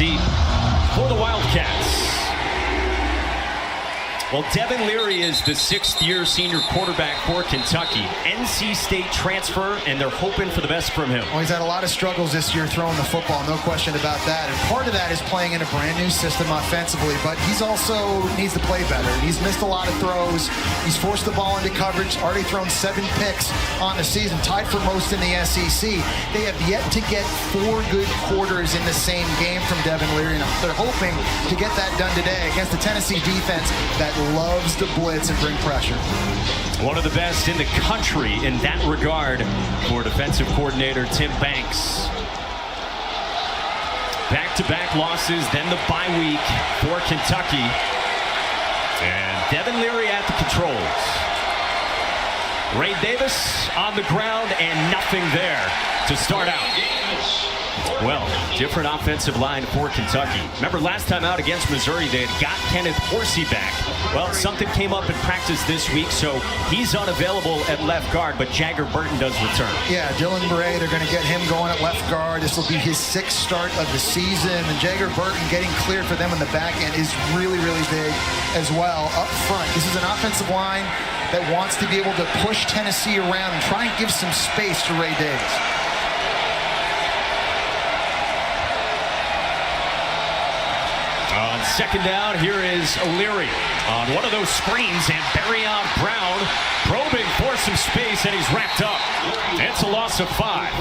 deep for the Wildcats. Well, Devin Leary is the sixth-year senior quarterback for Kentucky. NC State transfer, and they're hoping for the best from him. Well, he's had a lot of struggles this year throwing the football, no question about that. And part of that is playing in a brand new system offensively, but he's also needs to play better. He's missed a lot of throws. He's forced the ball into coverage, already thrown 7 picks on the season, tied for most in the SEC. They have yet to get 4 good quarters in the same game from Devin Leary, and they're hoping to get that done today against the Tennessee defense that loves to blitz and bring pressure. One of the best in the country in that regard for defensive coordinator Tim Banks. Back-to-back losses, then the bye week for Kentucky. And Devin Leary at the controls. Ray Davis on the ground and nothing there to start out. Well, different offensive line for Kentucky. Remember last time out against Missouri, they had got Kenneth Horsey back. Well, something came up in practice this week, so he's unavailable at left guard, but Jagger Burton does return. Yeah, Dylan Bray, they're going to get him going at left guard. This will be his 6th start of the season, and Jagger Burton getting cleared for them in the back end is really, really big as well up front. This is an offensive line that wants to be able to push Tennessee around and try and give some space to Ray Davis. On second down, here is O'Leary on one of those screens, and Barryon Brown probing for some space, and he's wrapped up. It's a loss of 5.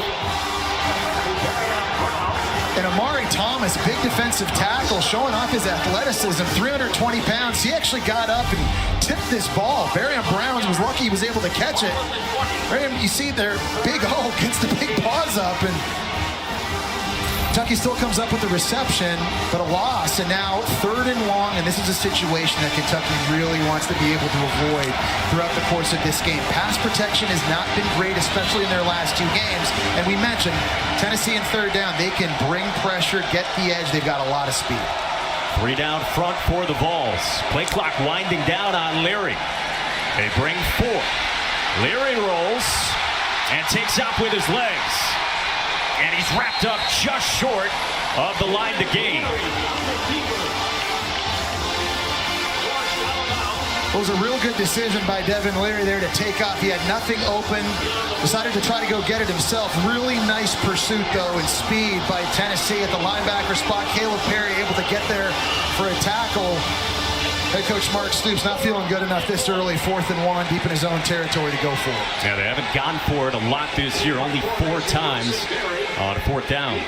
And Amari Thomas, big defensive tackle, showing off his athleticism, 320 pounds. He actually got up and tipped this ball. Barryon Brown was lucky he was able to catch it. You see their big O gets the big paws up, and Kentucky still comes up with the reception, but a loss, and now 3rd and long, and this is a situation that Kentucky really wants to be able to avoid throughout the course of this game. Pass protection has not been great, especially in their last 2 games, and we mentioned Tennessee in 3rd down. They can bring pressure, get the edge. They've got a lot of speed. 3 down front for the Vols. Play clock winding down on Leary. They bring 4. Leary rolls and takes off with his legs. And he's wrapped up just short of the line to gain. It was a real good decision by Devin Leary there to take off. He had nothing open, decided to try to go get it himself. Really nice pursuit, though, and speed by Tennessee at the linebacker spot. Caleb Perry able to get there for a tackle. Head coach Mark Stoops not feeling good enough this early, 4th and 1, deep in his own territory to go for it. Yeah, they haven't gone for it a lot this year, only 4 times on 4th down.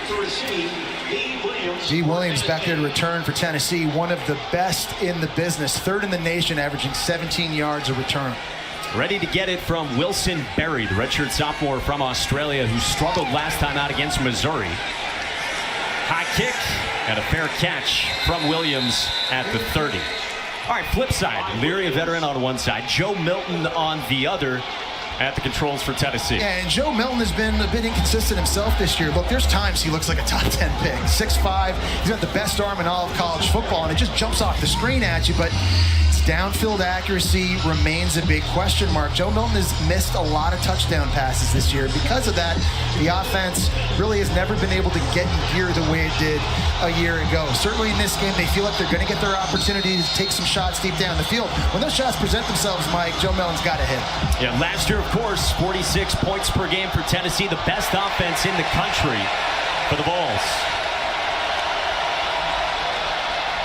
G. Williams back there to return for Tennessee, one of the best in the business, 3rd in the nation, averaging 17 yards a return. Ready to get it from Wilson Berry, the redshirt sophomore from Australia who struggled last time out against Missouri. High kick and a fair catch from Williams at the 30. All right, flip side. Leary, a veteran on one side. Joe Milton on the other at the controls for Tennessee. Yeah, and Joe Milton has been a bit inconsistent himself this year. Look, there's times he looks like a top 10 pick. 6'5", he's got the best arm in all of college football, and it just jumps off the screen at you, but downfield accuracy remains a big question mark. Joe Milton has missed a lot of touchdown passes this year. Because of that, the offense really has never been able to get in gear the way it did a year ago. Certainly in this game, they feel like they're going to get their opportunity to take some shots deep down the field. When those shots present themselves, Mike, Joe Milton's got to hit. Yeah, last year, of course, 46 points per game for Tennessee, the best offense in the country for the Vols.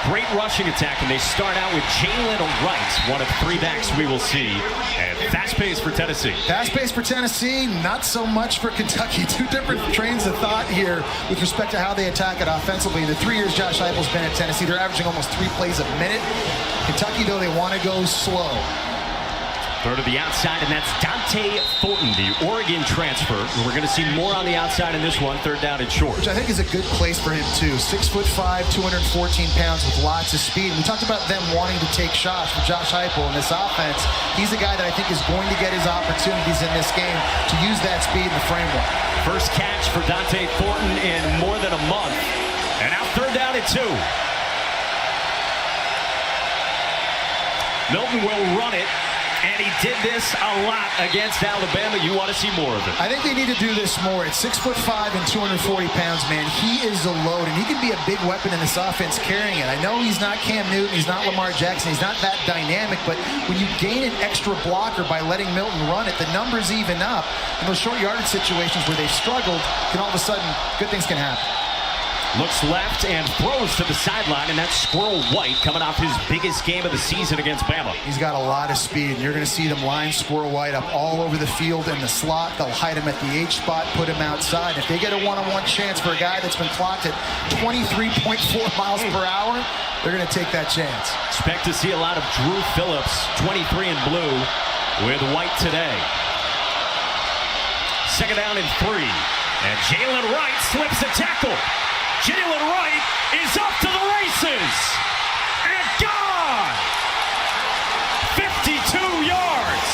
Great rushing attack, and they start out with Jalen Wright, one of 3 backs we will see. And fast pace for Tennessee. Fast pace for Tennessee, not so much for Kentucky. 2 different trains of thought here with respect to how they attack it offensively. In the 3 years Josh Heupel's been at Tennessee, they're averaging almost 3 plays a minute. Kentucky, though, they want to go slow. Third to the outside, and that's Dante Thornton, the Oregon transfer. We're going to see more on the outside in this one, 3rd down and short. Which I think is a good place for him, too. 6'5", 214 pounds with lots of speed. And we talked about them wanting to take shots from Josh Heupel in this offense. He's the guy that I think is going to get his opportunities in this game to use that speed in the framework. First catch for Dante Thornton in more than a month. And now 3rd down and 2. Milton will run it And he did this a lot against Alabama. You want to see more of it. I think they need to do this more. At 6'5" and 240 pounds, man, he is a load, and he can be a big weapon in this offense carrying it. I know he's not Cam Newton, he's not Lamar Jackson, he's not that dynamic, but when you gain an extra blocker by letting Milton run it, the numbers even up. In those short yardage situations where they've struggled, then all of a sudden, good things can happen. Looks left and throws to the sideline, and that's Squirrel White coming off his biggest game of the season against Bama. He's got a lot of speed, and you're going to see them line Squirrel White up all over the field in the slot. They'll hide him at the H spot, put him outside. If they get a one-on-one chance for a guy that's been clocked at 23.4 miles per hour, they're going to take that chance. Expect to see a lot of Drew Phillips, 23 in blue, with White today. Second down and 3, and Jalen Wright slips a tackle. Jalen Wright is off to the races and gone. 52 yards.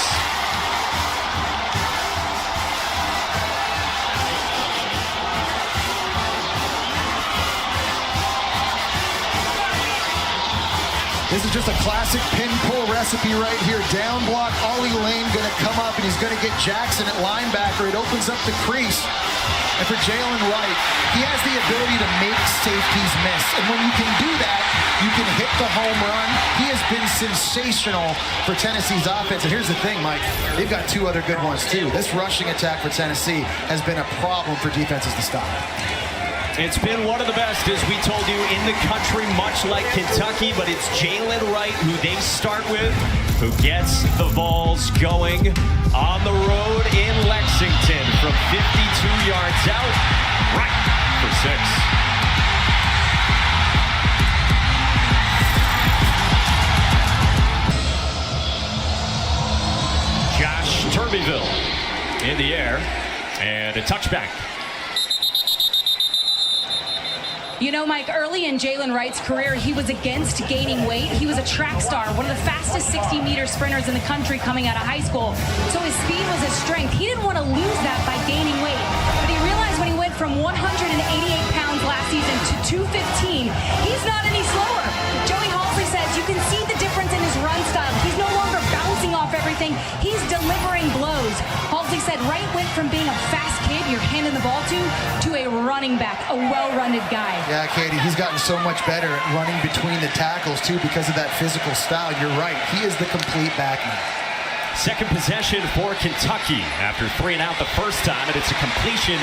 This is just a classic pin pull recipe right here. Down block, Ollie Lane going to come up, and he's going to get Jackson at linebacker. It opens up the crease. And for Jalen Wright, he has the ability to make safeties miss. And when you can do that, you can hit the home run. He has been sensational for Tennessee's offense. And here's the thing, Mike, they've got 2 other good ones too. This rushing attack for Tennessee has been a problem for defenses to stop. It's been one of the best, as we told you, in the country, much like Kentucky, but it's Jalen Wright who they start with, who gets the Vols going on the road in Lexington from 52 yards out, right for 6. Josh Turbeville in the air, and a touchback. You know, Mike, early in Jalen Wright's career, he was against gaining weight. He was a track star, one of the fastest 60-meter sprinters in the country coming out of high school. So his speed was his strength. He didn't want to lose that by gaining weight. But he realized when he went from 188 pounds last season to 215, he's not any slower. Joey Halsey says you can see the difference in his run style. He's no longer bouncing off everything. He's delivering blows. Halsey said Wright went from being a fast kid you're handing the ball to a running back, a well-rounded guy. Yeah, Katie, he's gotten so much better at running between the tackles, too, because of that physical style. You're right. He is the complete back now. Second possession for Kentucky after 3 and out the first time, and it's a completion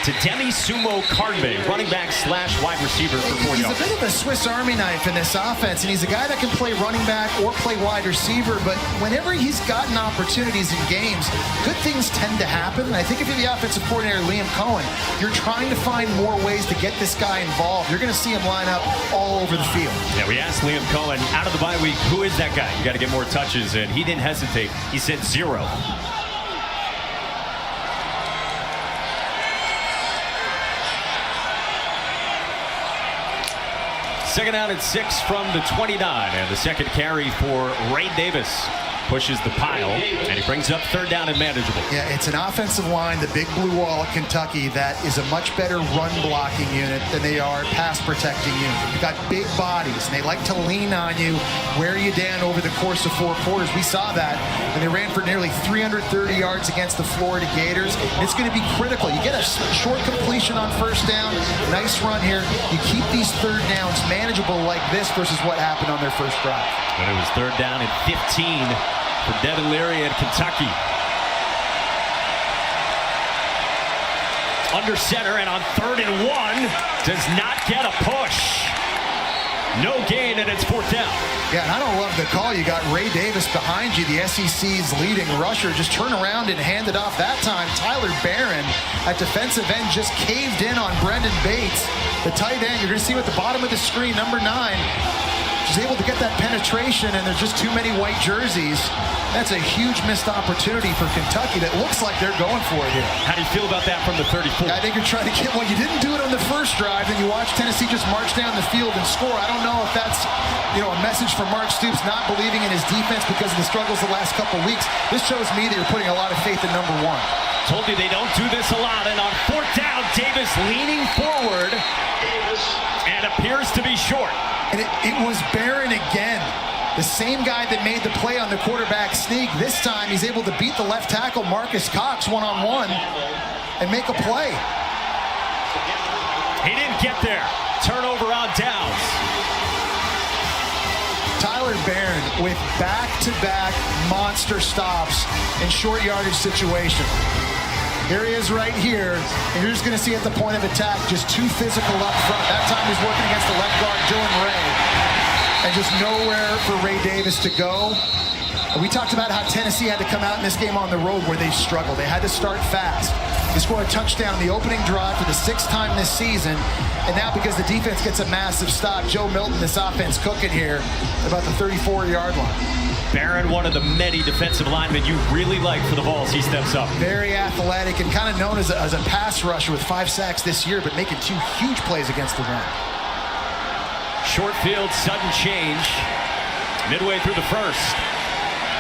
to Demi Sumo Karnbe, running back / wide receiver for 4 yards. He's a bit of a Swiss Army knife in this offense, and he's a guy that can play running back or play wide receiver, but whenever he's gotten opportunities in games, good things tend to happen. And I think if you're the offensive coordinator, Liam Cohen, you're trying to find more ways to get this guy involved. You're going to see him line up all over the field. Yeah, we asked Liam Cohen out of the bye week, who is that guy? You got to get more touches, and he didn't hesitate. He said 0. Second down and 6 from the 29, and the second carry for Ray Davis. Pushes the pile, and he brings up third down and manageable. Yeah, it's an offensive line, the big blue wall at Kentucky, that is a much better run-blocking unit than they are pass-protecting unit. You've got big bodies, and they like to lean on you, wear you down over the course of 4 quarters. We saw that, and they ran for nearly 330 yards against the Florida Gators. It's going to be critical. You get a short completion on first down, nice run here. You keep these third downs manageable like this versus what happened on their first drive. But it was third down and 15 for Devin Leary at Kentucky. Under center, and on 3rd and 1, does not get a push. No gain, and it's 4th down. Yeah, and I don't love the call. You got Ray Davis behind you, the SEC's leading rusher. Just turn around and hand it off. That time, Tyler Barron at defensive end just caved in on Brendan Bates. The tight end, you're going to see at the bottom of the screen, number 9. She's able to get that penetration, and there's just too many white jerseys. That's a huge missed opportunity for Kentucky that looks like they're going for it here. How do you feel about that from the 34? I think you're trying to get one. You didn't do it on the first drive, and you watch Tennessee just march down the field and score. I don't know if that's, a message from Mark Stoops not believing in his defense because of the struggles the last couple of weeks. This shows me that you're putting a lot of faith in number 1. Told you they don't do this a lot, and on 4th down, Davis leaning forward and appears to be short. And it was Barron again. The same guy that made the play on the quarterback sneak, this time he's able to beat the left tackle, Marcus Cox, one-on-one, and make a play. He didn't get there. Turnover on downs. Tyler Barron with back-to-back monster stops in short yardage situation. Here he is right here, and you're just going to see at the point of attack, just too physical up front. That time he's working against the left guard, Dylan Ray, and just nowhere for Ray Davis to go. And we talked about how Tennessee had to come out in this game on the road where they struggled. They had to start fast. They scored a touchdown in the opening drive for the 6th time this season. And now because the defense gets a massive stop, Joe Milton, this offense cooking here at about the 34-yard line. Barron, one of the many defensive linemen you really like for the Vols. He steps up. Very athletic and kind of known as a pass rusher with 5 sacks this year, but making 2 huge plays against the run. Short field, sudden change, midway through the first.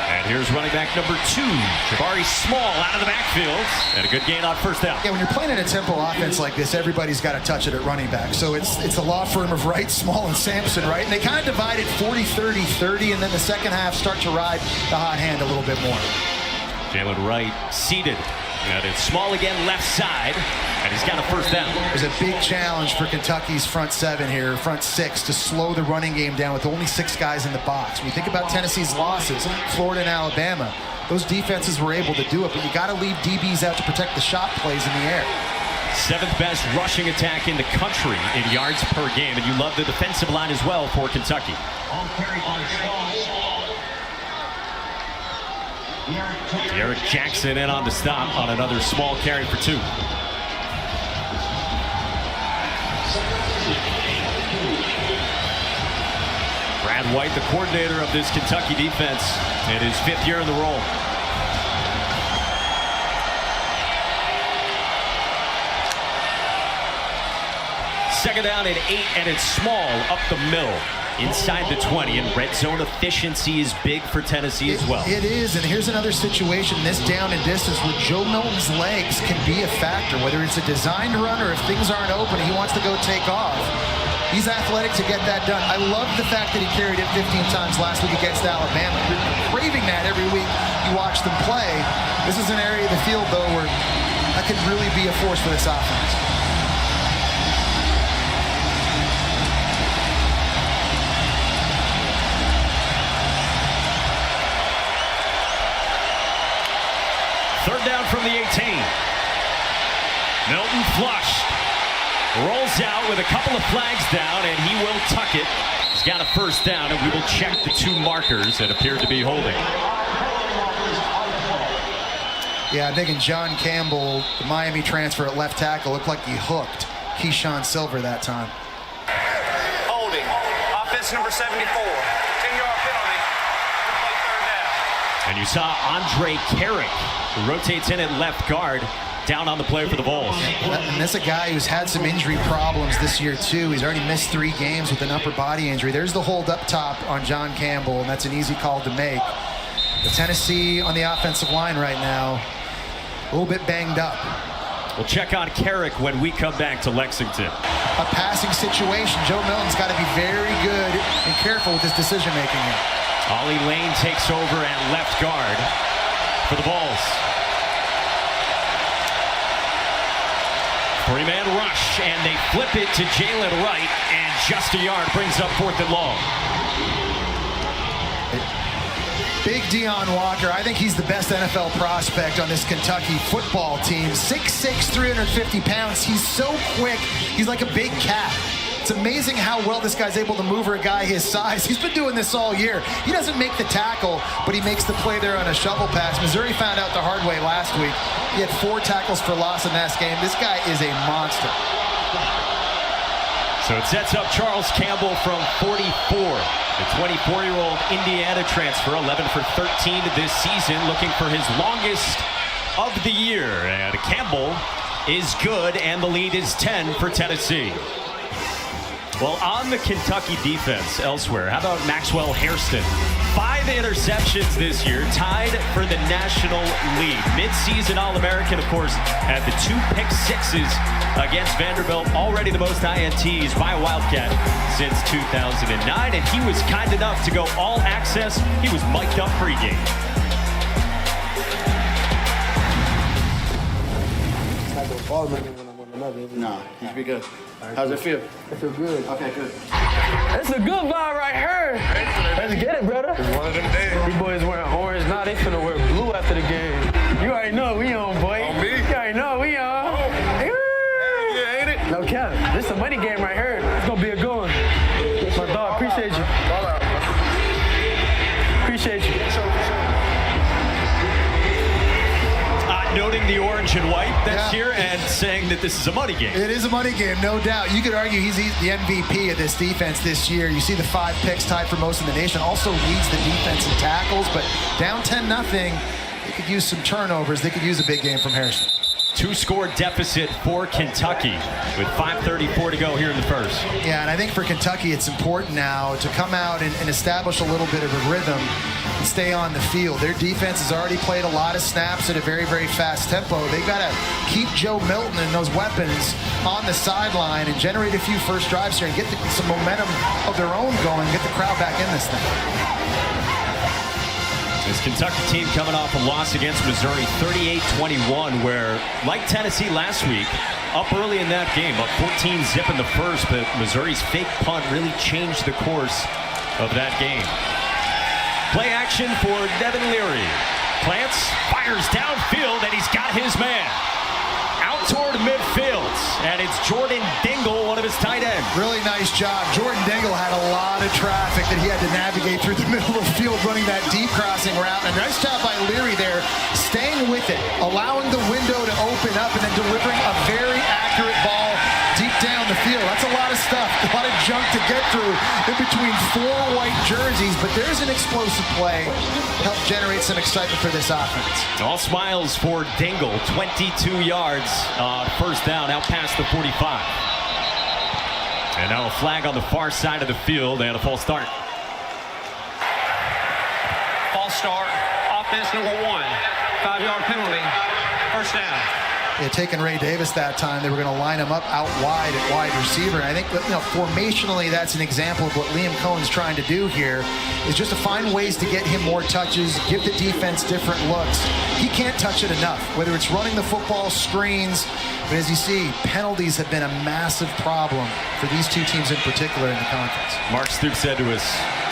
And here's running back number 2, Jabari Small out of the backfield. And a good gain on first down. Yeah, when you're playing in a tempo offense like this, everybody's got to touch it at running back. So it's a law firm of Wright, Small, and Sampson, right? And they kind of divided 40-30-30, and then the second half start to ride the hot hand a little bit more. Jalen Wright seated. And it's Small again, left side. And he's got a first down. There's a big challenge for Kentucky's front 7 here, front 6, to slow the running game down with only 6 guys in the box. When you think about Tennessee's losses, Florida and Alabama, those defenses were able to do it, but you got to leave DBs out to protect the shot plays in the air. 7th best rushing attack in the country in yards per game, and you love the defensive line as well for Kentucky. Derek Jackson in on the stop on another small carry for 2. Brad White, the coordinator of this Kentucky defense, in his 5th year in the role. Second down and 8, and it's Small up the middle. Inside the 20, and red zone efficiency is big for Tennessee as well. It is, and here's another situation, this down and distance, where Joe Milton's legs can be a factor, whether it's a designed run or if things aren't open and he wants to go take off. He's athletic to get that done. I love the fact that he carried it 15 times last week against Alabama. You're craving that every week you watch them play. This is an area of the field, though, where that could really be a force for this offense. Third down from the 18. Milton flushed. Rolls out with a couple of flags down, and he will tuck it. He's got a first down, and we will check the 2 markers that appear to be holding. Yeah, I'm thinking John Campbell, the Miami transfer at left tackle, looked like he hooked Keyshawn Silver that time. Holding. Offense number 74. 10-yard penalty. Complete third down. And you saw Andre Carrick, who rotates in at left guard, down on the play for the Vols. And that's a guy who's had some injury problems this year, too. He's already missed 3 games with an upper body injury. There's the hold up top on John Campbell, and that's an easy call to make. But Tennessee on the offensive line right now, a little bit banged up. We'll check on Carrick when we come back to Lexington. A passing situation. Joe Milton's got to be very good and careful with his decision-making here. Ollie Lane takes over at left guard for the Vols. 3-man rush, and they flip it to Jalen Wright, and just a yard brings up 4th and long. Big Deion Walker. I think he's the best NFL prospect on this Kentucky football team. 6'6", 350 pounds. He's so quick. He's like a big cat. It's amazing how well this guy's able to move for a guy his size. He's been doing this all year. He doesn't make the tackle, but he makes the play there on a shovel pass. Missouri found out the hard way last week. He had 4 tackles for loss in that game. This guy is a monster. So it sets up Charles Campbell from 44. The 24-year-old Indiana transfer, 11 for 13 this season, looking for his longest of the year. And Campbell is good, and the lead is 10 for Tennessee. Well, on the Kentucky defense elsewhere, how about Maxwell Hairston? 5 interceptions this year, tied for the national lead. Mid-season All-American, of course, had the 2 pick sixes against Vanderbilt. Already the most INTs by a Wildcat since 2009. And he was kind enough to go all access. He was mic'd up pregame. No, you should be good. How's it feel? I feel good. Okay, good. It's a good vibe right here. Let's get it, brother. It's one of them days. These boys wearing orange. Now they finna wear blue after the game. You already know we on, boy. On me? You already know we on. Yeah, ain't it? No cap. This is a money game right here. It's gonna be a good one. My dog, appreciate you. Ball out. Appreciate you. Noting the orange and white that's here and saying that this is a money game. It is a money game, no doubt. You could argue he's the MVP of this defense this year. You see the 5 picks tied for most in the nation. Also leads the defense in tackles, but down 10-0. They could use some turnovers. They could use a big game from Harrison. 2-score deficit for Kentucky with 5:34 to go here in the first. Yeah, and I think for Kentucky it's important now to come out and establish a little bit of a rhythm and stay on the field. Their defense has already played a lot of snaps at a very, very fast tempo. They've got to keep Joe Milton and those weapons on the sideline and generate a few first drives here and get some momentum of their own going, get the crowd back in this thing. This Kentucky team coming off a loss against Missouri 38-21, where, like Tennessee last week, up early in that game, up 14-zip in the first, but Missouri's fake punt really changed the course of that game. Play action for Devin Leary. Plants, fires downfield, and he's got his man. Out toward midfield, and it's Jordan Dingle, one of his tight ends. Really nice job. Jordan Dingle had a lot of traffic that he had to navigate through the middle of the field running that deep crossing route. And a nice job by Leary there, staying with it, allowing the window to open up, and then delivering a very accurate ball deep down the field. That's a lot of stuff, a lot of junk to get through in between 4 white jerseys, but there's an explosive play. Help generate some excitement for this offense. All smiles for Dingle, 22 yards first down, out past the 45. And now a flag on the far side of the field and a false start. False start. Offense number 1. 5-yard penalty. First down. Yeah, taking Ray Davis that time, they were going to line him up out wide at wide receiver. And I think, formationally, that's an example of what Liam Cohen's trying to do here, is just to find ways to get him more touches, give the defense different looks. He can't touch it enough, whether it's running the football, screens. But as you see, penalties have been a massive problem for these 2 teams in particular in the conference. Mark Stoops said to us,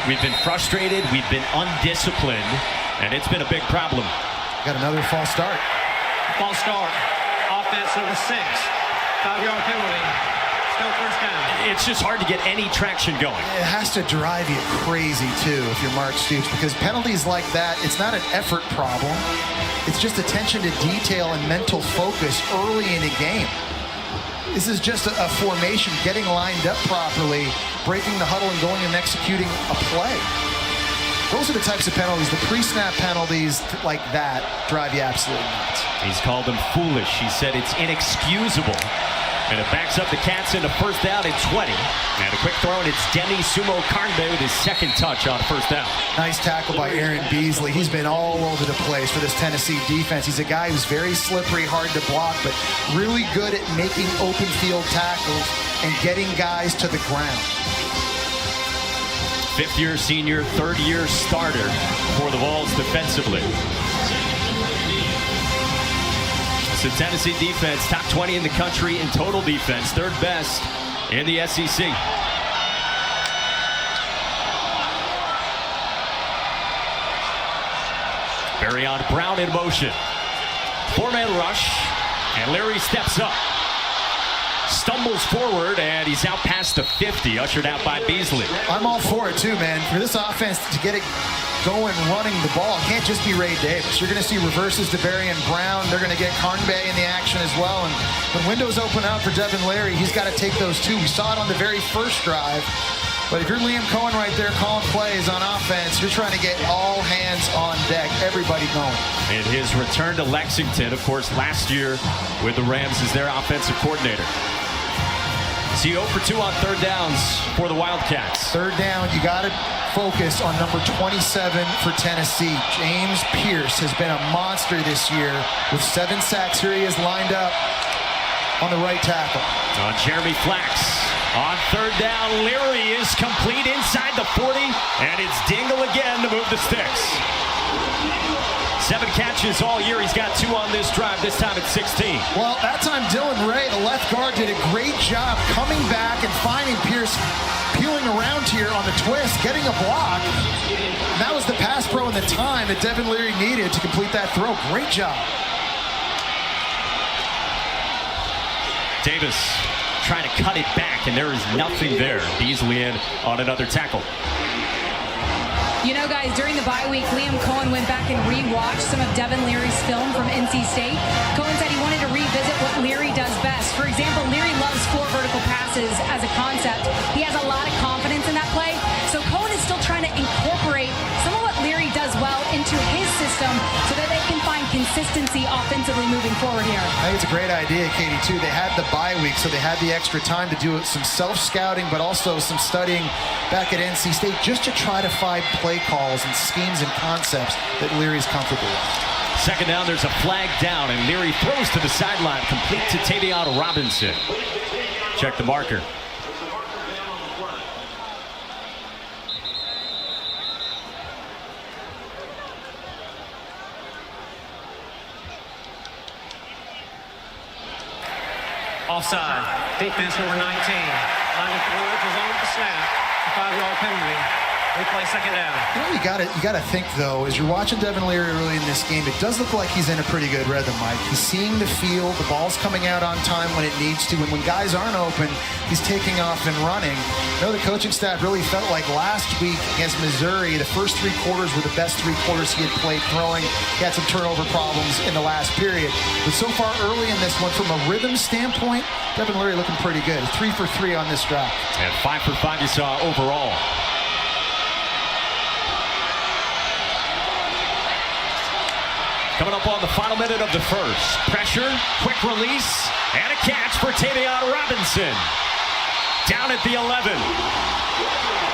we've been frustrated, we've been undisciplined, and it's been a big problem. Got another false start. False start. Offense number 6. 5-yard penalty. Still first down. It's just hard to get any traction going. It has to drive you crazy, too, if you're Mark Stoops, because penalties like that, it's not an effort problem. It's just attention to detail and mental focus early in a game. This is just a formation, getting lined up properly, breaking the huddle and going and executing a play. Those are the types of penalties, the pre-snap penalties like that drive you absolutely nuts. He's called them foolish. He said it's inexcusable. And it backs up the Cats into first down at 20. And a quick throw, and it's Demi Sumo Karnbe with his second touch on first down. Nice tackle by Aaron Beasley. He's been all over the place for this Tennessee defense. He's a guy who's very slippery, hard to block, but really good at making open field tackles and getting guys to the ground. 5th-year senior, 3rd-year starter for the Vols defensively. So Tennessee defense, top 20 in the country in total defense, 3rd best in the SEC. Barryon Brown in motion. 4-man rush, and Leary steps up. Stumbles forward, and he's out past the 50, ushered out by Beasley. I'm all for it, too, man. For this offense to get it going, running the ball, it can't just be Ray Davis. You're going to see reverses to Barryon Brown. They're going to get Karnbe in the action as well. And when windows open up for Devin Leary, he's got to take those 2. We saw it on the very first drive. But if you're Liam Cohen right there calling plays on offense, you're trying to get all hands on deck, everybody going. And his return to Lexington, of course, last year with the Rams as their offensive coordinator. See 0 for 2 on third downs for the Wildcats. Third down, you got to focus on number 27 for Tennessee. James Pierce has been a monster this year with 7 sacks. Here he is lined up on the right tackle. On Jeremy Flax. On third down, Leary is complete inside the 40, and it's Dingle again to move the sticks. 7 catches all year. He's got 2 on this drive. This time it's 16. Well, that time Dylan Ray, the left guard, did a great job coming back and finding Pierce peeling around here on the twist, getting a block. And that was the pass pro and the time that Devin Leary needed to complete that throw. Great job. Davis trying to cut it back, and there is nothing there. Beasley in on another tackle. You know, guys, during the bye week, Liam Cohen went back and rewatched some of Devin Leary's film from NC State. Cohen said he wanted to revisit what Leary does best. For example, Leary loves 4 vertical passes as a concept. He has a lot of confidence in that play. So Cohen is still trying to incorporate some of what Leary does well into his system so that they can find consistency offensively moving forward here. I think it's a great idea, Katie, too. They had the bye week, so they had the extra time to do some self-scouting, but also some studying back at NC State just to try to find play calls and schemes and concepts that Leary's comfortable with. Second down, there's a flag down, and Leary throws to the sideline, complete to Tavion Robinson. Check the marker. Offside. Defense number 19. Line of Woods is on the snap. A 5-yard penalty. Replay second down. You know, you gotta think though, as you're watching Devin Leary early in this game, it does look like he's in a pretty good rhythm, Mike. He's seeing the field, the ball's coming out on time when it needs to, and when guys aren't open, he's taking off and running. I know the coaching staff really felt like last week against Missouri, the first 3 quarters were the best 3 quarters he had played throwing. He had some turnover problems in the last period. But so far early in this one, from a rhythm standpoint, Devin Leary looking pretty good. 3 for 3 on this drive. And 5 for 5 you saw overall. Coming up on the final minute of the first. Pressure, quick release, and a catch for Tavion Robinson. Down at the 11.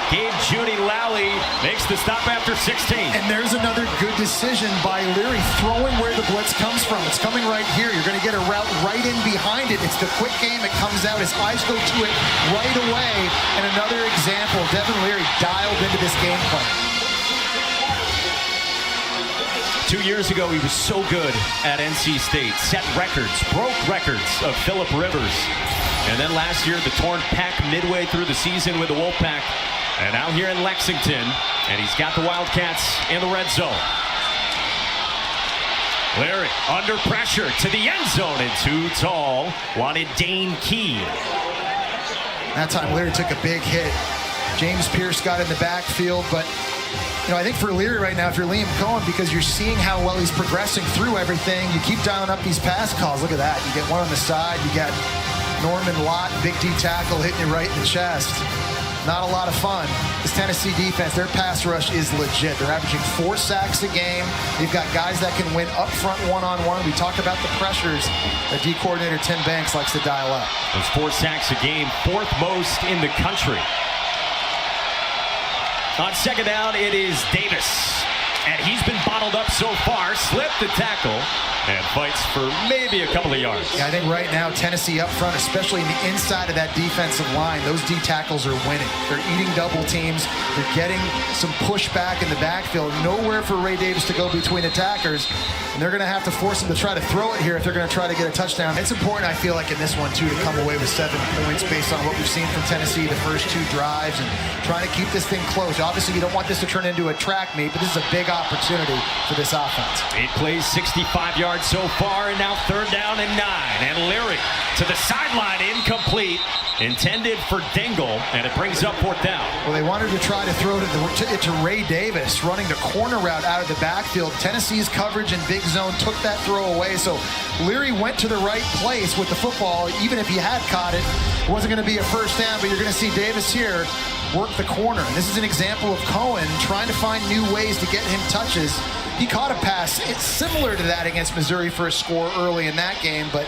Gabe Judy-Lally makes the stop after 16. And there's another good decision by Leary, throwing where the blitz comes from. It's coming right here. You're going to get a route right in behind it. It's the quick game. It comes out. His eyes go to it right away. And another example, Devin Leary dialed into this game plan. 2 years ago, he was so good at NC State. Set records, broke records of Phillip Rivers. And then last year, the torn pec midway through the season with the Wolfpack. And now here in Lexington, and he's got the Wildcats in the red zone. Leary under pressure to the end zone, and too tall. Wanted Dane Key. That time, Leary took a big hit. James Pierce got in the backfield, but you know, I think for Leary right now, if you're Liam Cohen, because you're seeing how well he's progressing through everything, you keep dialing up these pass calls. Look at that. You get one on the side. You got Norman Lott, big D tackle, hitting you right in the chest. Not a lot of fun. This Tennessee defense, their pass rush is legit. They're averaging 4 sacks a game. They've got guys that can win up front one-on-one. We talked about the pressures that D coordinator Tim Banks likes to dial up. Those 4 sacks a game, 4th most in the country. On second down, it is Davis. And he's been bottled up so far, slipped the tackle, and fights for maybe a couple of yards. Yeah, I think right now, Tennessee up front, especially in the inside of that defensive line, those D tackles are winning. They're eating double teams. They're getting some pushback in the backfield. Nowhere for Ray Davis to go between attackers. And they're going to have to force him to try to throw it here if they're going to try to get a touchdown. It's important, I feel like, in this one, too, to come away with 7 points based on what we've seen from Tennessee the first 2 drives and trying to keep this thing close. Obviously, you don't want this to turn into a track meet, but this is a big opportunity for this offense. 8 plays, 65 yards so far, and now third down and 9. And Leary to the sideline, incomplete. Intended for Dingle, and it brings up 4th down. Well, they wanted to try to throw it to Ray Davis, running the corner route out of the backfield. Tennessee's coverage and big zone took that throw away, so Leary went to the right place with the football. Even if he had caught it, it wasn't going to be a first down, but you're going to see Davis here work the corner. And this is an example of Cohen trying to find new ways to get him touches. He caught a pass. It's similar to that against Missouri for a score early in that game, but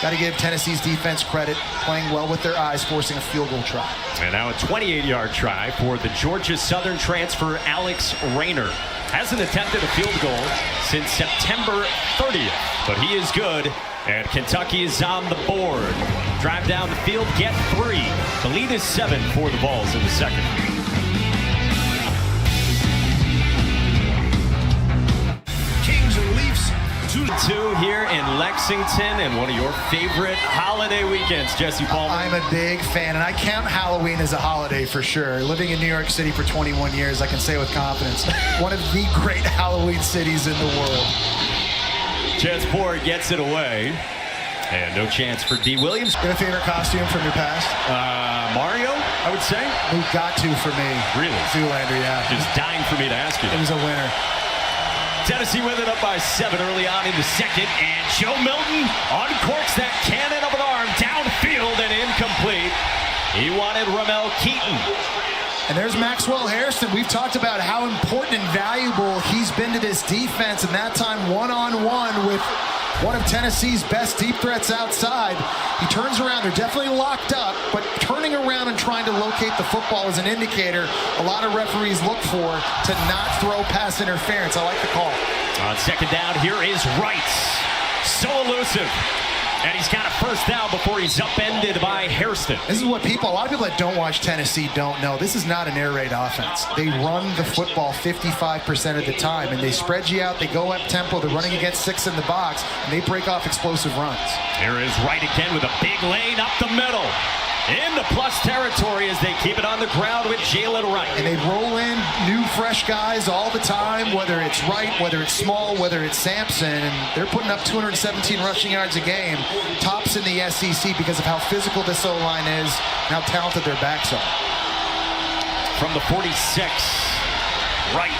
Got to give Tennessee's defense credit, playing well with their eyes, forcing a field goal try. And now a 28-yard try for the Georgia Southern transfer Alex Rayner. Hasn't attempted a field goal since September 30th, but he is good, and Kentucky is on the board. Drive down the field, get 3. The lead is 7 for the Vols in the second. Kings and Leafs. 2 here in Lexington, and one of your favorite holiday weekends, Jesse Palmer. I'm a big fan, and I count Halloween as a holiday for sure. Living in New York City for 21 years, I can say with confidence, one of the great Halloween cities in the world. Jetsport gets it away, and no chance for D. Williams. You have a favorite costume from your past? Mario, I would say. Who got to for me? Really? Zoolander, yeah. Just dying for me to ask you. It was a winner. Tennessee with it up by 7 early on in the second, and Joe Milton uncorks that cannon of an arm downfield and incomplete. He wanted Ramel Keaton. And there's Maxwell Hairston. We've talked about how important and valuable he's been to this defense, and that time one-on-one with one of Tennessee's best deep threats outside. He turns around. They're definitely locked up, but turning around and trying to locate the football is an indicator a lot of referees look for to not throw pass interference. I like the call. On second down, here is Wright. So elusive. And he's got a first down before he's upended by Hairston. This is what a lot of people that don't watch Tennessee don't know. This is not an air raid offense. They run the football 55% of the time, and they spread you out. They go up tempo. They're running against 6 in the box, and they break off explosive runs. Here is Wright again with a big lane up the middle. In the plus territory as they keep it on the ground with Jalen Wright. And they roll in new, fresh guys all the time, whether it's Wright, whether it's Small, whether it's Sampson. And they're putting up 217 rushing yards a game, tops in the SEC because of how physical this O-line is and how talented their backs are. From the 46, Wright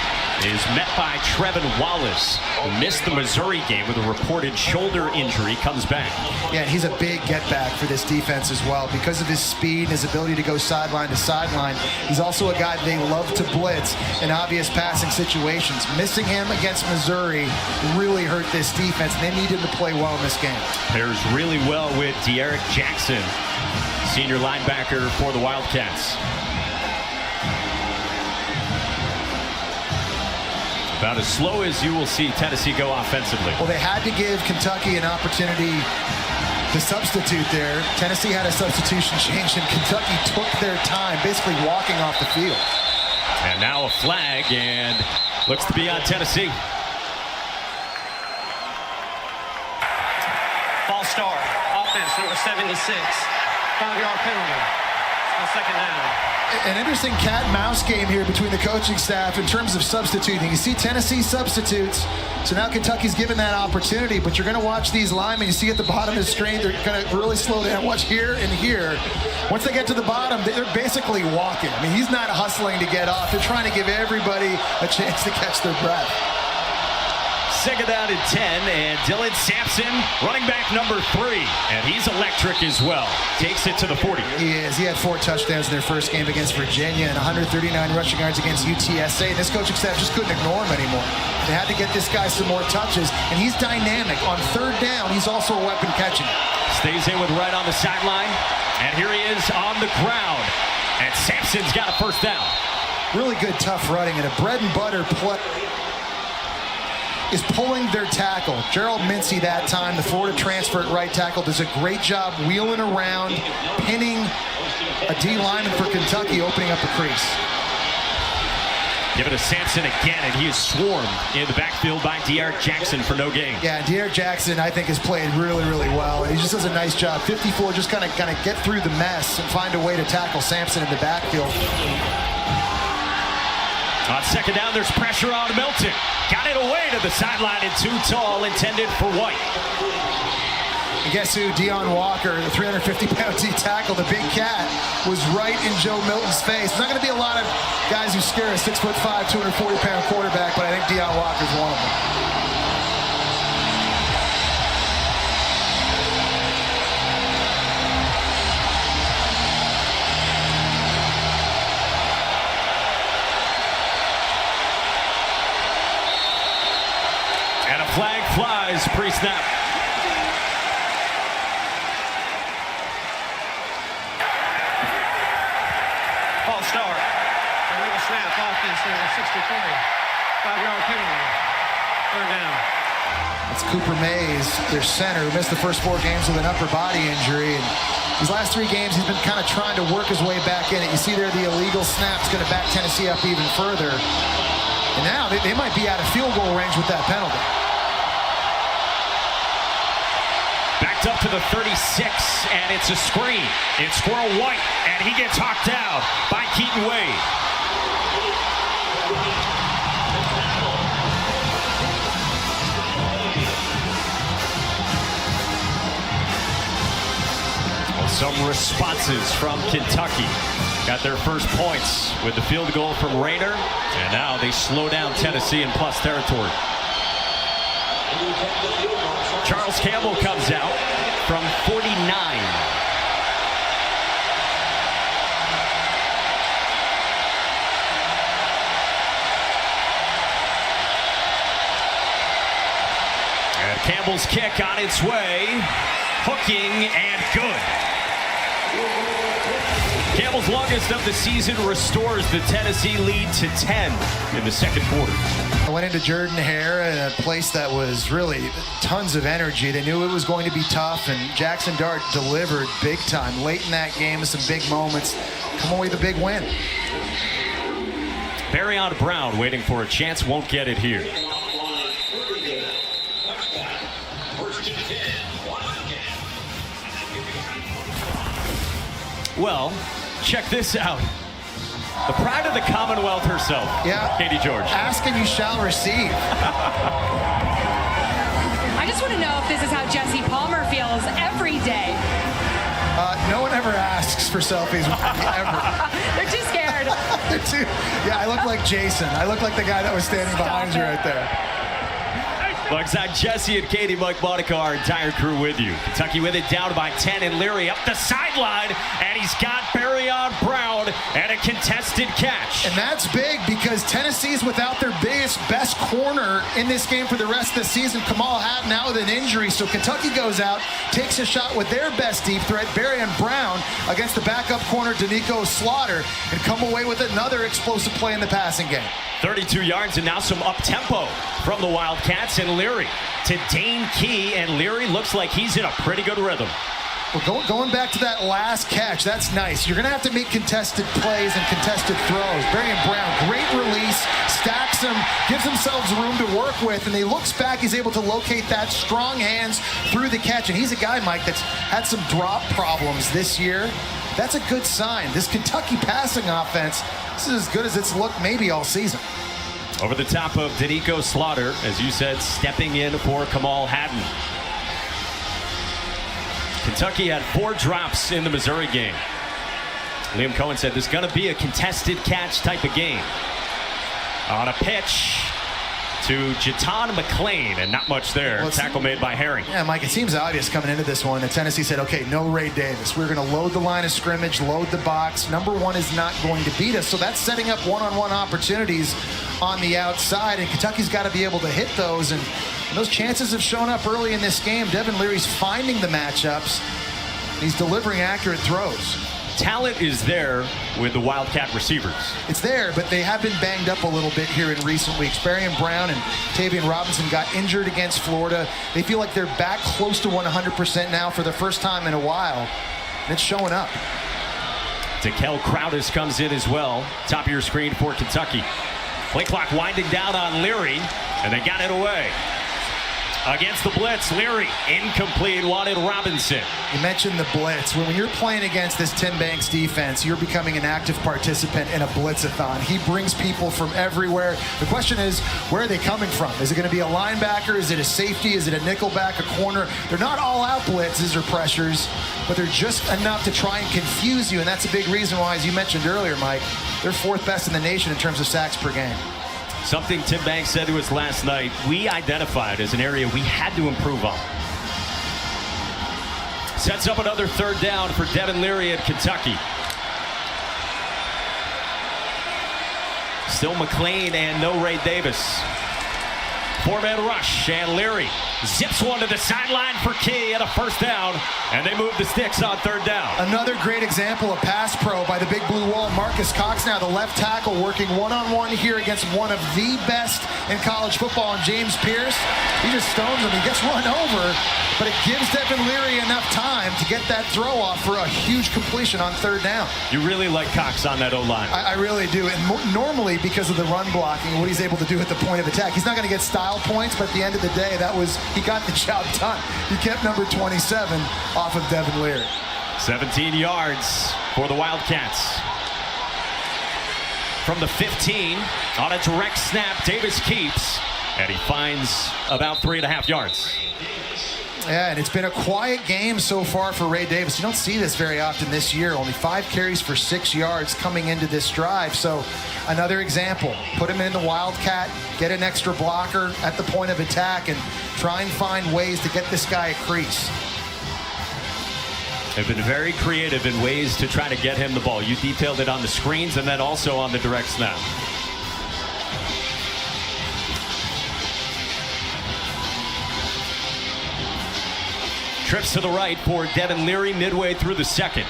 is met by Trevin Wallace, who missed the Missouri game with a reported shoulder injury, comes back. Yeah, he's a big get back for this defense as well. Because of his speed and his ability to go sideline to sideline, he's also a guy they love to blitz in obvious passing situations. Missing him against Missouri really hurt this defense, and they need him to play well in this game. Pairs really well with De'Eric Jackson, senior linebacker for the Wildcats. About as slow as you will see Tennessee go offensively. Well, they had to give Kentucky an opportunity to substitute there. Tennessee had a substitution change, and Kentucky took their time, basically walking off the field. And now a flag, and looks to be on Tennessee. False start. Offense, number 76. 5-yard penalty. On second down. An interesting cat and mouse game here between the coaching staff in terms of substituting. You see Tennessee substitutes, so now Kentucky's given that opportunity, but you're going to watch these linemen. You see at the bottom of the screen, they're going to really slow down. Watch here and here. Once they get to the bottom, they're basically walking. I mean, he's not hustling to get off. They're trying to give everybody a chance to catch their breath. Second down and 10, and Dylan Sampson, running back number 3, and he's electric as well. Takes it to the 40. He is. He had 4 touchdowns in their first game against Virginia and 139 rushing yards against UTSA. And this coaching staff just couldn't ignore him anymore. They had to get this guy some more touches, and he's dynamic. On third down, he's also a weapon catching. Stays in with Wright on the sideline, and here he is on the ground. And Sampson's got a first down. Really good, tough running, and a bread and butter play is pulling their tackle. Gerald Mincy that time, the Florida transfer at right tackle, does a great job wheeling around, pinning a D lineman for Kentucky, opening up a crease. Give it to Sampson again, and he is swarmed in the backfield by De'Eric Jackson for no gain. Yeah, De'Eric Jackson, I think, has played really, really well. He just does a nice job. 54, just kind of get through the mess and find a way to tackle Sampson in the backfield. On second down, there's pressure on Milton. Got it away to the sideline and too tall, intended for White. And guess who? Deion Walker, the 350-pound D tackle, the big cat, was right in Joe Milton's face. There's not going to be a lot of guys who scare a 6'5", 240-pound quarterback, but I think Deion Walker's one of them. Flag flies pre-snap. False start. Illegal snap, offense there at 63. 5-yard penalty. Third down. It's Cooper Mays, their center, who missed the first 4 games with an upper body injury. And these last 3 games, he's been kind of trying to work his way back in it. You see there the illegal snap's going to back Tennessee up even further. And now they might be out of field goal range with that penalty. Backed up to the 36, and it's a screen. It's Squirrel White, and he gets hawked down by Keaton Wade. Some responses from Kentucky. Got their first points with the field goal from Rayner, and now they slow down Tennessee in plus territory. Charles Campbell comes out from 49. And Campbell's kick on its way, hooking and good. Campbell's longest of the season restores the Tennessee lead to 10 in the second quarter. I went into Jordan Hare in a place that was really tons of energy. They knew it was going to be tough, and Jackson Dart delivered big time late in that game with some big moments. Come away with a big win. Barryon Brown waiting for a chance, won't get it here. Well, check this out. The pride of the Commonwealth herself. Yeah. Katie George. Ask and you shall receive. I just want to know if this is how Jesse Palmer feels every day. No one ever asks for selfies with me, ever. They're too scared. They're too, yeah, I look like Jason. I look like the guy that was standing behind you right there. Alongside Jesse and Katie, Mike Monica, our entire crew with you. Kentucky with it down by 10, and Leary up the sideline, and he's got Barryon Brown and a contested catch. And that's big because Tennessee's without their best corner in this game for the rest of the season. Kamal Hatton out with an injury, so Kentucky goes out, takes a shot with their best deep threat, Barryon Brown, against the backup corner, Danico Slaughter, and come away with another explosive play in the passing game. 32 yards and now some up-tempo from the Wildcats, and Leary to Dane Key, and Leary looks like he's in a pretty good rhythm. Well, going back to that last catch, that's nice. You're going to have to make contested plays and contested throws. Barryon Brown, great release, stacks them, gives themselves room to work with, and he looks back, he's able to locate that strong hands through the catch. And he's a guy, Mike, that's had some drop problems this year. That's a good sign. This Kentucky passing offense, this is as good as it's looked maybe all season. Over the top of Danico Slaughter, as you said, stepping in for Kamal Hatton. Kentucky had 4 drops in the Missouri game. Liam Cohen said there's going to be a contested catch type of game. On a pitch to Jaton McClain, and not much there. Well, tackle made by Herring. Yeah, Mike, it seems obvious coming into this one that Tennessee said, okay, no Ray Davis. We're going to load the line of scrimmage, load the box. Number 1 is not going to beat us, so that's setting up one-on-one opportunities on the outside, and Kentucky's got to be able to hit those, and those chances have shown up early in this game. Devin Leary's finding the matchups. He's delivering accurate throws. Talent is there with the Wildcat receivers. It's there, but they have been banged up a little bit here in recent weeks. Barryon Brown and Tavian Robinson got injured against Florida. They feel like they're back close to 100% now for the first time in a while, and it's showing up. Dekel Crowdis comes in as well. Top of your screen for Kentucky. Play clock winding down on Leary, and they got it away. Against the blitz, Leary, incomplete, wanted Robinson. You mentioned the blitz. When you're playing against this Tim Banks defense, you're becoming an active participant in a blitzathon. He brings people from everywhere. The question is, where are they coming from? Is it going to be a linebacker? Is it a safety? Is it a nickelback, a corner? They're not all-out blitzes or pressures, but they're just enough to try and confuse you, and that's a big reason why, as you mentioned earlier, Mike, they're 4th best in the nation in terms of sacks per game. Something Tim Banks said to us last night, we identified as an area we had to improve on. Sets up another 3rd down for Devin Leary at Kentucky. Still McClain and no Ray Davis. Four-man rush, and Leary zips one to the sideline for Key and a first down, and they move the sticks on third down. Another great example of pass pro by the big blue wall. Marcus Cox now the left tackle working one-on-one here against one of the best in college football, and James Pierce. He just stones him. He gets run over, but it gives Devin Leary enough time to get that throw off for a huge completion on third down. You really like Cox on that O-line. I really do. And normally, because of the run blocking, what he's able to do at the point of attack, he's not going to get style points, but at the end of the day, he got the job done. He kept number 27 off of Devin Leary. 17 yards for the Wildcats. From the 15, on a direct snap, Davis keeps, and he finds about 3.5 yards. Yeah, and it's been a quiet game so far for Ray Davis. You don't see this very often this year. Only 5 carries for 6 yards coming into this drive. So another example. Put him in the Wildcat, get an extra blocker at the point of attack, and try and find ways to get this guy a crease. They've been very creative in ways to try to get him the ball. You detailed it on the screens and then also on the direct snap. Trips to the right for Devin Leary midway through the second.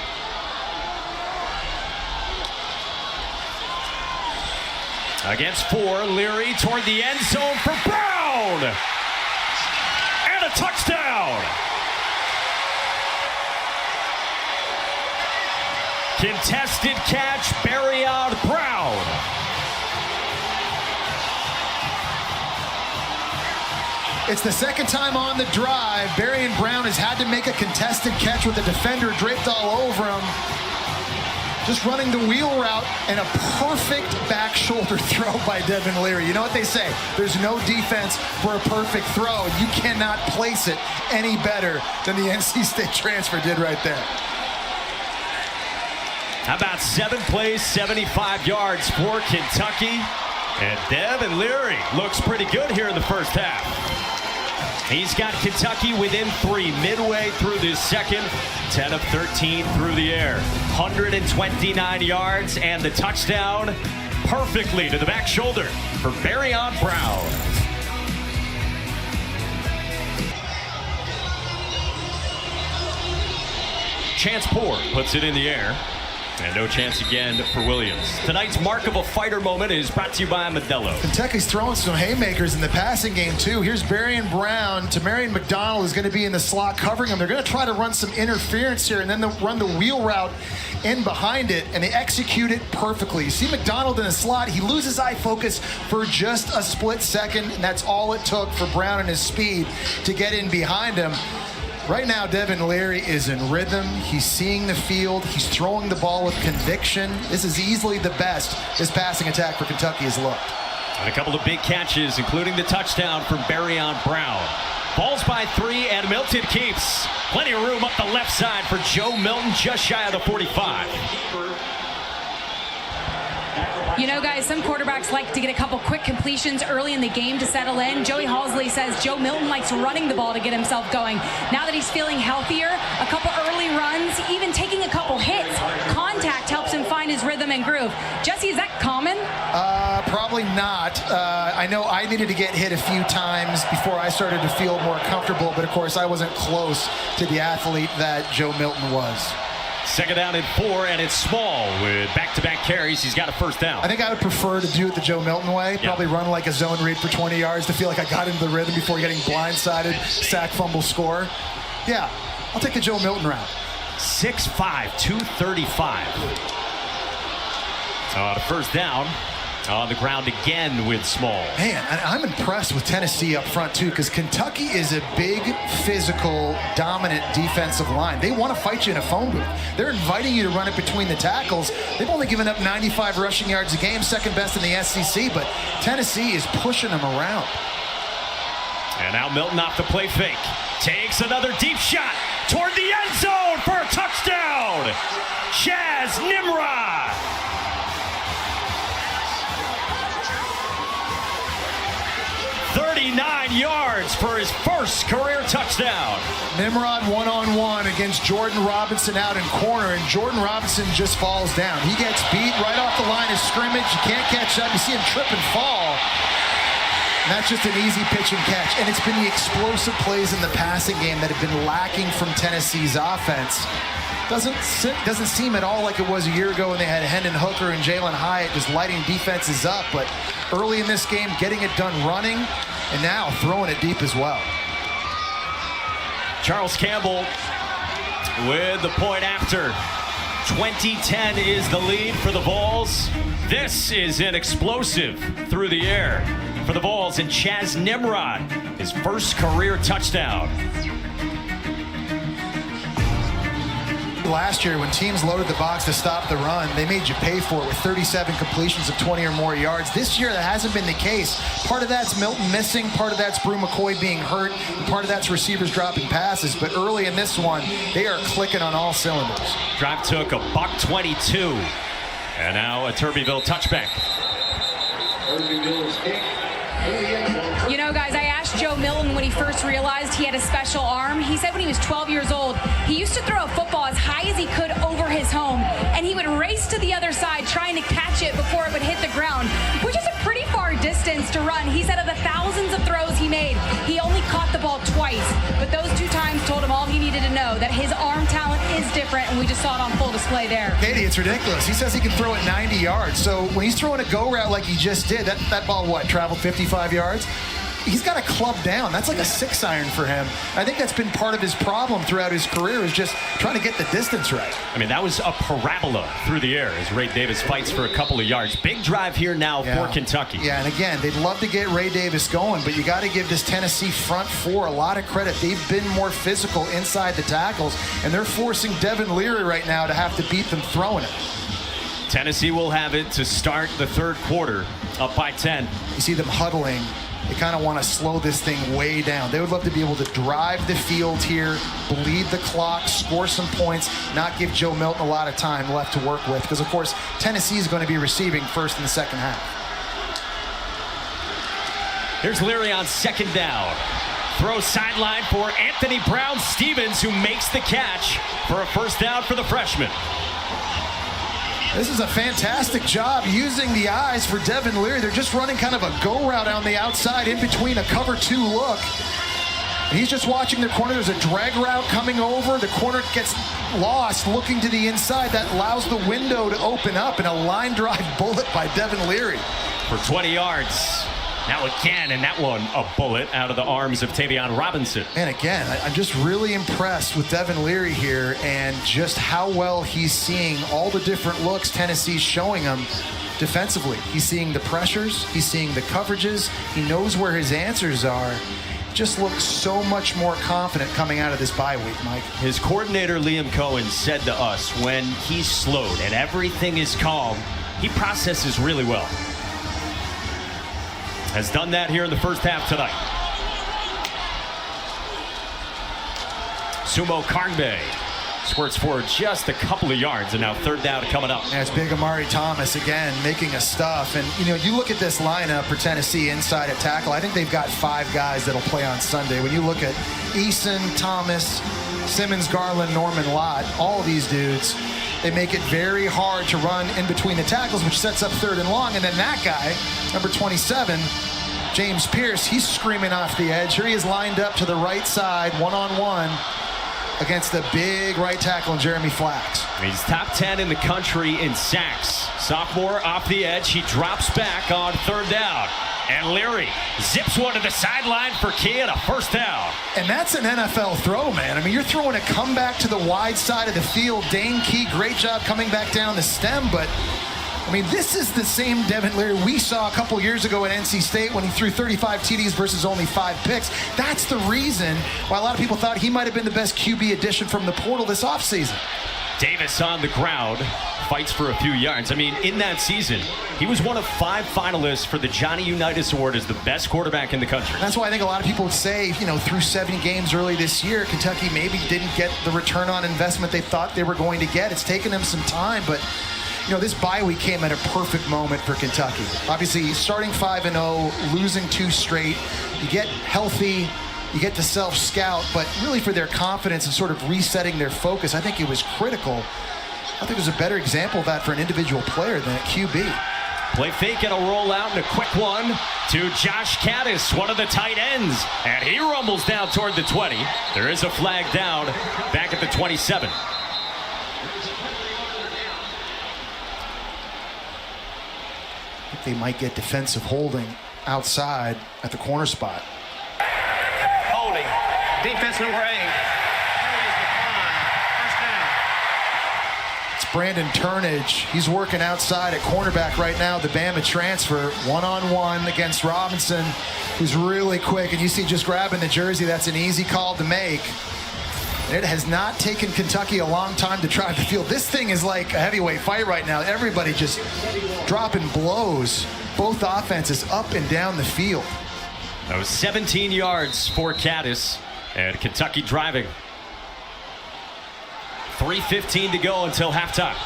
Against 4, Leary toward the end zone for Brown. And a touchdown. Contested catch, Barryon Brown. It's the second time on the drive. Barryon Brown has had to make a contested catch with the defender draped all over him. Just running the wheel route and a perfect back shoulder throw by Devin Leary. You know what they say? There's no defense for a perfect throw. You cannot place it any better than the NC State transfer did right there. How about 7 plays, 75 yards for Kentucky? And Devin Leary looks pretty good here in the first half. He's got Kentucky within 3 midway through this second. 10 of 13 through the air. 129 yards and the touchdown perfectly to the back shoulder for Barryon Brown. Chance Poor puts it in the air. And no chance again for Williams. Tonight's Mark of a Fighter moment is brought to you by Modelo. Kentucky's throwing some haymakers in the passing game, too. Here's Barryon Brown. Tamarion McDonald is going to be in the slot covering him. They're going to try to run some interference here and then they'll run the wheel route in behind it, and they execute it perfectly. You see McDonald in the slot. He loses eye focus for just a split second, and that's all it took for Brown and his speed to get in behind him. Right now, Devin Leary is in rhythm. He's seeing the field. He's throwing the ball with conviction. This is easily the best this passing attack for Kentucky has looked. And a couple of big catches, including the touchdown from Barryon Brown. Falls by 3, and Milton keeps. Plenty of room up the left side for Joe Milton, just shy of the 45. You know, guys, some quarterbacks like to get a couple quick completions early in the game to settle in. Joey Halsley says Joe Milton likes running the ball to get himself going. Now that he's feeling healthier, a couple early runs, even taking a couple hits, contact helps him find his rhythm and groove. Jesse, is that common? Probably not. I know I needed to get hit a few times before I started to feel more comfortable, but of course I wasn't close to the athlete that Joe Milton was. Second down and 4, and it's Small with back-to-back carries. He's got a first down. I think I would prefer to do it the Joe Milton way. Probably run like a zone read for 20 yards to feel like I got into the rhythm before getting blindsided, sack, fumble, score. Yeah, I'll take the Joe Milton route. 6'5", 235. The first down. On the ground again with Small. Man, I'm impressed with Tennessee up front, too, because Kentucky is a big, physical, dominant defensive line. They want to fight you in a phone booth. They're inviting you to run it between the tackles. They've only given up 95 rushing yards a game, second best in the SEC, but Tennessee is pushing them around. And now Milton off the play fake. Takes another deep shot toward the end zone for a touchdown. Chaz Nimrod. 39 yards for his first career touchdown. Nimrod one-on-one against Jordan Robinson out in corner, and Jordan Robinson just falls down. He gets beat right off the line of scrimmage. You can't catch up. You see him trip and fall. And that's just an easy pitch and catch. And it's been the explosive plays in the passing game that have been lacking from Tennessee's offense. Doesn't seem at all like it was a year ago when they had Hendon Hooker and Jalen Hyatt just lighting defenses up. But early in this game, getting it done running, and now throwing it deep as well. Charles Campbell with the point after. 20-10 is the lead for the Vols. This is an explosive through the air for the Vols, and Chaz Nimrod, his first career touchdown. Last year, when teams loaded the box to stop the run, they made you pay for it with 37 completions of 20 or more yards. This year, that hasn't been the case. Part of that's Milton missing, part of that's Brew McCoy being hurt, and part of that's receivers dropping passes. But early in this one, they are clicking on all cylinders. Drive took a $122, and now a Turbeville touchback. You know, guys, I asked Joe Milton when he first realized he had a special arm. He said when he was 12 years old, he used to throw a football as high as he could over his home, and he would race to the other side trying to catch it before it would hit the ground, which is a pretty far distance to run. He said of the thousands of throws he made, he only caught the ball twice, but those 2 times told him all he needed to know, that his arm talent is different, and we just saw it on full display there. Katie, it's ridiculous. He says he can throw it 90 yards. So when he's throwing a go route like he just did, that ball, traveled 55 yards? He's got a club down. That's like a 6-iron for him. I think that's been part of his problem throughout his career, is just trying to get the distance right. I mean, that was a parabola through the air as Ray Davis fights for a couple of yards. Big drive here now for Kentucky. Yeah, and again, they'd love to get Ray Davis going, but you got to give this Tennessee front four a lot of credit. They've been more physical inside the tackles, and they're forcing Devin Leary right now to have to beat them throwing it. Tennessee will have it to start the third quarter, up by 10. You see them huddling. They kind of want to slow this thing way down. They would love to be able to drive the field here, bleed the clock, score some points, not give Joe Milton a lot of time left to work with, because, of course, Tennessee is going to be receiving first in the second half. Here's Leary on second down. Throw sideline for Anthony Brown-Stevens, who makes the catch for a first down for the freshman. This is a fantastic job using the eyes for Devin Leary. They're just running kind of a go route on the outside in between a cover 2 look. And he's just watching the corner. There's a drag route coming over. The corner gets lost looking to the inside. That allows the window to open up, and a line drive bullet by Devin Leary. For 20 yards. Now again, and that one a bullet out of the arms of Tavion Robinson. And again, I'm just really impressed with Devin Leary here and just how well he's seeing all the different looks Tennessee's showing him defensively. He's seeing the pressures, he's seeing the coverages, he knows where his answers are. Just looks so much more confident coming out of this bye week, Mike. His coordinator, Liam Cohen, said to us when he's slowed and everything is calm, he processes really well. Has done that here in the first half tonight. Sumo Karngbe squirts forward just a couple of yards, and now third down coming up. And it's big Amari Thomas again making a stuff. And you know, you look at this lineup for Tennessee inside at tackle, I think they've got 5 guys that'll play on Sunday. When you look at Eason, Thomas, Simmons, Garland, Norman Lott, all these dudes, they make it very hard to run in between the tackles, which sets up third and long. And then that guy, number 27, James Pierce, he's screaming off the edge. Here he is lined up to the right side, one-on-one against the big right tackle, Jeremy Flax. He's top 10 in the country in sacks. Sophomore off the edge. He drops back on third down. And Leary zips one to the sideline for Key and a first down. And that's an NFL throw, man. I mean, you're throwing a comeback to the wide side of the field. Dane Key, great job coming back down the stem, but I mean, this is the same Devin Leary we saw a couple years ago at NC State when he threw 35 TDs versus only 5 picks. That's the reason why a lot of people thought he might have been the best QB addition from the portal this offseason. Davis on the ground, fights for a few yards. I mean, in that season, he was one of 5 finalists for the Johnny Unitas Award as the best quarterback in the country. That's why I think a lot of people would say, you know, through 70 games early this year, Kentucky maybe didn't get the return on investment they thought they were going to get. It's taken them some time, but you know, this bye week came at a perfect moment for Kentucky. Obviously, starting 5-0, losing 2 straight, you get healthy, you get to self-scout, but really for their confidence and sort of resetting their focus, I think it was critical. I think there's a better example of that for an individual player than at QB. Play fake and a rollout and a quick one to Josh Caddis, one of the tight ends. And he rumbles down toward the 20. There is a flag down back at the 27. They might get defensive holding outside at the corner spot. Holding. Defense number 8. It's Brandon Turnage. He's working outside at cornerback right now. The Bama transfer, one-on-one against Robinson, who's really quick. And you see just grabbing the jersey, that's an easy call to make. It has not taken Kentucky a long time to try the field. This thing is like a heavyweight fight right now. Everybody just dropping blows. Both offenses up and down the field. That was 17 yards for Caddis, and Kentucky driving. 3:15 to go until halftime.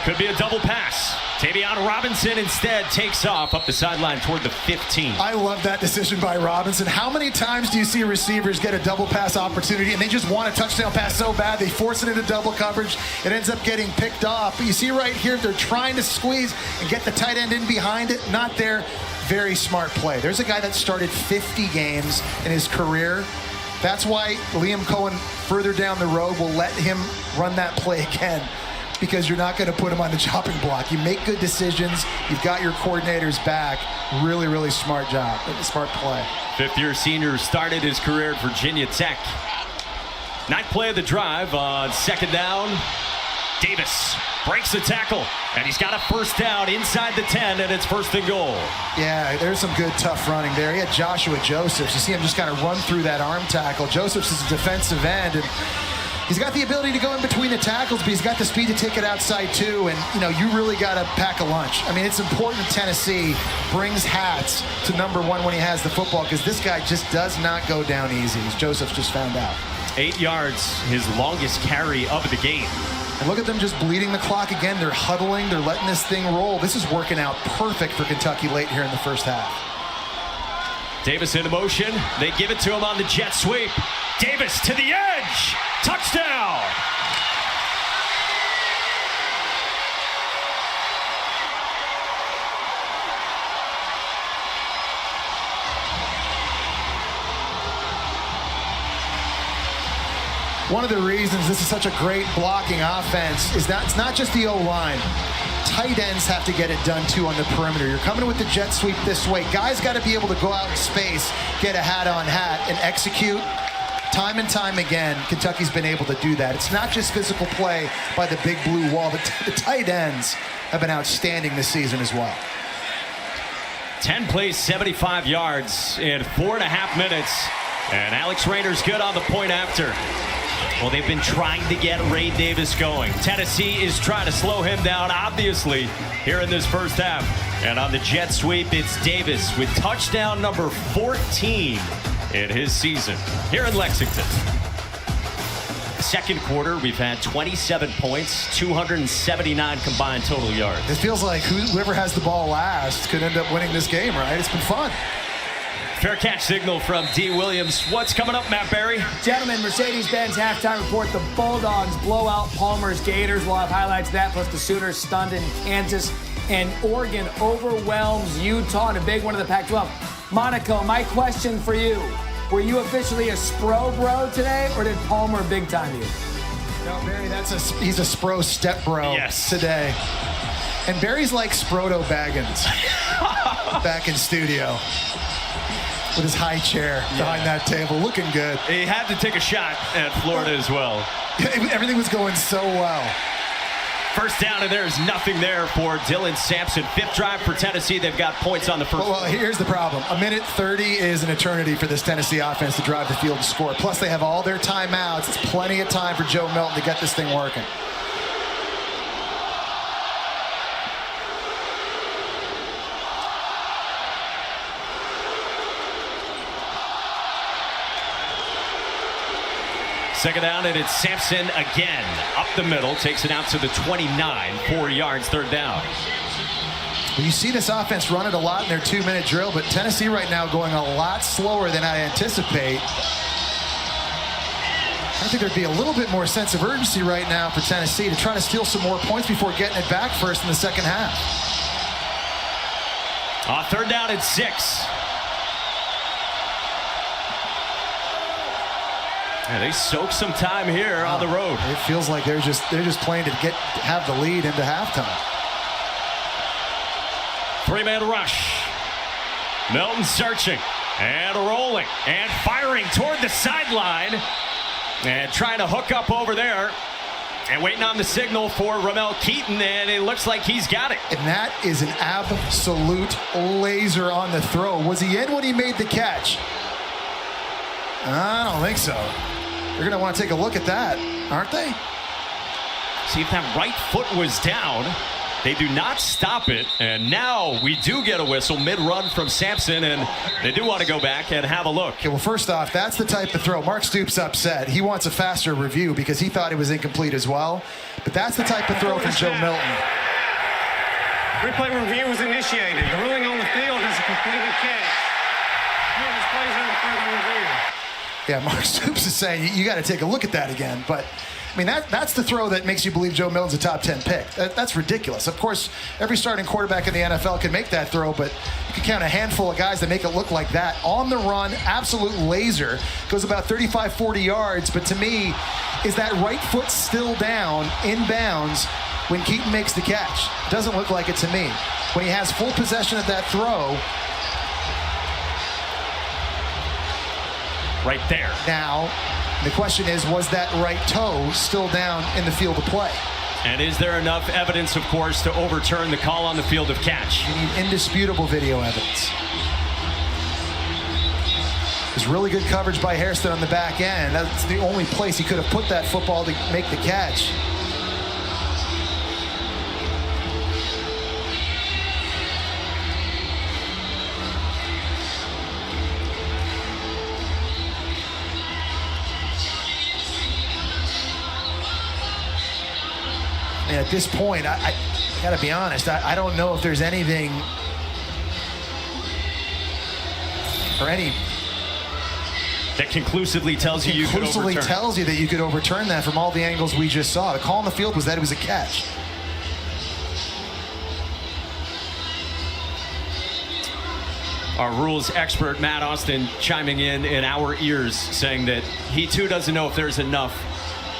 Could be a double pass. Tavion Robinson instead takes off up the sideline toward the 15. I love that decision by Robinson. How many times do you see receivers get a double pass opportunity and they just want a touchdown pass so bad they force it into double coverage? It ends up getting picked off. But you see right here, they're trying to squeeze and get the tight end in behind it. Not there. Very smart play. There's a guy that started 50 games in his career. That's why Liam Cohen further down the road will let him run that play again, because you're not going to put him on the chopping block. You make good decisions. You've got your coordinators back. Really, really smart job. Smart play. Fifth-year senior started his career at Virginia Tech. Ninth play of the drive on second down. Davis breaks the tackle, and he's got a first down inside the 10, and it's first and goal. Yeah, there's some good, tough running there. He had Joshua Josephs. You see him just kind of run through that arm tackle. Josephs is a defensive end, and he's got the ability to go in between the tackles, but he's got the speed to take it outside too. And, you know, you really got to pack a lunch. I mean, it's important Tennessee brings hats to number 1 when he has the football, because this guy just does not go down easy, as Josephs just found out. 8 yards, his longest carry of the game. And look at them just bleeding the clock again. They're huddling. They're letting this thing roll. This is working out perfect for Kentucky late here in the first half. Davis in motion. They give it to him on the jet sweep. Davis to the edge. Touchdown. One of the reasons this is such a great blocking offense is that it's not just the O-line. Tight ends have to get it done too on the perimeter. You're coming with the jet sweep this way. Guys got to be able to go out in space, get a hat-on-hat, and execute. Time and time again, Kentucky's been able to do that. It's not just physical play by the big blue wall. The tight ends have been outstanding this season as well. 10 plays, 75 yards in 4.5 minutes. And Alex Rayner's good on the point after. Well, they've been trying to get Ray Davis going. Tennessee is trying to slow him down, obviously, here in this first half. And on the jet sweep, it's Davis with touchdown number 14 in his season here in Lexington. Second quarter, we've had 27 points, 279 combined total yards. It feels like whoever has the ball last could end up winning this game, right? It's been fun. Fair catch signal from D. Williams. What's coming up, Matt Barry? Gentlemen, Mercedes-Benz halftime report. The Bulldogs blow out Palmer's Gators. We'll have highlights of that, plus the Sooners stunned in Kansas. And Oregon overwhelms Utah in a big one of the Pac-12. Monaco, my question for you. Were you officially a Spro bro today, or did Palmer big time you? No, Barry, he's a Spro step bro today. And Barry's like Sproto Baggins back in studio with his high chair behind that table, looking good. He had to take a shot at Florida as well. Everything was going so well. First down, and there's nothing there for Dylan Sampson. Fifth drive for Tennessee. They've got points on the first. Well, here's the problem. 1:30 is an eternity for this Tennessee offense to drive the field and score. Plus, they have all their timeouts. It's plenty of time for Joe Milton to get this thing working. Second down, and it's Sampson again. Up the middle, takes it out to the 29. 4 yards, third down. You see this offense run it a lot in their 2-minute drill, but Tennessee right now going a lot slower than I anticipate. I think there'd be a little bit more sense of urgency right now for Tennessee to try to steal some more points before getting it back first in the second half. Third down and 6. Yeah, they soak some time here on the road. It feels like they're just playing to have the lead into halftime. 3-man rush. Milton searching and rolling and firing toward the sideline and trying to hook up over there and waiting on the signal for Ramel Keaton, and it looks like he's got it. And that is an absolute laser on the throw. Was he in when he made the catch? I don't think so. They're going to want to take a look at that, aren't they? See if that right foot was down. They do not stop it, and now we do get a whistle mid-run from Sampson, and they do want to go back and have a look. Okay, well, first off, that's the type of throw. Mark Stoops upset. He wants a faster review because he thought it was incomplete as well. But that's the type of throw from Joe Milton. Replay review was initiated. The ruling on the field is a completed catch. This plays under further review. Yeah, Mark Stoops is saying you got to take a look at that again. But, I mean, that's the throw that makes you believe Joe Milton's a top 10 pick. That's ridiculous. Of course, every starting quarterback in the NFL can make that throw, but you can count a handful of guys that make it look like that. On the run, absolute laser. Goes about 35, 40 yards. But to me, is that right foot still down, inbounds, when Keaton makes the catch? Doesn't look like it to me. When he has full possession of that throw, right there. now, the question is, was that right toe still down in the field of play? And is there enough evidence, of course, to overturn the call on the field of catch? You need indisputable video evidence. There's really good coverage by Hairston on the back end. That's the only place he could have put that football to make the catch. And at this point, I gotta be honest, I don't know if there's anything or any that conclusively tells you could overturn. tells you that you could overturn that from all the angles we just saw. The call on the field was that it was a catch. Our rules expert, Matt Austin, chiming in our ears, saying that he too doesn't know if there's enough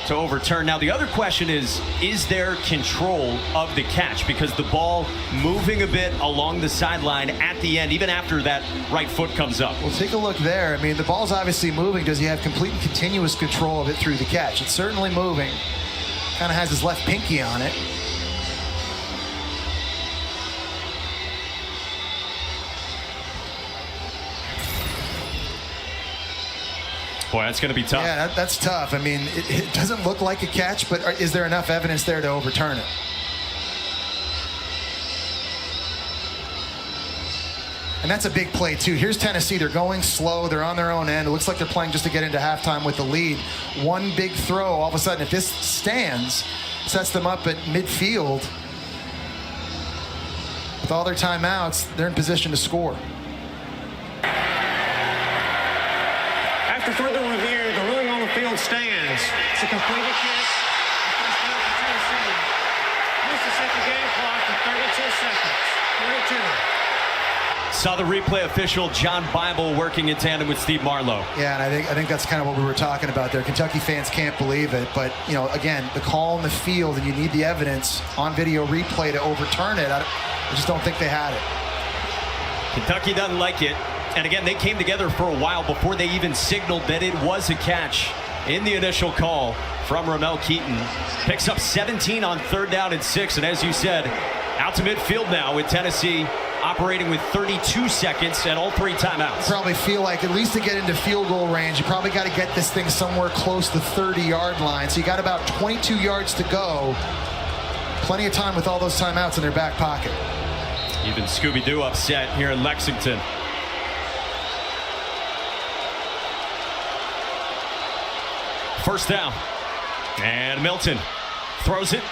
to overturn. Now, the other question is there control of the catch? Because the ball moving a bit along the sideline at the end, even after that right foot comes up. Well, take a look there. I mean, the ball's obviously moving. Does he have complete and continuous control of it through the catch? It's certainly moving. Kind of has his left pinky on it. Boy, that's going to be tough. Yeah, that's tough. I mean, it doesn't look like a catch, but is there enough evidence there to overturn it? And that's a big play, too. Here's Tennessee. They're going slow. They're on their own end. It looks like they're playing just to get into halftime with the lead. One big throw. All of a sudden, if this stands, sets them up at midfield. With all their timeouts, they're in position to score. After further review, the ruling on the field stands. It's a completed catch. First down for Tennessee. Mississippi game clock to 32 seconds. 32. Saw the replay official, John Bible, working in tandem with Steve Marlowe. Yeah, and I think that's kind of what we were talking about there. Kentucky fans can't believe it. But, you know, again, the call on the field, and you need the evidence on video replay to overturn it. I just don't think they had it. Kentucky doesn't like it. And again, they came together for a while before they even signaled that it was a catch in the initial call from Ramel Keaton. Picks up 17 on third down and 6. And as you said, out to midfield now with Tennessee operating with 32 seconds and all 3 timeouts. Probably feel like at least to get into field goal range, you probably got to get this thing somewhere close to the 30-yard line. So you got about 22 yards to go. Plenty of time with all those timeouts in their back pocket. Even Scooby-Doo upset here in Lexington. First down. And Milton throws it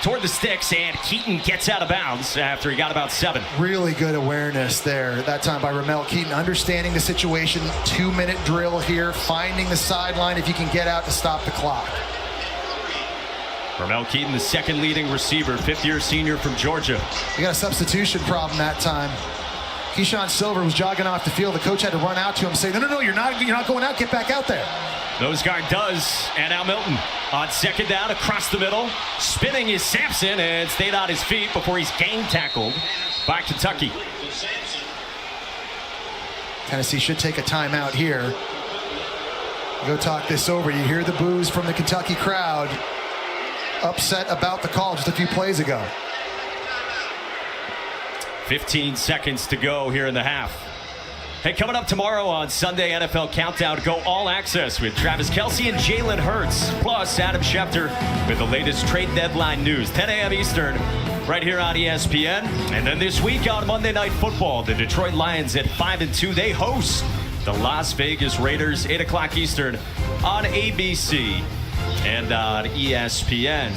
toward the sticks, and Keaton gets out of bounds after he got about 7. Really good awareness there that time by Ramel Keaton, understanding the situation. 2-minute drill here, finding the sideline if you can get out to stop the clock. Ramel Keaton, the second leading receiver, 5th-year senior from Georgia. You got a substitution problem that time. Keyshawn Silver was jogging off the field. The coach had to run out to him and say, no, you're not going out. Get back out there. Nose guard does, and now Milton on second down across the middle. Spinning is Sampson and stayed on his feet before he's gang tackled by Kentucky. Tennessee should take a timeout here. Go talk this over. You hear the boos from the Kentucky crowd. Upset about the call just a few plays ago. 15 seconds to go here in the half. Hey, coming up tomorrow on Sunday NFL Countdown, go all access with Travis Kelce and Jalen Hurts, plus Adam Schefter with the latest trade deadline news. 10 a.m. Eastern, right here on ESPN. And then this week on Monday Night Football, the Detroit Lions at 5-2, they host the Las Vegas Raiders, 8 o'clock Eastern on ABC and on ESPN.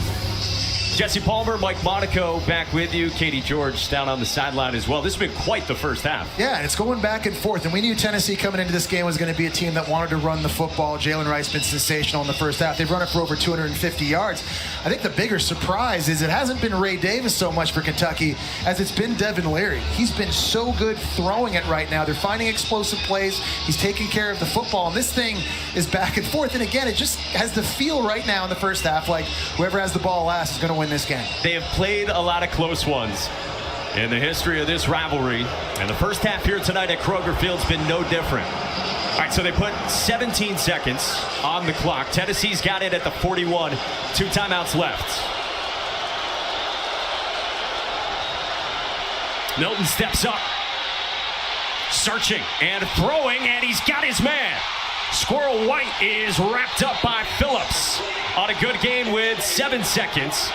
Jesse Palmer, Mike Monaco back with you. Katie George down on the sideline as well. This has been quite the first half. Yeah, and it's going back and forth. And we knew Tennessee coming into this game was going to be a team that wanted to run the football. Jalen Wright's been sensational in the first half. They've run it for over 250 yards. I think the bigger surprise is it hasn't been Ray Davis so much for Kentucky as it's been Devin Leary. He's been so good throwing it right now. They're finding explosive plays. He's taking care of the football. And this thing is back and forth. And again, it just has the feel right now in the first half like whoever has the ball last is going to win this game. They have played a lot of close ones in the history of this rivalry, and the first half here tonight at Kroger Field's been no different. All right, so they put 17 seconds on the clock. Tennessee's got it at the 41. 2 timeouts left. Milton steps up, searching and throwing, and he's got his man. Squirrel White is wrapped up by Phillips on a good gain with 7 seconds.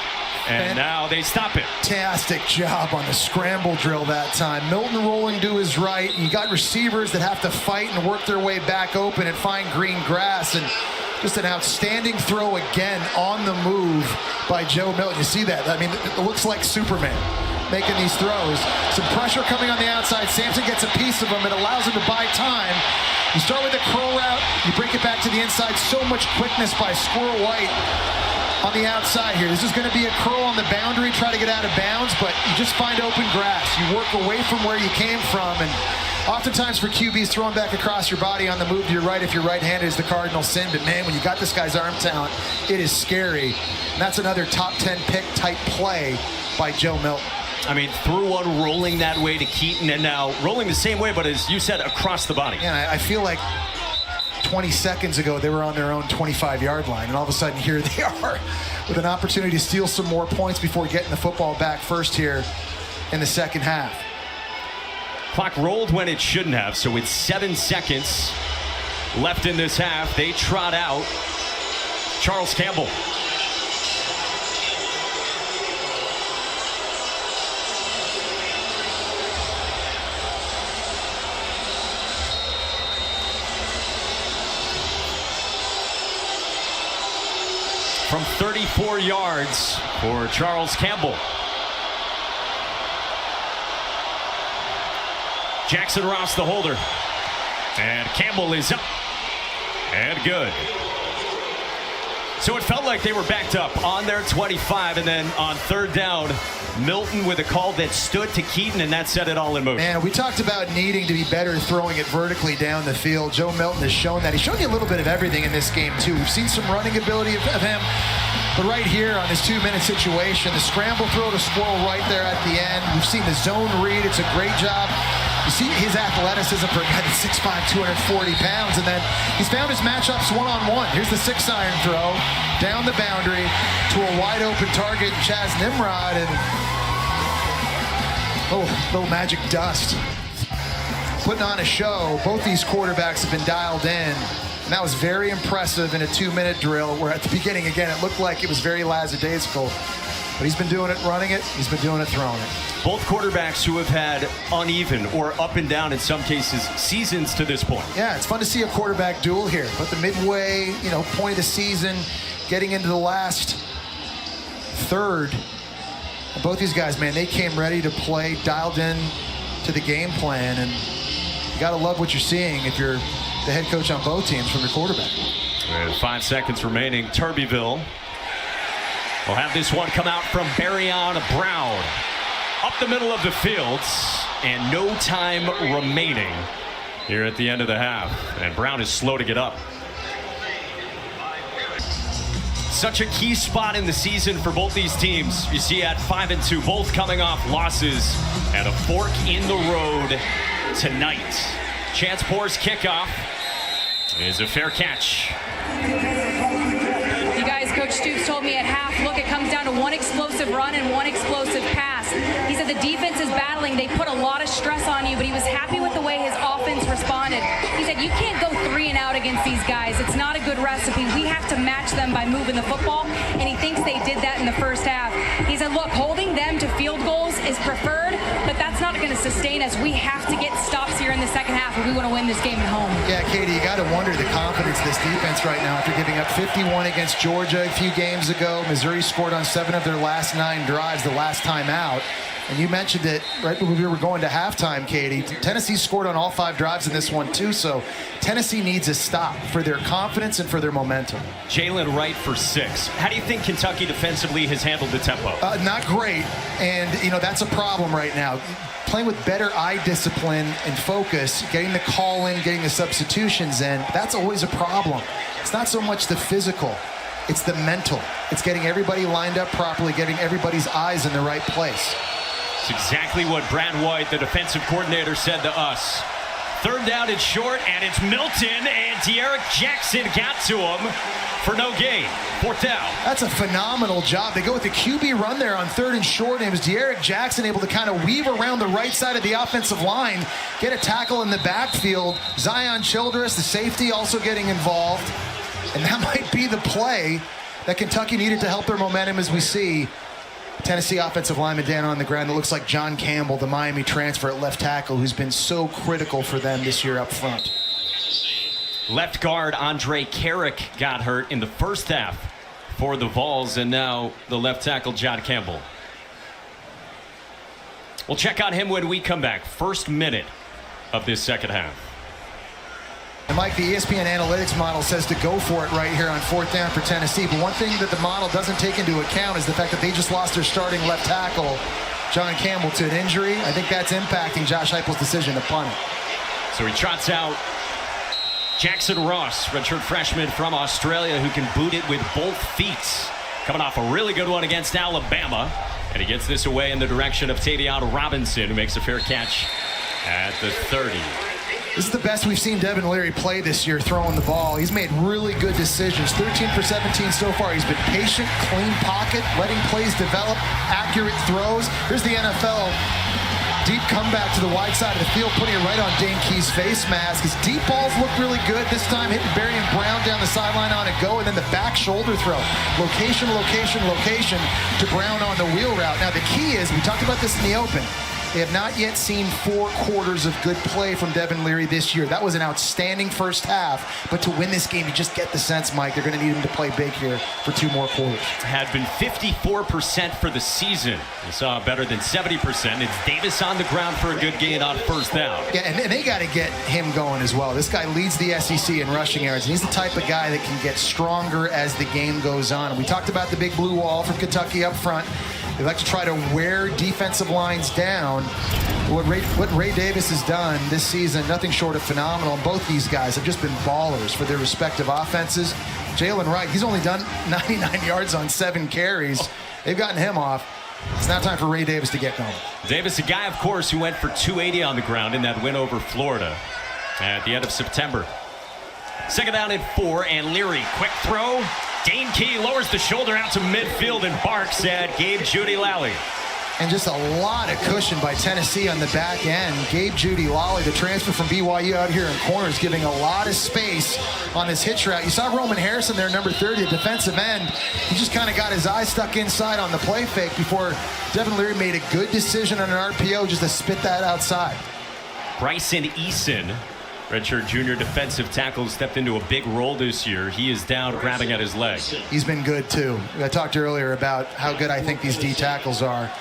And now they stop it. Fantastic job on the scramble drill that time. Milton rolling to his right. You got receivers that have to fight and work their way back open and find green grass. And just an outstanding throw again on the move by Joe Milton. You see that? I mean, it looks like Superman making these throws. Some pressure coming on the outside. Sampson gets a piece of him. It allows him to buy time. You start with a curl route. You break it back to the inside. So much quickness by Squirrel White on the outside here. This is going to be a curl on the boundary, try to get out of bounds, but you just find open grass. You work away from where you came from, and oftentimes for QBs, throwing back across your body on the move to your right if you're right-handed is the cardinal sin, but man, when you got this guy's arm talent, it is scary. And that's another top 10 pick type play by Joe Milton. I mean, threw one rolling that way to Keaton, and now rolling the same way, but as you said, across the body. Yeah, I feel like 20 seconds ago, they were on their own 25-yard line, and all of a sudden, here they are with an opportunity to steal some more points before getting the football back first here in the second half. Clock rolled when it shouldn't have, so with 7 seconds left in this half, they trot out Charles Campbell. From 34 yards for Charles Campbell. Jackson Ross, the holder. And Campbell is up. And good. So it felt like they were backed up on their 25, and then on third down, Milton with a call that stood to Keaton, and that set it all in motion. Man, we talked about needing to be better throwing it vertically down the field. Joe Milton has shown that. He's shown you a little bit of everything in this game, too. We've seen some running ability of him. But right here on this 2-minute situation, the scramble throw to Squirrel right there at the end. We've seen the zone read. It's a great job. You see his athleticism for a guy that's 6'5", 240 pounds, and then he's found his matchups one-on-one. Here's the 6-iron throw down the boundary to a wide-open target, Chaz Nimrod, and little magic dust. Putting on a show. Both these quarterbacks have been dialed in. And that was very impressive in a 2-minute drill where at the beginning, again, it looked like it was very lackadaisical. But he's been doing it running it. He's been doing it throwing it. Both quarterbacks who have had uneven or up and down, in some cases, seasons to this point. Yeah, it's fun to see a quarterback duel here. But the midway, point of the season, getting into the last third, Both these guys, man, they came ready to play, dialed in to the game plan, and you got to love what you're seeing if you're the head coach on both teams from your quarterback. With 5 seconds remaining, Turbyville will have this one come out from Barryon Brown. Up the middle of the field, and no time remaining here at the end of the half. And Brown is slow to get up. Such a key spot in the season for both these teams. You see at 5-2, both coming off losses and a fork in the road tonight. Chance Poor's kickoff is a fair catch. You guys, Coach Stoops told me at half, look, it comes down to one explosive run and one explosive pass. He said the defense is battling. They put a lot of stress on you, but he was happy with the way his offense responded. He said, you can't go 3 and out against these guys. It's not a good recipe. We have to match them by moving the football, and he thinks they did that in the first half. He said, look, holding them to field goals is preferred, but that's not going to sustain us. We have to get stops here in the second half if we want to win this game at home. Yeah, Katie, you got to wonder the confidence of this defense right now after giving up 51 against Georgia a few games ago. Missouri scored on 7 of their last 9 drives the last time out. And you mentioned it right when we were going to halftime, Katie. Tennessee scored on all 5 drives in this one, too. So Tennessee needs a stop for their confidence and for their momentum. Jalen Wright for 6. How do you think Kentucky defensively has handled the tempo? Not great. And, you know, that's a problem right now. Playing with better eye discipline and focus, getting the call in, getting the substitutions in, that's always a problem. It's not so much the physical. It's the mental. It's getting everybody lined up properly, getting everybody's eyes in the right place. It's exactly what Brad White, the defensive coordinator, said to us. 3rd down and short, and it's Milton, and De'Aaron Jackson got to him for no gain. 4th down. That's a phenomenal job. They go with the QB run there on 3rd and short, and it was De'Aaron Jackson able to kind of weave around the right side of the offensive line, get a tackle in the backfield. Zion Childress, the safety, also getting involved. And that might be the play that Kentucky needed to help their momentum, as we see Tennessee offensive lineman down on the ground. It looks like John Campbell, the Miami transfer at left tackle, who's been so critical for them this year up front. Left guard Andre Carrick got hurt in the first half for the Vols, and now the left tackle John Campbell. We'll check on him when we come back. First minute of this second half. And Mike, the ESPN analytics model says to go for it right here on 4th down for Tennessee. But one thing that the model doesn't take into account is the fact that they just lost their starting left tackle, John Campbell, to an injury. I think that's impacting Josh Heupel's decision to punt it. So he trots out Jackson Ross, redshirt freshman from Australia, who can boot it with both feet. Coming off a really good one against Alabama. And he gets this away in the direction of Tavion Robinson, who makes a fair catch at the 30. This is the best we've seen Devin Leary play this year throwing the ball. He's made really good decisions. 13 for 17 so far. He's been patient, clean pocket, letting plays develop, accurate throws. Here's the NFL deep comeback to the wide side of the field, putting it right on Dane Key's face mask. His deep balls look really good. This time hitting Barryon Brown down the sideline on a go, and then the back shoulder throw. Location, location, location to Brown on the wheel route. Now the key is, we talked about this in the open, they have not yet seen 4 quarters of good play from Devin Leary this year. That was an outstanding first half, but to win this game, you just get the sense, Mike, they're going to need him to play big here for 2 more quarters. Had been 54% for the season. We saw better than 70%. It's Davis on the ground for a good gain on 1st down. Yeah, and they got to get him going as well. This guy leads the SEC in rushing yards, and he's the type of guy that can get stronger as the game goes on. And we talked about the big blue wall from Kentucky up front. They like to try to wear defensive lines down. What Ray Davis has done this season, nothing short of phenomenal. And both these guys have just been ballers for their respective offenses. Jalen Wright, he's only done 99 yards on 7 carries. They've gotten him off. It's now time for Ray Davis to get going. Davis, a guy, of course, who went for 280 on the ground in that win over Florida at the end of September. 2nd down and 4, and Leary, quick throw. Dane Key lowers the shoulder out to midfield and barks at Gabe Judy-Lally. And just a lot of cushion by Tennessee on the back end. Gabe Judy-Lally, the transfer from BYU out here in corners, giving a lot of space on this hitch route. You saw Roman Harrison there, number 30, a defensive end. He just kind of got his eye stuck inside on the play fake before Devin Leary made a good decision on an RPO just to spit that outside. Bryson Eason, redshirt junior defensive tackle, stepped into a big role this year. He is down, grabbing at his leg. He's been good, too. I talked earlier about how good I think these D tackles are.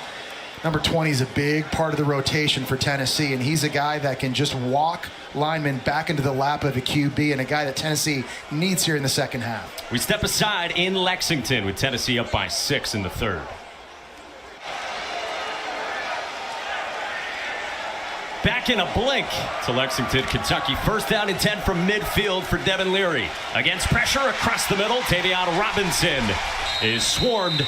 Number 20 is a big part of the rotation for Tennessee, and he's a guy that can just walk linemen back into the lap of a QB, and a guy that Tennessee needs here in the second half. We step aside in Lexington with Tennessee up by 6 in the third. Back in a blink to Lexington, Kentucky. First down and 10 from midfield for Devin Leary. Against pressure across the middle, Tavion Robinson is swarmed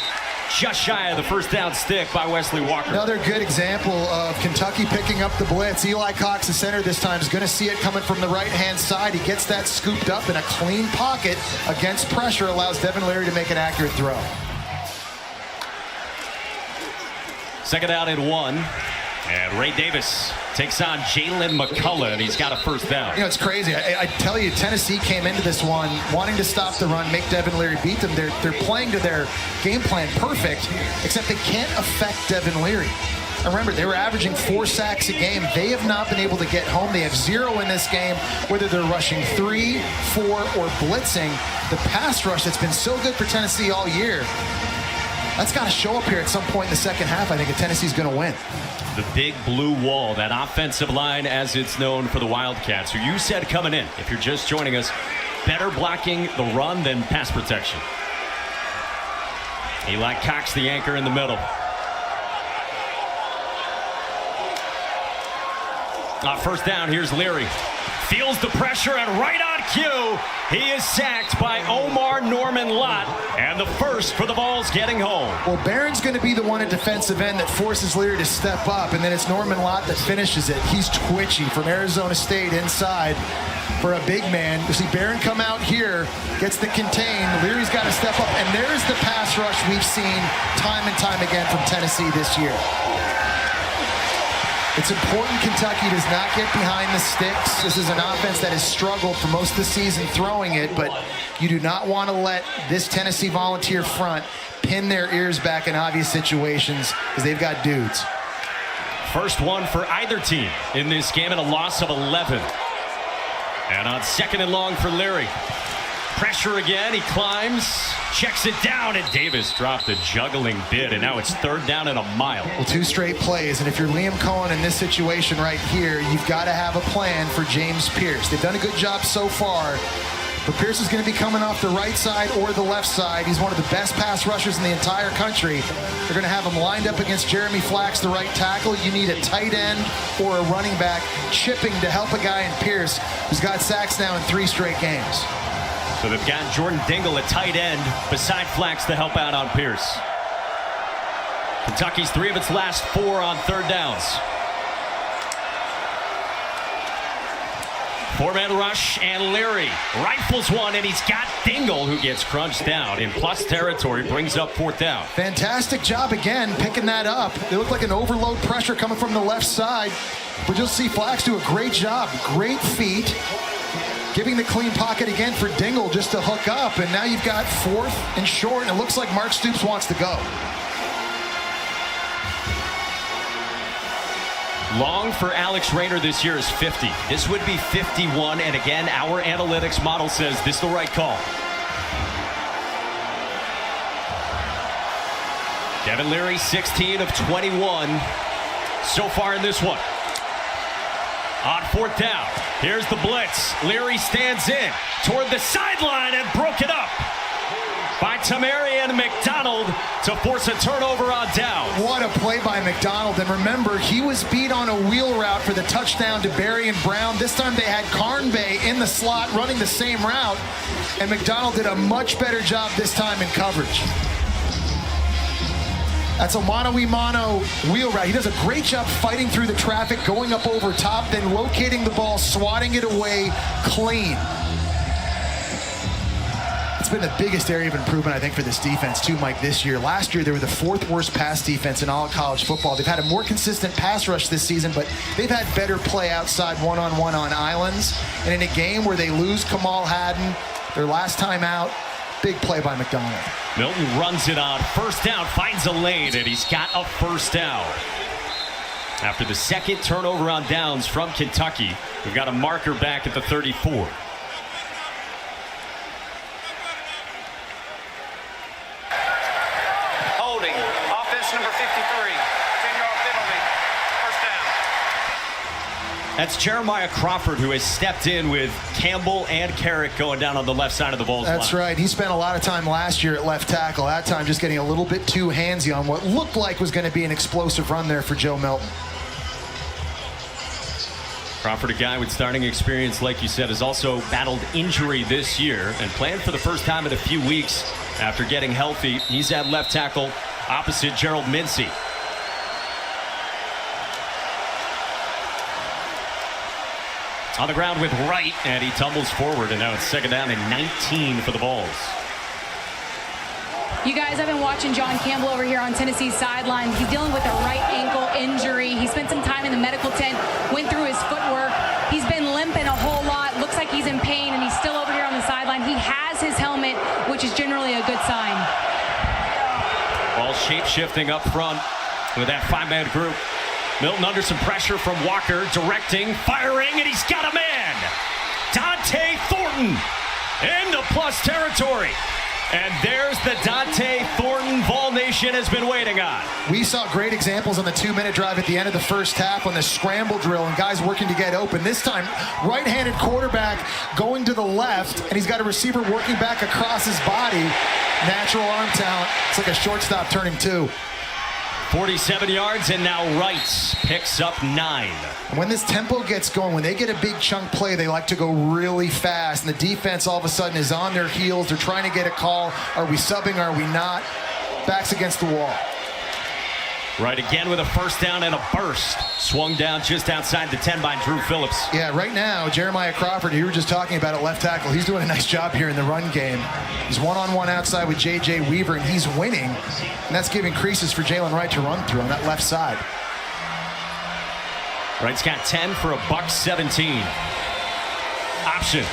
just shy of the first down stick by Wesley Walker. Another good example of Kentucky picking up the blitz. Eli Cox, the center this time, is going to see it coming from the right-hand side. He gets that scooped up in a clean pocket against pressure, allows Devin Leary to make an accurate throw. Second down and 1. And Ray Davis takes on Jalen McCullough, and he's got a first down. You know, it's crazy. I tell you, Tennessee came into this one wanting to stop the run, make Devin Leary beat them. They're playing to their game plan perfect, except they can't affect Devin Leary. And remember, they were averaging 4 sacks a game. They have not been able to get home. They have 0 in this game, whether they're rushing 3, 4, or blitzing. The pass rush that's been so good for Tennessee all year, that's got to show up here at some point in the second half, I think, if Tennessee's going to win. The big blue wall, that offensive line as it's known for the Wildcats, who you said coming in, if you're just joining us, better blocking the run than pass protection. Eli Cox, the anchor in the middle. First down, here's Leary. Feels the pressure, and right on cue, he is sacked by Omar Norman Lott, and the first for the Vols getting home. Well, Barron's going to be the one at defensive end that forces Leary to step up, and then it's Norman Lott that finishes it. He's twitchy from Arizona State inside for a big man. You see Barron come out here, gets the contain. Leary's got to step up, and there's the pass rush we've seen time and time again from Tennessee this year. It's important Kentucky does not get behind the sticks. This is an offense that has struggled for most of the season throwing it, but you do not want to let this Tennessee Volunteer front pin their ears back in obvious situations because they've got dudes. First one for either team in this game, and a loss of 11. And on second and long for Leary. Pressure again, he climbs, checks it down, and Davis dropped a juggling bid, and now it's third down and a mile. Well, 2 straight plays, and if you're Liam Cohen in this situation right here, you've got to have a plan for James Pierce. They've done a good job so far, but Pierce is going to be coming off the right side or the left side. He's one of the best pass rushers in the entire country. They're going to have him lined up against Jeremy Flax, the right tackle. You need a tight end or a running back chipping to help a guy in Pierce who's got sacks now in 3 straight games. So they've got Jordan Dingle, a tight end, beside Flax to help out on Pierce. Kentucky's 3 of its last 4 on third downs. 4-man rush, and Leary rifles one, and he's got Dingle, who gets crunched down in plus territory, brings up 4th down. Fantastic job again picking that up. They look like an overload pressure coming from the left side, but you'll see Flax do a great job. Great feet. Giving the clean pocket again for Dingle just to hook up, and now you've got 4th and short, and it looks like Mark Stoops wants to go. Long for Alex Rayner this year is 50. This would be 51, and again, our analytics model says this is the right call. Devin Leary, 16 of 21 so far in this one. On 4th down, here's the blitz. Leary stands in toward the sideline and broke it up by Tamarian McDonald to force a turnover on down. What a play by McDonald. And remember, he was beat on a wheel route for the touchdown to Berry and Brown. This time they had Carnbay in the slot running the same route, and McDonald did a much better job this time in coverage. That's a mano-a-mano wheel route. He does a great job fighting through the traffic, going up over top, then locating the ball, swatting it away clean. It's been the biggest area of improvement, I think, for this defense, too, Mike, this year. Last year, they were the 4th worst pass defense in all of college football. They've had a more consistent pass rush this season, but they've had better play outside one-on-one on islands. And in a game where they lose Kamal Haddon, their last time out, big play by McDonald. Milton runs it on 1st down, finds a lane, and he's got a 1st down. After the 2nd turnover on downs from Kentucky, we've got a marker back at the 34. Holding, offense number 53, 10-yard That's Jeremiah Crawford, who has stepped in with Campbell and Carrick going down on the left side of the Vols line. That's right. He spent a lot of time last year at left tackle. That time just getting a little bit too handsy on what looked like was going to be an explosive run there for Joe Milton. Crawford, a guy with starting experience, like you said, has also battled injury this year and playing for the first time in a few weeks after getting healthy. He's at left tackle opposite Gerald Mincy. On the ground with Wright, and he tumbles forward, and now it's second down and 19 for the Vols. You guys, I've been watching John Campbell over here on Tennessee's sideline. He's dealing with a right ankle injury. He spent some time in the medical tent, went through his footwork. He's been limping a whole lot. Looks like he's in pain, and he's still over here on the sideline. He has his helmet, which is generally a good sign. Ball shape-shifting up front with that five-man group. Milton under some pressure from Walker, directing, firing, and he's got a man. Dante Thornton into plus territory. And there's the Dante Thornton Vol Nation has been waiting on. We saw great examples on the 2-minute drive at the end of the first half on the scramble drill and guys working to get open. This time, right-handed quarterback going to the left, and he's got a receiver working back across his body. Natural arm talent. It's like a shortstop turning 2. 47 yards, and now Wright picks up 9. When this tempo gets going, when they get a big chunk play, they like to go really fast, and the defense all of a sudden is on their heels. They're trying to get a call. Are we subbing? Are we not? Backs against the wall. Wright again with a first down and a burst. Swung down just outside the 10 by Drew Phillips. Yeah, right now, Jeremiah Crawford, you were just talking about at left tackle, he's doing a nice job here in the run game. He's one-on-one outside with J.J. Weaver, and he's winning. And that's giving creases for Jalen Wright to run through on that left side. Wright's got 10 for $117. Option.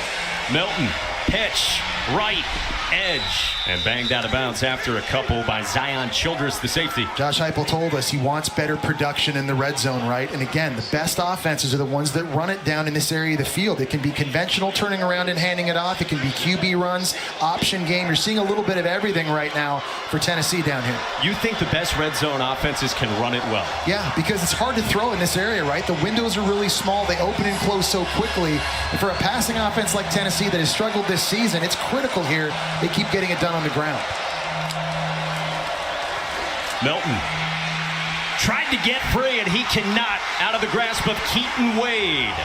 Milton. Pitch. Right. Edge. And banged out of bounds after a couple by Zion Childress, the safety. Josh Heupel told us he wants better production in the red zone, right? And again, the best offenses are the ones that run it down in this area of the field. It can be conventional turning around and handing it off. It can be QB runs, option game. You're seeing a little bit of everything right now for Tennessee down here. You think the best red zone offenses can run it well? Yeah, because it's hard to throw in this area, right? The windows are really small. They open and close so quickly. And for a passing offense like Tennessee that has struggled this season, it's critical here. They keep getting it done on the ground. Milton tried to get free, and he cannot, out of the grasp of Keaton Wade.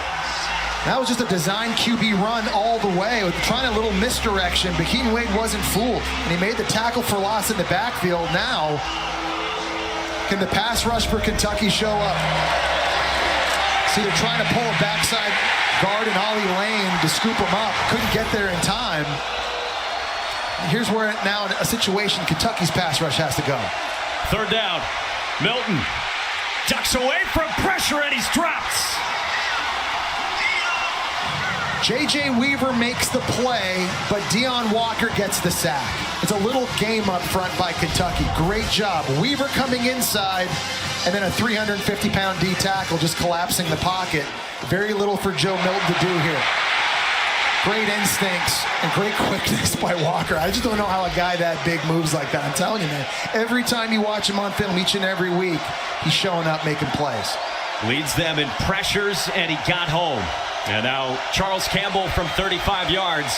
That was just a design QB run all the way, trying a little misdirection, but Keaton Wade wasn't fooled, and he made the tackle for loss in the backfield. Now, can the pass rush for Kentucky show up? See, they're trying to pull a backside guard in Ollie Lane to scoop him up. Couldn't get there in time. Here's where now in a situation Kentucky's pass rush has to go. Third down. Milton ducks away from pressure, and he's dropped. J.J. Weaver makes the play, but Deion Walker gets the sack. It's a little game up front by Kentucky. Great job. Weaver coming inside, and then a 350-pound D tackle just collapsing the pocket. Very little for Joe Milton to do here. Great instincts and great quickness by Walker. I just don't know how a guy that big moves like that. I'm telling you, man, every time you watch him on film each and every week, he's showing up making plays. Leads them in pressures, and he got home. And now Charles Campbell from 35 yards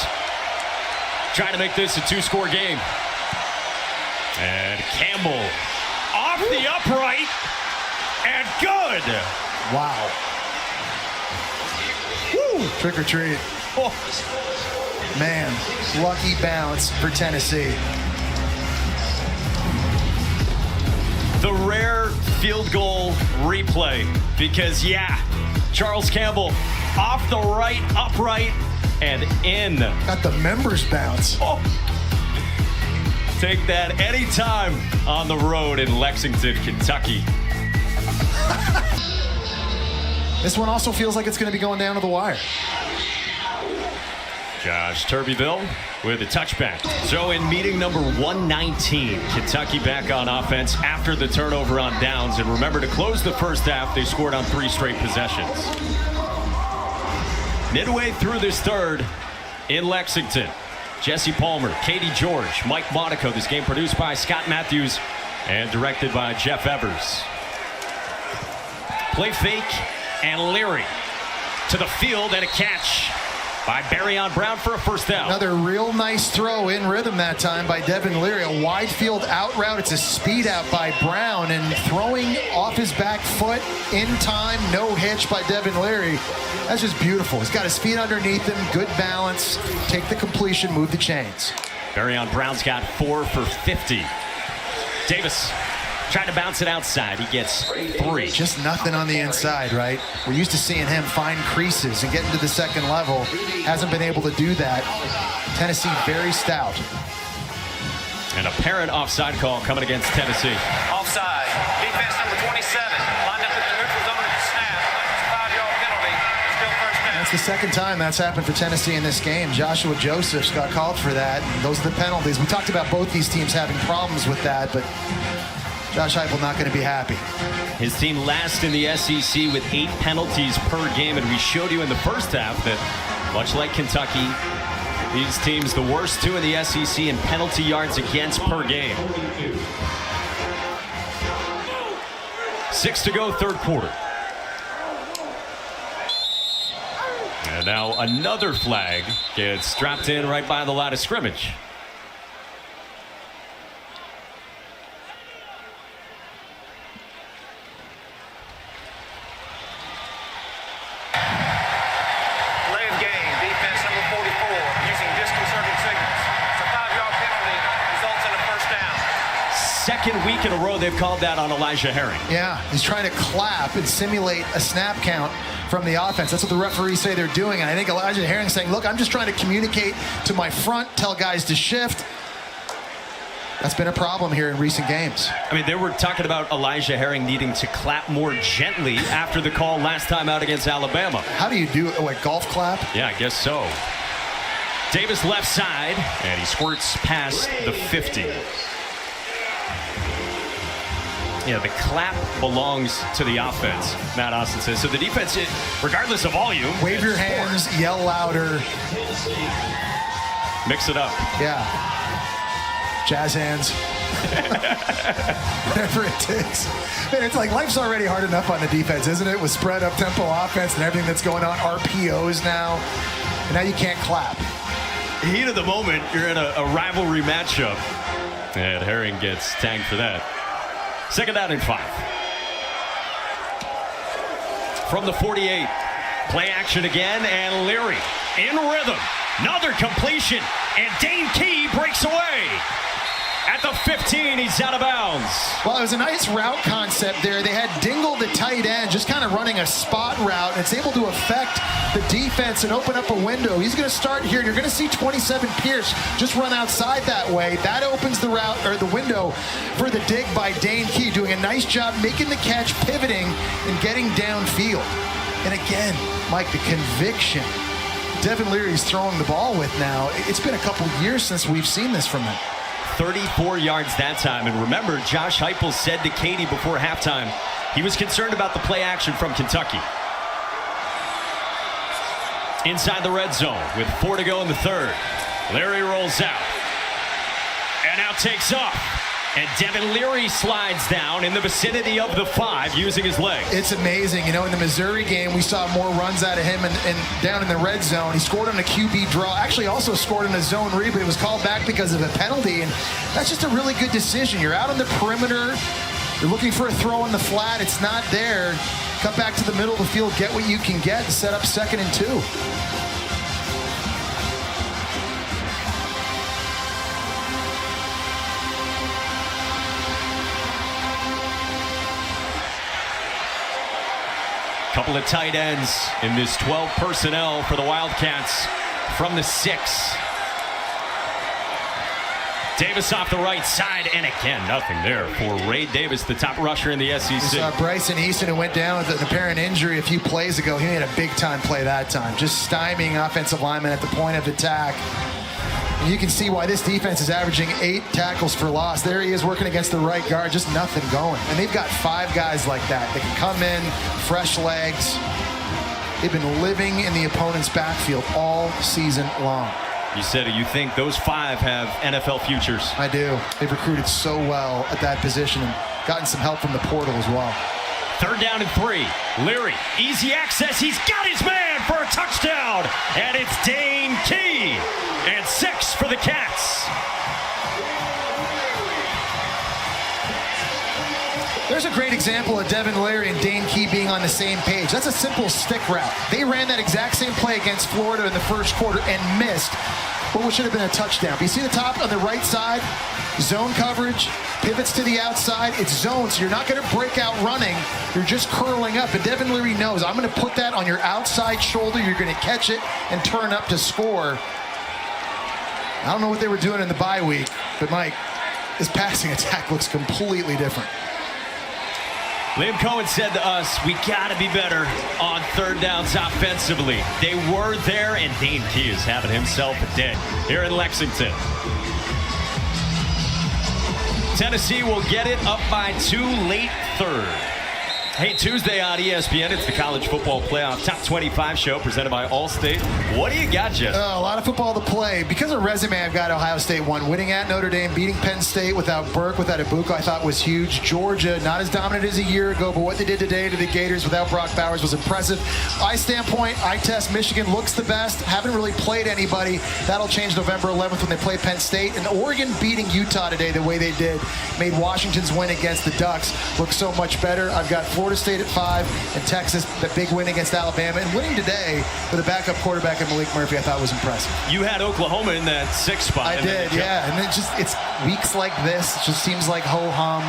trying to make this a 2-score game. And Campbell off the upright and good. Wow. Woo. Trick or treat. Oh. Man, lucky bounce for Tennessee. The rare field goal replay, because yeah, Charles Campbell off the right, upright, and in. Got the members bounce. Oh. Take that anytime on the road in Lexington, Kentucky. This one also feels like it's going to be going down to the wire. Josh Turbyville with a touchback. So in meeting number 119, Kentucky back on offense after the turnover on downs. And remember, to close the first half, they scored on 3 straight possessions. Midway through this third in Lexington, Jesse Palmer, Katie George, Mike Monaco. This game produced by Scott Matthews and directed by Jeff Evers. Play fake, and Leary to the field, and a catch by Barryon Brown for a first down. Another real nice throw in rhythm that time by Devin Leary. A wide field out route. It's a speed out by Brown, and throwing off his back foot in time, no hitch by Devin Leary. That's just beautiful. He's got his feet underneath him, good balance, take the completion, move the chains. Barryon Brown's got 4 for 50. Davis trying to bounce it outside. He gets 3. Just nothing on the inside, right? We're used to seeing him find creases and get into the second level. Hasn't been able to do that. Tennessee very stout. An apparent offside call coming against Tennessee. Offside. Defense number 27. Lined up at the neutral zone at the snap. It's a 5-yard penalty. Still first down. That's the second time that's happened for Tennessee in this game. Joshua Josephs got called for that. And those are the penalties. We talked about both these teams having problems with that, but Josh Heupel not going to be happy. His team last in the SEC with 8 penalties per game, and we showed you in the first half that, much like Kentucky, these teams the worst 2 in the SEC in penalty yards against per game. 6 to go, third quarter. And now another flag gets dropped in right by the line of scrimmage. Second week in a row they've called that on Elijah Herring. Yeah, he's trying to clap and simulate a snap count from the offense. That's what the referees say they're doing. And I think Elijah Herring's saying, look, I'm just trying to communicate to my front, tell guys to shift. That's been a problem here in recent games. I mean, they were talking about Elijah Herring needing to clap more gently after the call last time out against Alabama. How do you do it? Like golf clap? Yeah, I guess so. Davis left side, and he squirts past the 50. Yeah, the clap belongs to the offense, Matt Austin says. So the defense, regardless of volume. Wave your hands, yell louder. Mix it up. Yeah. Jazz hands. Whatever it takes. Man, it's like life's already hard enough on the defense, isn't it? With spread up tempo offense and everything that's going on. RPOs now. And now you can't clap. Heat of the moment, you're in a rivalry matchup. And Herring gets tagged for that. Second down and 5. From the 48, play action again, and Leary in rhythm. Another completion, and Dane Key breaks away. At the 15, he's out of bounds. Well, it was a nice route concept there. They had Dingle, the tight end, just kind of running a spot route, and it's able to affect the defense and open up a window. He's going to start here. You're going to see 27 Pierce just run outside that way. That opens the route or the window for the dig by Dane Key, doing a nice job making the catch, pivoting, and getting downfield. And again, Mike, the conviction Devin Leary's throwing the ball with now. It's been a couple years since we've seen this from him. 34 yards that time. And remember, Josh Heupel said to Katie before halftime he was concerned about the play action from Kentucky. Inside the red zone with 4 to go in the third. Leary rolls out and now takes off. And Devin Leary slides down in the vicinity of the 5 using his legs. It's amazing. You know, in the Missouri game, we saw more runs out of him and down in the red zone. He scored on a QB draw. Actually also scored in a zone read, but it was called back because of a penalty. And that's just a really good decision. You're out on the perimeter. You're looking for a throw in the flat. It's not there. Cut back to the middle of the field, get what you can get, and set up 2nd and 2. Couple of tight ends in this 12 personnel for the Wildcats from the 6. Davis off the right side, and again, nothing there for Ray Davis, the top rusher in the SEC. We saw Bryson Easton, who went down with an apparent injury a few plays ago. He made a big-time play that time, just stymieing offensive linemen at the point of attack. And you can see why this defense is averaging 8 tackles for loss. There he is working against the right guard, just nothing going. And they've got 5 guys like that. They can come in, fresh legs. They've been living in the opponent's backfield all season long. You said you think those 5 have NFL futures. I do. They've recruited so well at that position and gotten some help from the portal as well. 3rd down and 3. Leary, easy access. He's got his man for a touchdown. And it's Dane Key. And 6 for the Cats. There's a great example of Devin Leary and Dane Key being on the same page. That's a simple stick route. They ran that exact same play against Florida in the first quarter and missed what should have been a touchdown. But you see the top on the right side, zone coverage, pivots to the outside. It's zone, so you're not going to break out running. You're just curling up. And Devin Leary knows, I'm going to put that on your outside shoulder. You're going to catch it and turn up to score. I don't know what they were doing in the bye week, but Mike, his passing attack looks completely different. Liam Cohen said to us, we got to be better on 3rd downs offensively. They were there, and Dane Key is having himself a day here in Lexington. Tennessee will get it up by 2 late 3rd. Hey, Tuesday on ESPN, it's the College Football Playoff Top 25 show presented by Allstate. What do you got, Jess? A lot of football to play. Because of resume, I've got Ohio State won. Winning at Notre Dame, beating Penn State without Burke, without Ibuka, I thought was huge. Georgia, not as dominant as a year ago, but what they did today to the Gators without Brock Bowers was impressive. Eye standpoint, eye test, Michigan looks the best. Haven't really played anybody. That'll change November 11th when they play Penn State. And Oregon beating Utah today the way they did made Washington's win against the Ducks look so much better. I've got Florida State at 5 and Texas, the big win against Alabama. And winning today with a backup quarterback in Malik Murphy, I thought was impressive. You had Oklahoma in that 6th spot. I did, yeah. And it's weeks like this. It just seems like ho-hum.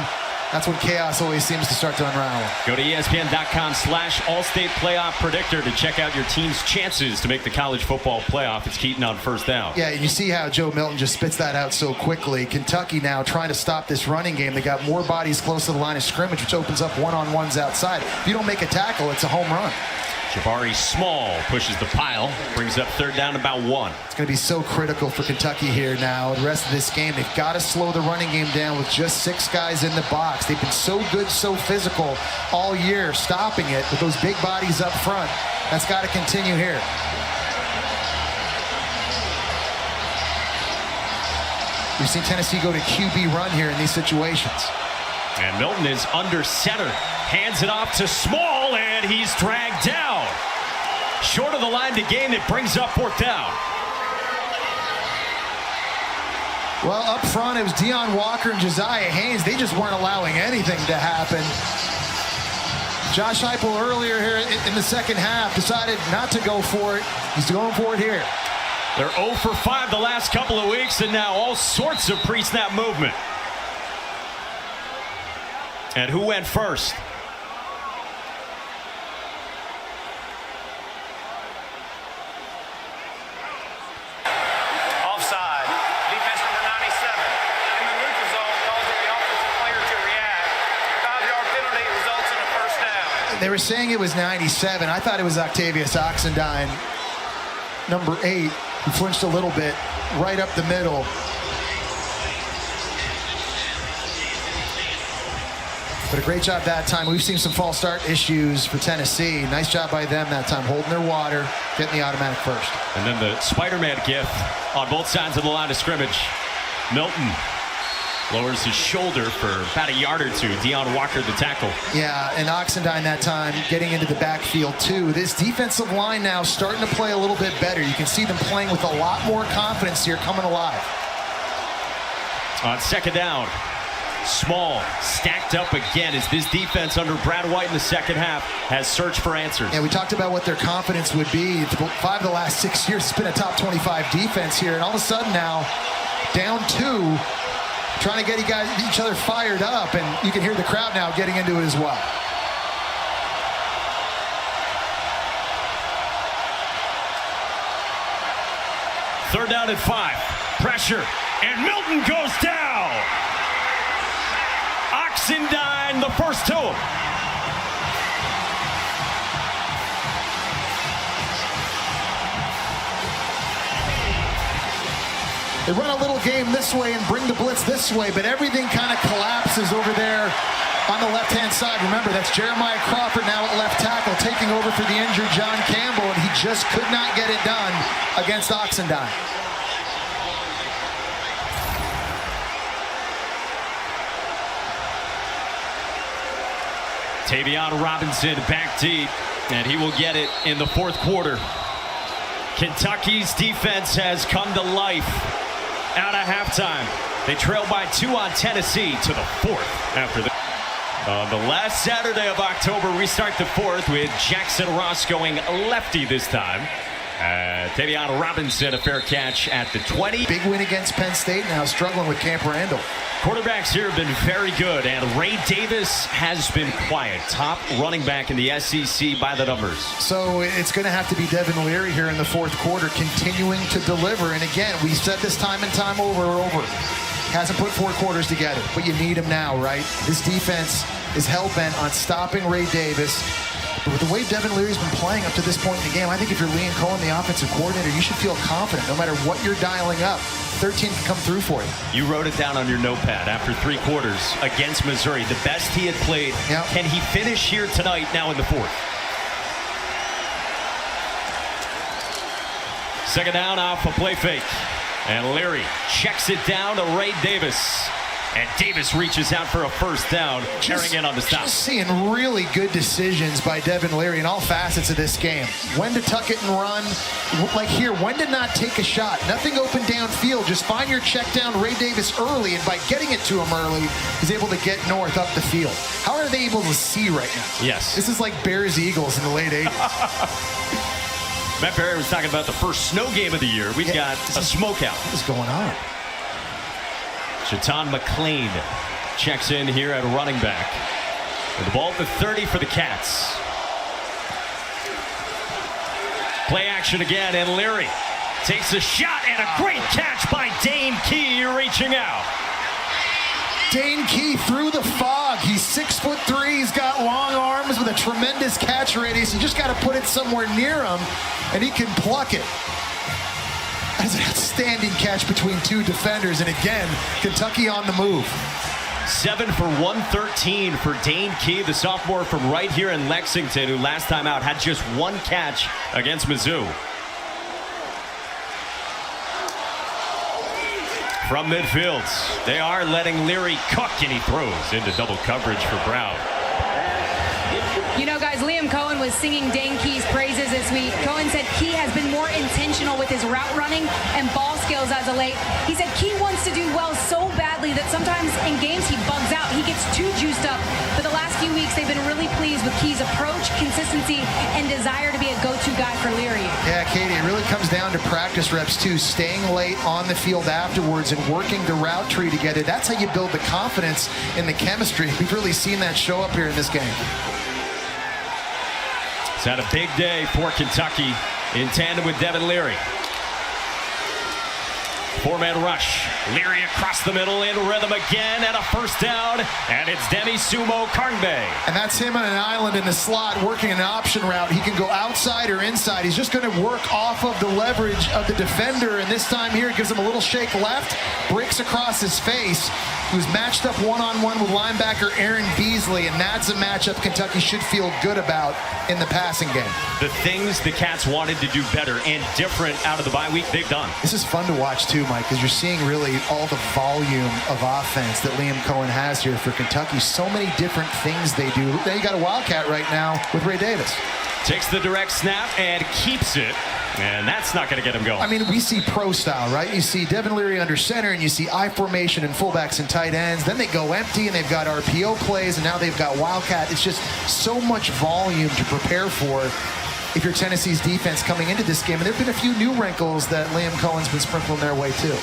That's when chaos always seems to start to unravel. Go to ESPN.com/Allstate Playoff Predictor to check out your team's chances to make the college football playoff. It's Keaton on 1st down. Yeah, and you see how Joe Milton just spits that out so quickly. Kentucky now trying to stop this running game. They got more bodies close to the line of scrimmage, which opens up one-on-ones outside. If you don't make a tackle, it's a home run. Jabari Small pushes the pile, brings up 3rd down about 1. It's going to be so critical for Kentucky here now. The rest of this game, they've got to slow the running game down with just 6 guys in the box. They've been so good, so physical all year, stopping it with those big bodies up front. That's got to continue here. We've seen Tennessee go to QB run here in these situations. And Milton is under center. Hands it off to Small, and he's dragged down. Short of the line to gain, it brings up 4th down. Well, up front, it was Deion Walker and Josiah Haynes. They just weren't allowing anything to happen. Josh Heupel earlier here in the second half decided not to go for it. He's going for it here. They're 0 for 5 the last couple of weeks, and now all sorts of pre-snap movement. And who went first? Offside. Defense number 97. In the neutral zone, causing the offensive player to react. 5-yard penalty results in a 1st down. They were saying it was 97. I thought it was Octavius Oxendine, number 8, who flinched a little bit right up the middle. But a great job that time. We've seen some false start issues for Tennessee. Nice job by them that time, holding their water, getting the automatic first. And then the Spider-Man gif on both sides of the line of scrimmage. Milton lowers his shoulder for about a yard or 2. Deion Walker, the tackle. Yeah, and Oxendine that time getting into the backfield too. This defensive line now starting to play a little bit better. You can see them playing with a lot more confidence here, coming alive. On 2nd down. Small, stacked up again as this defense under Brad White in the second half has searched for answers. Yeah, we talked about what their confidence would be. 5 of the last 6 years, it's been a top 25 defense here, and all of a sudden now, down 2, trying to get each other fired up, and you can hear the crowd now getting into it as well. Third down and 5. Pressure, and Milton goes down. Oxendine, the first to him. They run a little game this way and bring the blitz this way, but everything kind of collapses over there on the left-hand side. Remember, that's Jeremiah Crawford now at left tackle, taking over for the injured John Campbell, and he just could not get it done against Oxendine. Tavion Robinson back deep, and he will get it in the fourth quarter. Kentucky's defense has come to life out of halftime. They trail by 2 on Tennessee to the fourth after the. On the last Saturday of October, we start the fourth with Jackson Ross going lefty this time. Tavion Robinson, a fair catch at the 20. Big win against Penn State, now struggling with Camp Randall. Quarterbacks here have been very good, and Ray Davis has been quiet. Top running back in the SEC by the numbers. So it's going to have to be Devin Leary here in the fourth quarter, continuing to deliver. And again, we said this time and time over. Hasn't put 4 quarters together, but you need him now, right? This defense is hell-bent on stopping Ray Davis. But with the way Devin Leary's been playing up to this point in the game, I think if you're Liam Cohen, the offensive coordinator, you should feel confident no matter what you're dialing up. 13 can come through for you. You wrote it down on your notepad after 3 quarters against Missouri. The best he had played. Yep. Can he finish here tonight now in the fourth? Second down off a play fake. And Leary checks it down to Ray Davis. And Davis reaches out for a first down, carrying in on the stop. Just seeing really good decisions by Devin Leary in all facets of this game. When to tuck it and run. Like here, when to not take a shot. Nothing open downfield. Just find your check down Ray Davis early, and by getting it to him early, he's able to get north up the field. How are they able to see right now? Yes. This is like Bears-Eagles in the late 80s. Matt Barry was talking about the first snow game of the year. We've got a smokeout. What is going on? Shaton McLean checks in here at running back. With the ball at the 30 for the Cats. Play action again, and Leary takes a shot, and a great catch by Dane Key reaching out. Dane Key through the fog. He's 6'3". He's got long arms with a tremendous catch radius. You just got to put it somewhere near him, and he can pluck it. That's an outstanding catch between 2 defenders. And again, Kentucky on the move. 7 for 113 for Dane Key, the sophomore from right here in Lexington, who last time out had just 1 catch against Mizzou. From midfield, they are letting Leary cook, and he throws into double coverage for Brown. You know, guys, Liam Cohen was singing Dane Key's praises this week. Cohen said Key has been more intentional with his route running and ball skills as of late. He said Key wants to do well so badly that sometimes in games he bugs out. He gets too juiced up. But the last few weeks, they've been really pleased with Key's approach, consistency, and desire to be a go-to guy for Leary. Yeah, Katie, it really comes down to practice reps, too. Staying late on the field afterwards and working the route tree together. That's how you build the confidence in the chemistry. We've really seen that show up here in this game. It's had a big day for Kentucky in tandem with Devin Leary. 4-man rush. Leary across the middle in rhythm again, and a first down, and it's Demi Sumo Karngbe. And that's him on an island in the slot working an option route. He can go outside or inside. He's just going to work off of the leverage of the defender, and this time here it gives him a little shake left, breaks across his face. He was matched up one-on-one with linebacker Aaron Beasley, and that's a matchup Kentucky should feel good about in the passing game. The things the Cats wanted to do better and different out of the bye week, they've done. This is fun to watch too, Mike, because you're seeing really all the volume of offense that Liam Cohen has here for Kentucky. So many different things they do. Now you got a Wildcat right now with Ray Davis. Takes the direct snap and keeps it. And that's not going to get him going. I mean, we see pro style, right? You see Devin Leary under center, and you see I formation and fullbacks and tight ends. Then they go empty, and they've got RPO plays, and now they've got Wildcat. It's just so much volume to prepare for if you're Tennessee's defense coming into this game. And there have been a few new wrinkles that Liam Cohen's been sprinkling their way, too.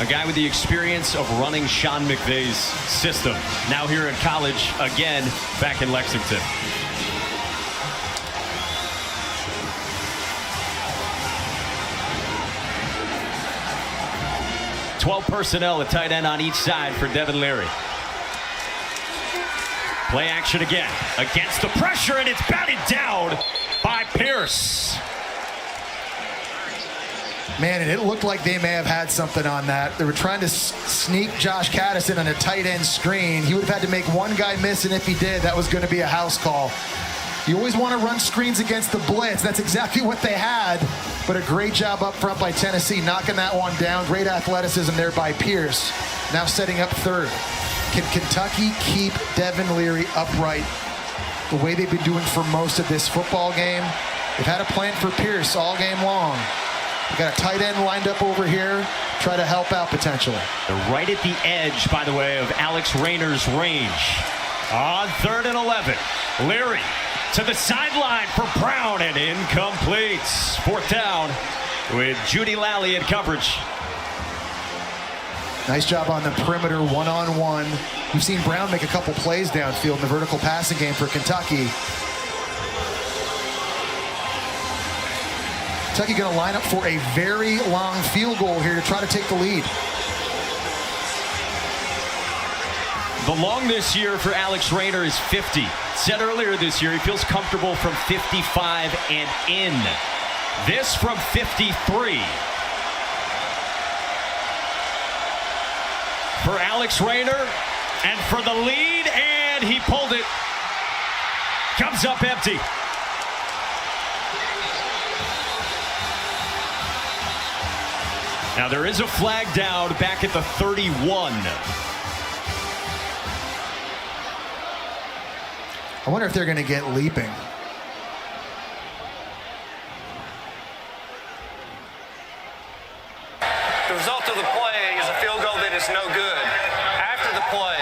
A guy with the experience of running Sean McVay's system. Now here in college, again, back in Lexington. Twelve personnel at tight end on each side for Devin Leary. Play action again against the pressure, and it's batted down by Pierce. Man, and it looked like they may have had something on that. They were trying to sneak Josh Caddis in on a tight end screen. He would have had to make one guy miss, and if he did, that was going to be a house call. You always want to run screens against the blitz. That's exactly what they had. But a great job up front by Tennessee, knocking that one down. Great athleticism there by Pierce. Now setting up third. Can Kentucky keep Devin Leary upright the way they've been doing for most of this football game? They've had a plan for Pierce all game long. We've got a tight end lined up over here, try to help out potentially. They're right at the edge, by the way, of Alex Rayner's range. On 3rd and 11, Leary to the sideline for Brown and incomplete. 4th down with Judy Lally in coverage. Nice job on the perimeter, one-on-one. We've seen Brown make a couple plays downfield in the vertical passing game for Kentucky. Kentucky going to line up for a very long field goal here to try to take the lead. The long this year for Alex Rayner is 50. Said earlier this year he feels comfortable from 55 and in. This from 53. For Alex Rayner and for the lead, and he pulled it. Comes up empty. Now there is a flag down back at the 31. I wonder if they're going to get leaping. The result of the play is a field goal that is no good. After the play,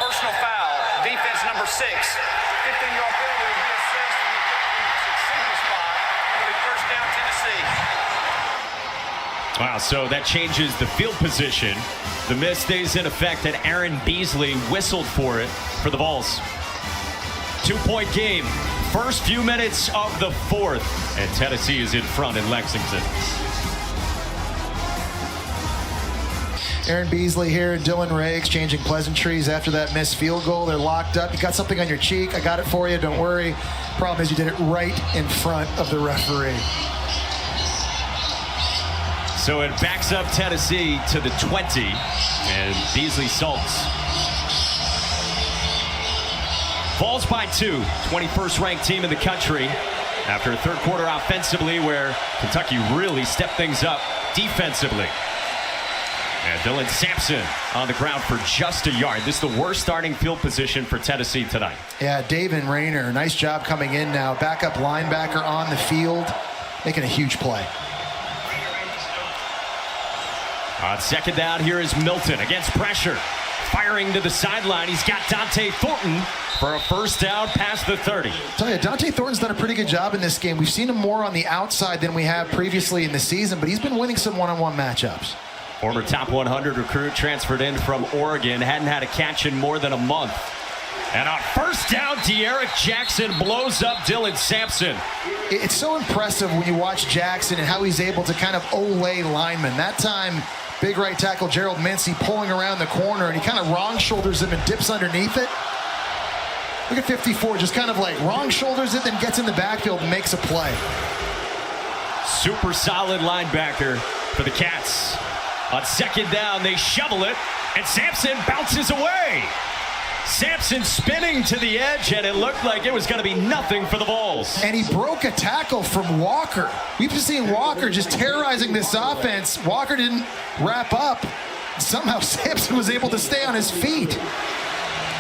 personal foul, defense number 6. 15-yard penalty will be assessed from the signal spot. It'll be first down Tennessee. Wow, so that changes the field position. The miss stays in effect, and Aaron Beasley whistled for it for the Vols. 2-point game. First few minutes of the 4th, and Tennessee is in front in Lexington. Aaron Beasley here and Dylan Ray exchanging pleasantries after that missed field goal. They're locked up. You got something on your cheek. I got it for you. Don't worry. Problem is you did it right in front of the referee. So it backs up Tennessee to the 20, and Beasley salts. Falls by 2, 21st ranked team in the country after a 3rd quarter offensively where Kentucky really stepped things up defensively. And Dylan Sampson on the ground for just a yard. This is the worst starting field position for Tennessee tonight. Yeah, David Rayner, nice job coming in now. Backup linebacker on the field, making a huge play. On 2nd down, here is Milton against pressure. Firing to the sideline. He's got Dante Thornton for a first down past the 30. I'll tell you, Dante Thornton's done a pretty good job in this game. We've seen him more on the outside than we have previously in the season, but he's been winning some one-on-one matchups. Former top 100 recruit transferred in from Oregon. Hadn't had a catch in more than a month. And on first down, De'Aaron Jackson blows up Dylan Sampson. It's so impressive when you watch Jackson and how he's able to kind of olay linemen. That time, big right tackle Gerald Mincy pulling around the corner, and he kind of wrong shoulders him and dips underneath it. Look at 54, just kind of like wrong shoulders it, then gets in the backfield and makes a play. Super solid linebacker for the Cats. On 2nd down, they shovel it, and Sampson bounces away. Sampson spinning to the edge, and it looked like it was going to be nothing for the Vols. And he broke a tackle from Walker. We've been seeing Walker just terrorizing this offense. Walker didn't wrap up. Somehow Sampson was able to stay on his feet.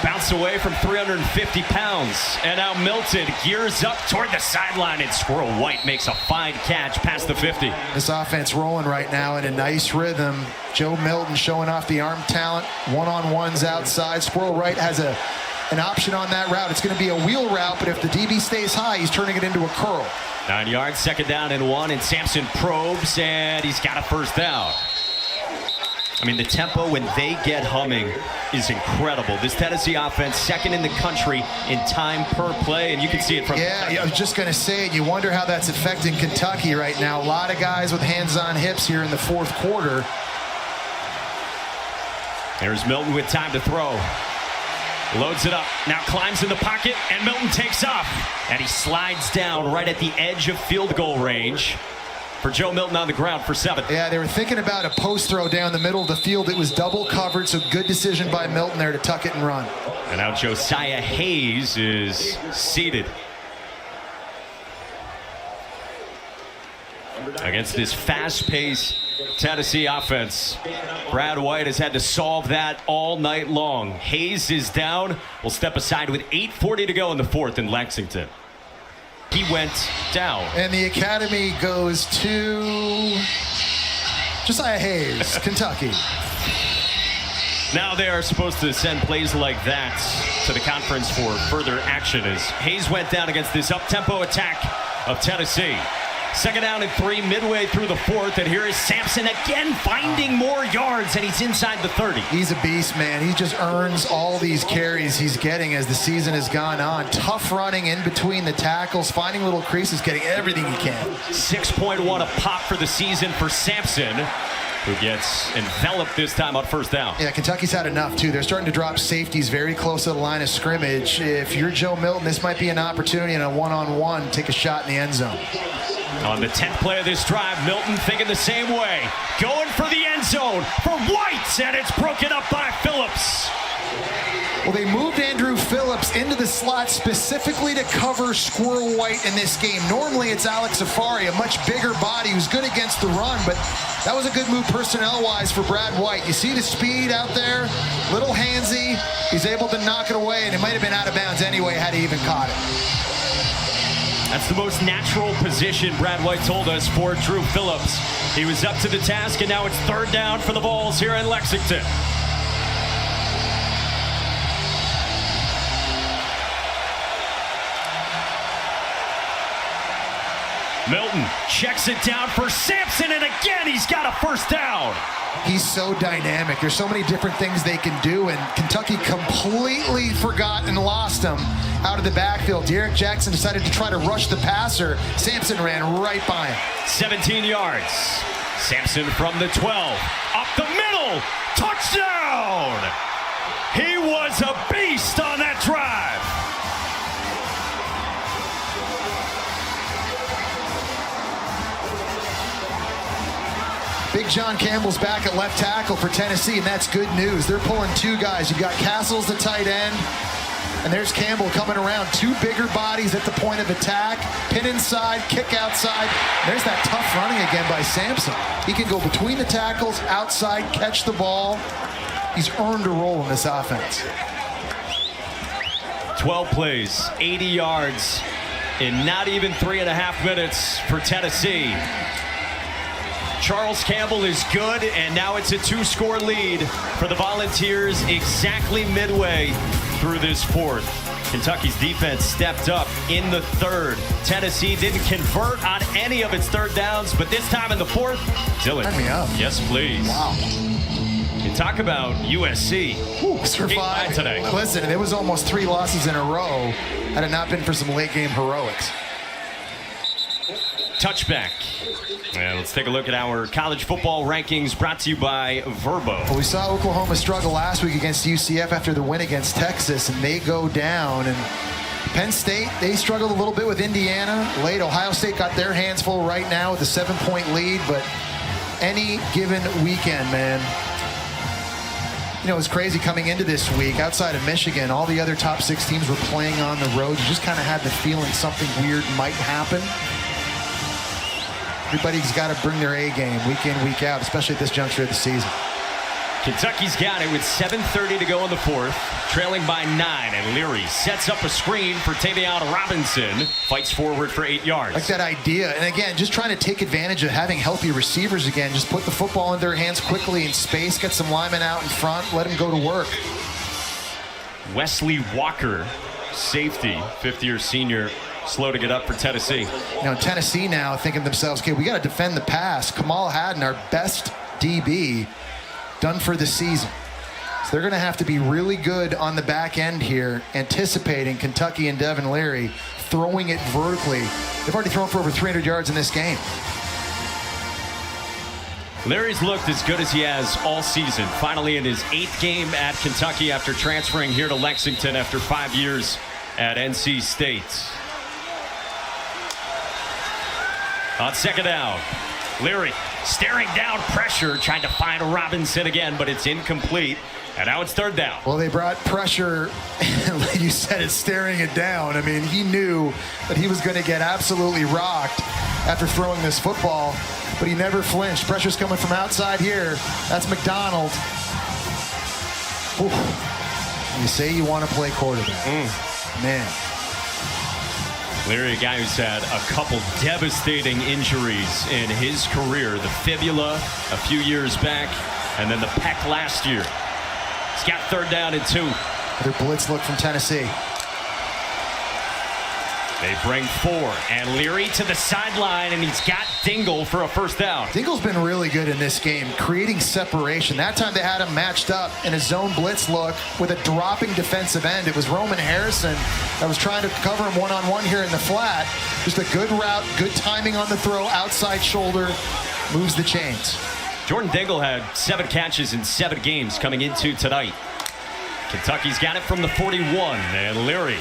Bounced away from 350 pounds. And now Milton gears up toward the sideline, and Squirrel White makes a fine catch past the 50. This offense rolling right now in a nice rhythm. Joe Milton showing off the arm talent. One-on-ones outside. Squirrel White has an option on that route. It's going to be a wheel route, but if the DB stays high, he's turning it into a curl. 9 yards, 2nd down and 1, and Sampson probes, and he's got a first down. I mean, the tempo when they get humming is incredible. This Tennessee offense, 2nd in the country in time per play, and you can see it from I was just going to say it. You wonder how that's affecting Kentucky right now. A lot of guys with hands on hips here in the 4th quarter. There's Milton with time to throw. Loads it up, now climbs in the pocket, and Milton takes off. And he slides down right at the edge of field goal range for Joe Milton on the ground for 7. Yeah, they were thinking about a post throw down the middle of the field. It was double covered, so good decision by Milton there to tuck it and run. And now Josiah Hayes is seated against this fast-paced Tennessee offense. Brad White has had to solve that all night long. Hayes is down. We'll step aside with 8:40 to go in the fourth in Lexington. He went down. And the academy goes to Josiah Hayes, Kentucky. Now they are supposed to send plays like that to the conference for further action as Hayes went down against this up-tempo attack of Tennessee. Second down and 3 midway through the fourth, and here is Sampson again finding more yards, and he's inside the 30. He's a beast, man. He just earns all these carries he's getting as the season has gone on. Tough running in between the tackles, finding little creases, getting everything he can. 6.1 a pop for the season for Sampson, who gets enveloped this time on first down. Yeah, Kentucky's had enough, too. They're starting to drop safeties very close to the line of scrimmage. If you're Joe Milton, this might be an opportunity in a one-on-one, take a shot in the end zone. On the 10th play of this drive, Milton thinking the same way. Going for the end zone for White, and it's broken up by Phillips. Well, they moved Andrew Phillips into the slot specifically to cover Squirrel White in this game. Normally, it's Alex Safari, a much bigger body who's good against the run, but that was a good move personnel-wise for Brad White. You see the speed out there? Little handsy. He's able to knock it away, and it might have been out of bounds anyway had he even caught it. That's the most natural position, Brad White told us, for Drew Phillips. He was up to the task, and now it's third down for the Vols here in Lexington. Milton checks it down for Sampson, and again he's got a first down. He's so dynamic. There's so many different things they can do, and Kentucky completely forgot and lost him out of the backfield. Derek Jackson decided to try to rush the passer. Sampson ran right by him. 17 yards. Sampson from the 12. Up the middle. Touchdown! He was a beast on that drive. Big John Campbell's back at left tackle for Tennessee, and that's good news. They're pulling two guys. You've got Castles, the tight end, and there's Campbell coming around. Two bigger bodies at the point of attack. Pin inside, kick outside. There's that tough running again by Sampson. He can go between the tackles, outside, catch the ball. He's earned a role in this offense. 12 plays, 80 yards in not even 3.5 minutes for Tennessee. Charles Campbell is good, and now it's a 2-score lead for the Volunteers exactly midway through this fourth. Kentucky's defense stepped up in the third. Tennessee didn't convert on any of its third downs, but this time in the fourth, Dylan. Sign me up. Yes, please. Wow. You talk about USC. Survived today. Listen, it was almost 3 losses in a row had it not been for some late game heroics. Touchback. And let's take a look at our college football rankings brought to you by Verbo. Well, we saw Oklahoma struggle last week against UCF after the win against Texas, and they go down. And Penn State, they struggled a little bit with Indiana. Late, Ohio State got their hands full right now with a 7-point lead, but any given weekend, man, you know, it was crazy coming into this week. Outside of Michigan, all the other top 6 teams were playing on the road. You just kind of had the feeling something weird might happen. Everybody's got to bring their A game week in, week out, especially at this juncture of the season. Kentucky's got it with 7:30 to go in the fourth, trailing by 9, and Leary sets up a screen for Tavion Robinson, fights forward for 8 yards. Like that idea, and again, just trying to take advantage of having healthy receivers again. Just put the football in their hands quickly in space, get some linemen out in front, let them go to work. Wesley Walker, safety, fifth-year senior, slow to get up for Tennessee. You know, Tennessee now thinking to themselves, okay, we got to defend the pass. Kamal Haddon, our best DB, done for the season. So they're going to have to be really good on the back end here, anticipating Kentucky and Devin Leary throwing it vertically. They've already thrown for over 300 yards in this game. Leary's looked as good as he has all season. Finally in his 8th game at Kentucky after transferring here to Lexington after 5 years at NC State. On second down, Leary staring down pressure, trying to find Robinson again, but it's incomplete. And now it's third down. Well, they brought pressure, and like you said, it's staring it down. I mean, he knew that he was going to get absolutely rocked after throwing this football. but he never flinched. Pressure's coming from outside here. That's McDonald. Ooh. You say you want to play quarterback. Man. Leary, a guy who's had a couple devastating injuries in his career. The fibula a few years back, and then the pec last year. He's got 3rd down and 2. Another blitz look from Tennessee. They bring 4, and Leary to the sideline, and he's got Dingle for a 1st down. Dingle's been really good in this game, creating separation. That time they had him matched up in a zone blitz look with a dropping defensive end. It was Roman Harrison that was trying to cover him one-on-one here in the flat. Just a good route, good timing on the throw, outside shoulder, moves the chains. Jordan Dingle had 7 catches in 7 games coming into tonight. Kentucky's got it from the 41, and Leary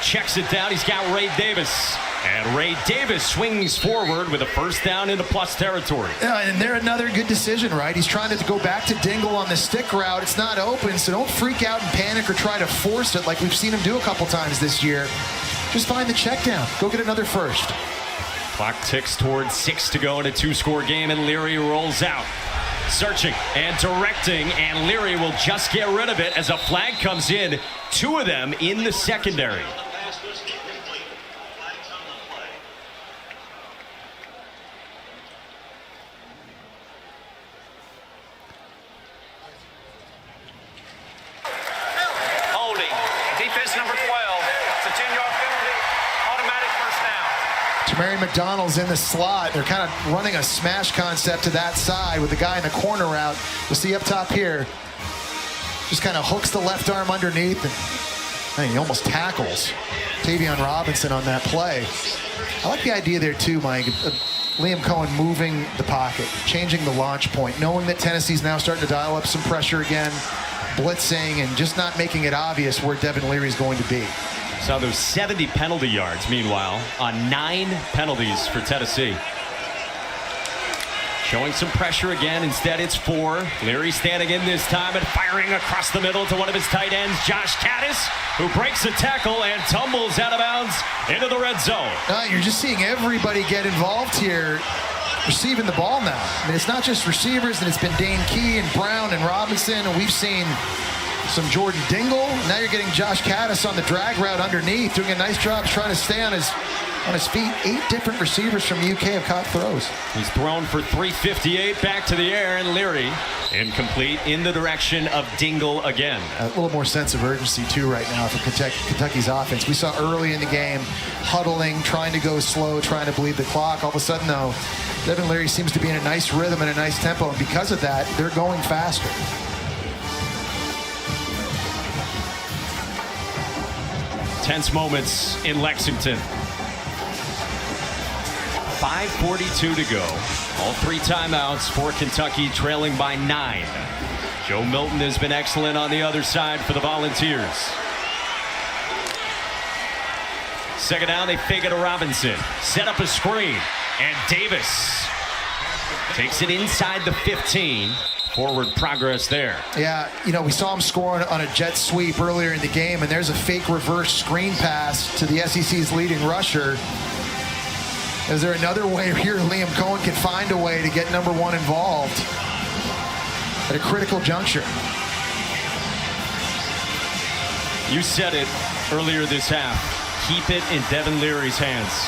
checks it down. He's got Ray Davis. And Ray Davis swings forward with a 1st down into plus territory. Yeah, and they're another good decision, right? He's trying to go back to Dingle on the stick route. It's not open, so don't freak out and panic or try to force it like we've seen him do a couple times this year. Just find the check down. Go get another 1st. Clock ticks towards 6 to go in a 2-score game, and Leary rolls out. Searching and directing, and Leary will just get rid of it as a flag comes in. 2 of them in the secondary. Mary McDonald's in the slot. They're kind of running a smash concept to that side with the guy in the corner route. You'll see up top here, just kind of hooks the left arm underneath, and he almost tackles Tavion Robinson on that play. I like the idea there too, Mike. Liam Cohen moving the pocket, changing the launch point, knowing that Tennessee's now starting to dial up some pressure again, blitzing, and just not making it obvious where Devin Leary's going to be. So those 70 penalty yards, meanwhile, on 9 penalties for Tennessee. Showing some pressure again. Instead, it's 4. Leary standing in this time and firing across the middle to one of his tight ends, Josh Caddis, who breaks a tackle and tumbles out of bounds into the red zone. You're just seeing everybody get involved here, receiving the ball now. I mean, it's not just receivers, and it's been Dane Key and Brown and Robinson, and we've seen some Jordan Dingle. Now you're getting Josh Caddis on the drag route underneath, doing a nice job trying to stay on his feet. 8 different receivers from the UK have caught throws. He's thrown for 358 back to the air, and Leary incomplete in the direction of Dingle again. A little more sense of urgency too right now for Kentucky's offense. We saw early in the game huddling, trying to go slow, trying to bleed the clock. All of a sudden though, Devin Leary seems to be in a nice rhythm and a nice tempo, and because of that, they're going faster. Tense moments in Lexington. 5:42 to go. All 3 timeouts for Kentucky, trailing by 9. Joe Milton has been excellent on the other side for the Volunteers. 2nd down, they fake it to Robinson. Set up a screen, and Davis takes it inside the 15. Forward progress there. Yeah, we saw him score on a jet sweep earlier in the game, and there's a fake reverse screen pass to the SEC's leading rusher. Is there another way here Liam Cohen can find a way to get number 1 involved at a critical juncture? You said it earlier this half. Keep it in Devin Leary's hands.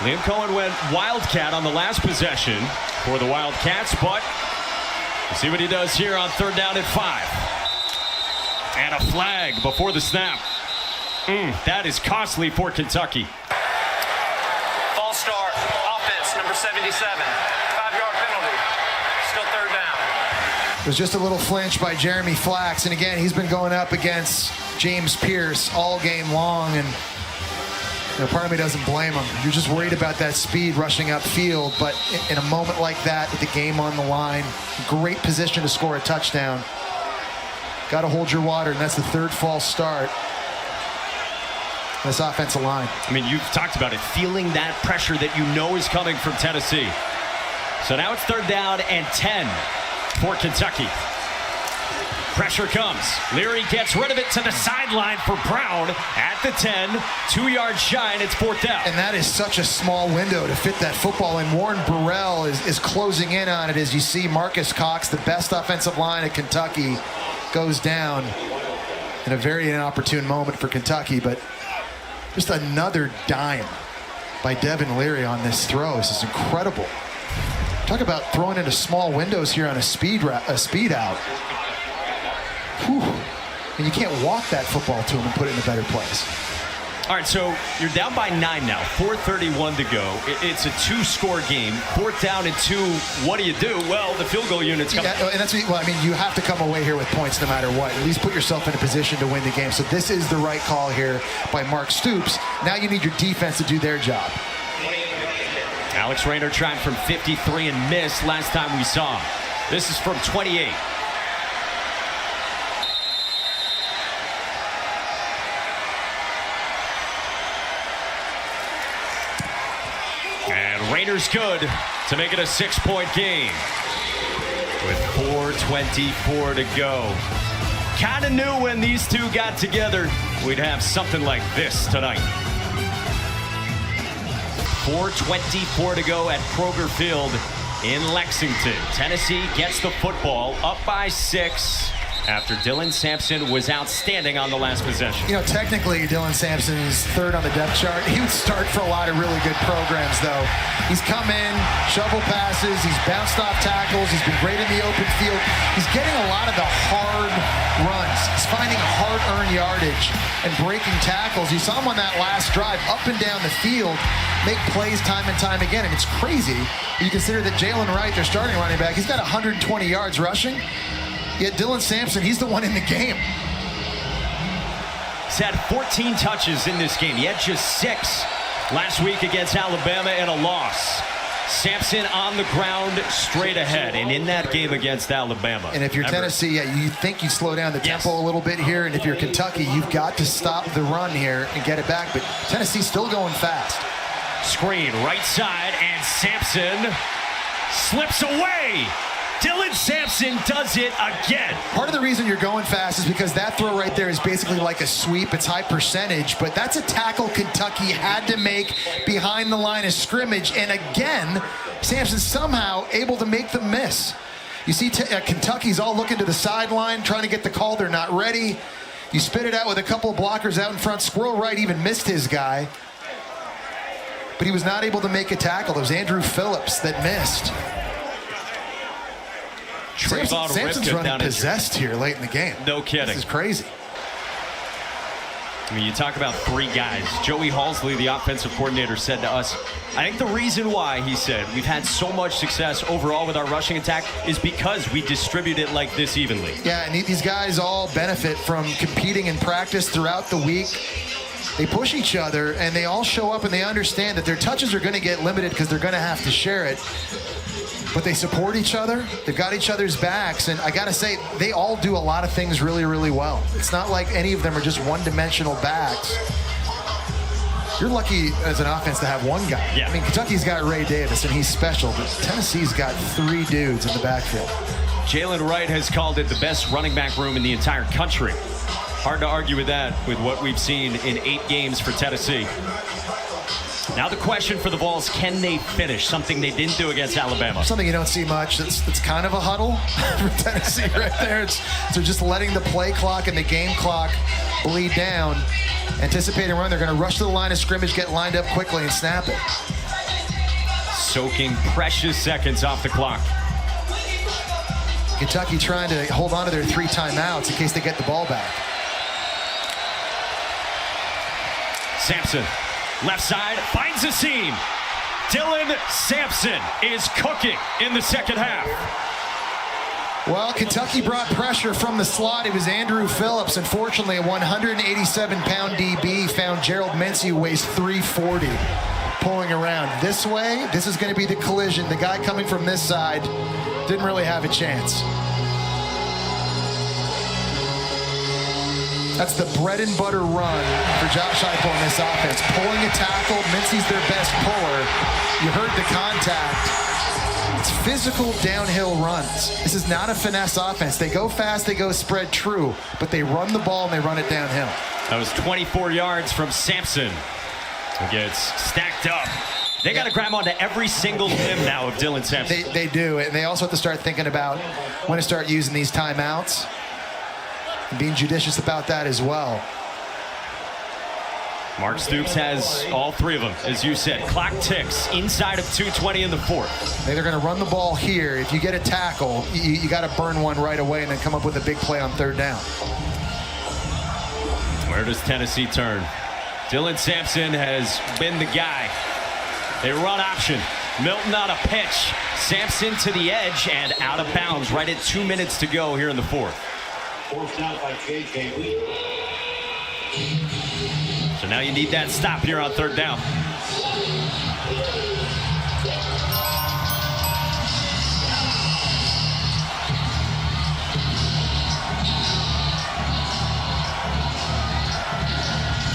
Liam Cohen went Wildcat on the last possession for the Wildcats, but we'll see what he does here on 3rd down and 5. And a flag before the snap. That is costly for Kentucky. False start, offense, number 77. 5-yard penalty, still 3rd down. It was just a little flinch by Jeremy Flax, and again, he's been going up against James Pierce all game long, and part of me doesn't blame him. You're just worried about that speed rushing upfield, but in a moment like that, with the game on the line, great position to score a touchdown. Got to hold your water, and that's the 3rd false start. This offensive line. I mean, you've talked about it, feeling that pressure that you know is coming from Tennessee. So now it's 3rd down and 10 for Kentucky. Pressure comes. Leary gets rid of it to the sideline for Brown at the 10. 2 yards shy, and it's 4th down. And that is such a small window to fit that football in. Warren Burrell is closing in on it as you see Marcus Cox, the best offensive line at Kentucky, goes down in a very inopportune moment for Kentucky. But just another dime by Devin Leary on this throw. This is incredible. Talk about throwing into small windows here on a speed out. Whew. And you can't walk that football to him and put it in a better place. All right, so you're down by 9 now. 4:31 to go. It's a 2-score game. 4th down and 2. What do you do? Well, the field goal unit's coming. Yeah, and that's well. I mean, you have to come away here with points no matter what. At least put yourself in a position to win the game. So this is the right call here by Mark Stoops. Now you need your defense to do their job. Alex Rayner tried from 53 and missed last time we saw him. This is from 28. And Rayner's good to make it a 6-point game. With 4:24 to go. Kind of knew when these two got together, we'd have something like this tonight. 4:24 to go at Kroger Field in Lexington. Tennessee gets the football up by 6 after Dylan Sampson was outstanding on the last possession. You know, technically, Dylan Sampson is 3rd on the depth chart. He would start for a lot of really good programs, though. He's come in, shovel passes, he's bounced off tackles, he's been great in the open field. He's getting a lot of the hard runs. He's finding hard-earned yardage and breaking tackles. You saw him on that last drive, up and down the field, make plays time and time again, and it's crazy. You consider that Jalen Wright, their starting running back, he's got 120 yards rushing. Yet Dylan Sampson, he's the one in the game. He's had 14 touches in this game. He had just 6 last week against Alabama in a loss. Sampson on the ground straight ahead, and in that game against Alabama. And if you're Tennessee, you think you slow down the tempo a little bit here, and if you're Kentucky, you've got to stop the run here and get it back. But Tennessee's still going fast. Screen right side, and Sampson slips away. Dylan Sampson does it again. Part of the reason you're going fast is because that throw right there is basically like a sweep. It's high percentage, but that's a tackle Kentucky had to make behind the line of scrimmage. And again, Sampson's somehow able to make the miss. You see Kentucky's all looking to the sideline, trying to get the call. They're not ready. You spit it out with a couple of blockers out in front. Squirrel Wright even missed his guy, but he was not able to make a tackle. It was Andrew Phillips that missed. Sampson's running possessed here late in the game. No kidding. This is crazy. I mean, you talk about 3 guys. Joey Halsley, the offensive coordinator, said to us, I think the reason why, he said, we've had so much success overall with our rushing attack is because we distribute it like this evenly. Yeah, and these guys all benefit from competing in practice throughout the week. They push each other, and they all show up, and they understand that their touches are going to get limited because they're going to have to share it. But they support each other. They've got each other's backs. And I got to say, they all do a lot of things really, really well. It's not like any of them are just one-dimensional backs. You're lucky as an offense to have one guy. Yeah. I mean, Kentucky's got Ray Davis, and he's special. But Tennessee's got 3 dudes in the backfield. Jalen Wright has called it the best running back room in the entire country. Hard to argue with that with what we've seen in 8 games for Tennessee. Now the question for the Vols, can they finish? Something they didn't do against Alabama. Something you don't see much. It's kind of a huddle for Tennessee right there. They're just letting the play clock and the game clock bleed down. Anticipating run, they're going to rush to the line of scrimmage, get lined up quickly, and snap it. Soaking precious seconds off the clock. Kentucky trying to hold on to their 3 timeouts in case they get the ball back. Sampson. Left side, finds a seam. Dylan Sampson is cooking in the second half. Well, Kentucky brought pressure from the slot. It was Andrew Phillips. Unfortunately, a 187-pound DB found Gerald Mincey, who weighs 340, pulling around. This way, this is going to be the collision. The guy coming from this side didn't really have a chance. That's the bread and butter run for Josh Heupel in this offense. Pulling a tackle. Mincey's their best puller. You heard the contact. It's physical downhill runs. This is not a finesse offense. They go fast, they go spread, true, but they run the ball and they run it downhill. That was 24 yards from Sampson, who gets stacked up. They got to grab onto every single limb now of Dylan Sampson. They do, and they also have to start thinking about when to start using these timeouts and being judicious about that as well. Mark Stoops has all three of them, as you said. Clock ticks inside of 2:20 in the fourth. They're going to run the ball here. If you get a tackle, you got to burn one right away and then come up with a big play on third down. Where does Tennessee turn? Dylan Sampson has been the guy. They run option. Milton on a pitch. Sampson to the edge and out of bounds right at 2 minutes to go here in the fourth. Forced out by J.K. So now you need that stop here on third down.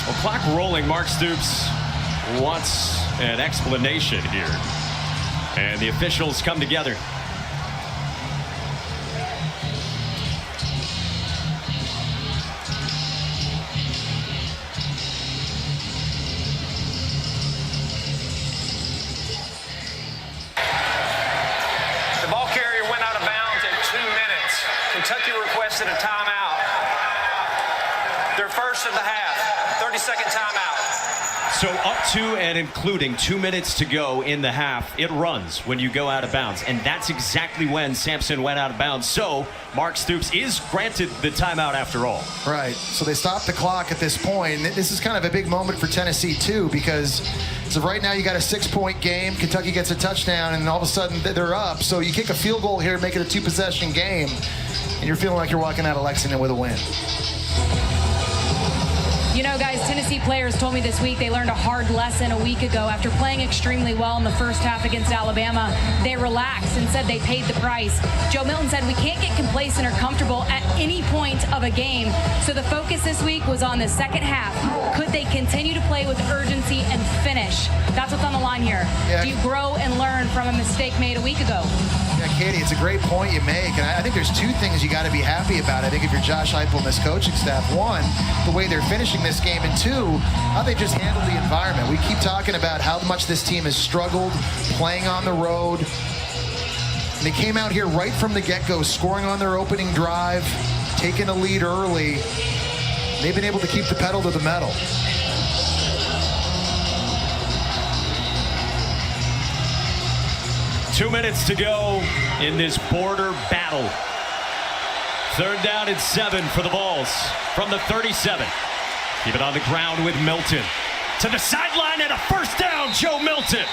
Well, clock rolling. Mark Stoops wants an explanation here. And the officials come together. The ball carrier went out of bounds at 2 minutes. Kentucky requested a timeout. Their first of the half. 30-second timeout. So up to and including 2 minutes to go in the half, it runs when you go out of bounds. And that's exactly when Sampson went out of bounds. So Mark Stoops is granted the timeout after all. Right. So they stop the clock at this point. This is kind of a big moment for Tennessee, too, because so right now you got a 6-point game. Kentucky gets a touchdown, and all of a sudden they're up. So you kick a field goal here, make it a 2-possession game, and you're feeling like you're walking out of Lexington with a win. You know, guys, Tennessee players told me this week they learned a hard lesson a week ago. After playing extremely well in the first half against Alabama, they relaxed and said they paid the price. Joe Milton said we can't get complacent or comfortable at any point of a game. So the focus this week was on the second half. Could they continue to play with urgency and finish? That's what's on the line here. Yeah. Do you grow and learn from a mistake made a week ago? Yeah, Katie, it's a great point you make, and I think there's two things you got to be happy about. I think if you're Josh Heupel and this coaching staff, one, the way they're finishing this game, and two, how they just handle the environment. We keep talking about how much this team has struggled playing on the road. And they came out here right from the get-go, scoring on their opening drive, taking a lead early. They've been able to keep the pedal to the metal. Two minutes to go in this border battle. Third down and 7 for the Vols from the 37. Keep it on the ground with Milton. To the sideline and a first down, Joe Milton.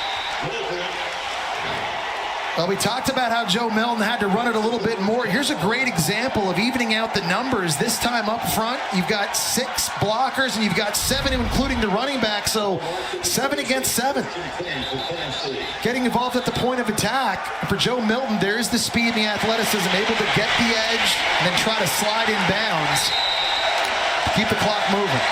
Well, we talked about how Joe Milton had to run it a little bit more. Here's a great example of evening out the numbers. This time up front, you've got 6 blockers, and you've got 7, including the running back, so 7 against 7. Getting involved at the point of attack. For Joe Milton, there's the speed and the athleticism, able to get the edge and then try to slide in bounds to keep the clock moving.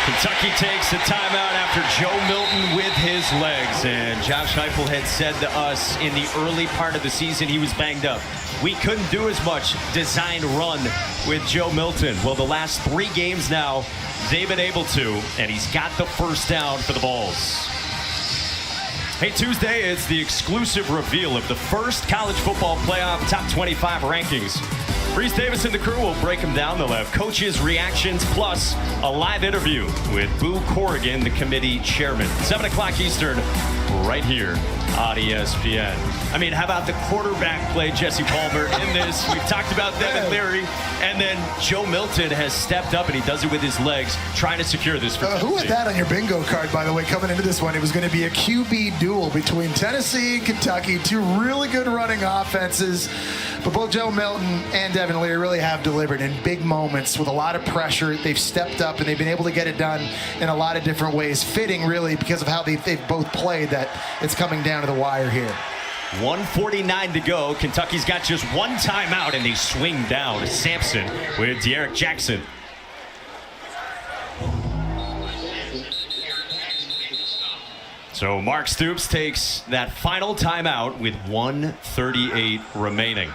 Kentucky takes a timeout after Joe Milton with his legs. And Josh Heupel had said to us in the early part of the season he was banged up. We couldn't do as much design run with Joe Milton. Well, the last 3 games now, they've been able to, and he's got the first down for the Vols. Hey, Tuesday is the exclusive reveal of the first college football playoff top 25 rankings. Reese Davis and the crew will break them down. They'll have coaches' reactions plus a live interview with Boo Corrigan, the committee chairman. 7 o'clock Eastern, right here on ESPN. I mean, how about the quarterback play, Jesse Palmer, in this? We've talked about Devin Leary, and then Joe Milton has stepped up, and he does it with his legs, trying to secure this for Tennessee. Who had that on your bingo card, by the way, coming into this one? It was going to be a QB duel between Tennessee and Kentucky, 2 really good running offenses. But both Joe Milton and Devin Leary really have delivered in big moments with a lot of pressure. They've stepped up, and they've been able to get it done in a lot of different ways, fitting really because of how they've both played that it's coming down to the wire here. 1:49 to go. Kentucky's got just 1 timeout, and they swing down to Sampson with De'Aaron Jackson. So Mark Stoops takes that final timeout with 1:38 remaining.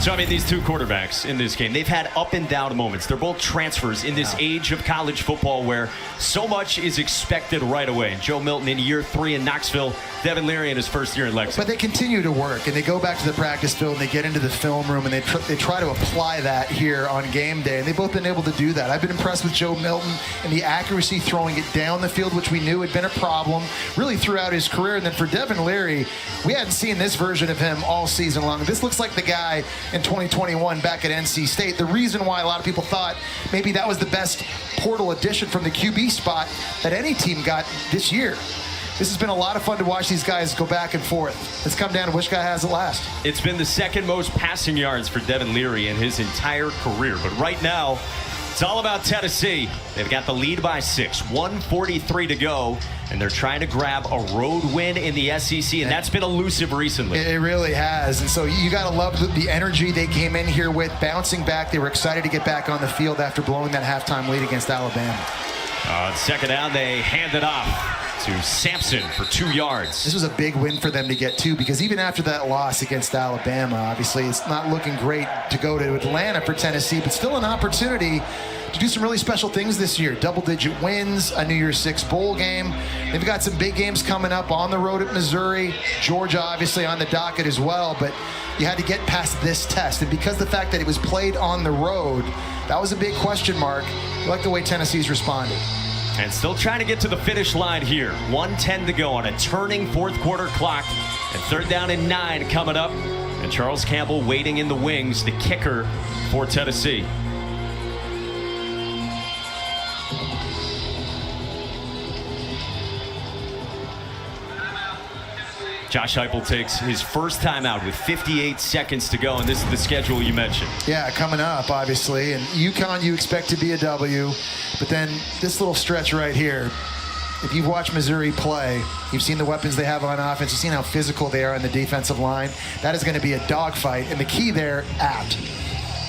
So, I mean, these two quarterbacks in this game, they've had up and down moments. They're both transfers in this age of college football where so much is expected right away. Joe Milton in year 3 in Knoxville, Devin Leary in his first year in Lexington. But they continue to work, and they go back to the practice field, and they get into the film room, and they try to apply that here on game day, and they've both been able to do that. I've been impressed with Joe Milton and the accuracy throwing it down the field, which we knew had been a problem really throughout his career. And then for Devin Leary, we hadn't seen this version of him all season long. This looks like the guy in 2021 back at NC State. The reason why a lot of people thought maybe that was the best portal addition from the QB spot that any team got this year. This has been a lot of fun to watch these guys go back and forth. Let's come down to which guy has it last. It's been the second most passing yards for Devin Leary in his entire career. But right now, it's all about Tennessee. They've got the lead by 6, 1:43 to go, and they're trying to grab a road win in the SEC, and that's been elusive recently. It really has, and so you got to love the energy they came in here with, bouncing back. They were excited to get back on the field after blowing that halftime lead against Alabama. On second down, they hand it off to Sampson for 2 yards. This was a big win for them to get to, because even after that loss against Alabama, obviously it's not looking great to go to Atlanta for Tennessee, but still an opportunity to do some really special things this year. Double-digit wins, a New Year's Six bowl game. They've got some big games coming up on the road at Missouri. Georgia obviously on the docket as well, but you had to get past this test. And because the fact that it was played on the road, that was a big question mark. I like the way Tennessee's responded. And still trying to get to the finish line here. 1:10 to go on a turning fourth quarter clock. And third down and 9 coming up. And Charles Campbell waiting in the wings, the kicker for Tennessee. Josh Heupel takes his first time out with 58 seconds to go, and this is the schedule you mentioned. Yeah, coming up, obviously. And UConn, you expect to be a W, but then this little stretch right here, if you've watched Missouri play, you've seen the weapons they have on offense, you've seen how physical they are on the defensive line. That is going to be a dogfight, and the key there,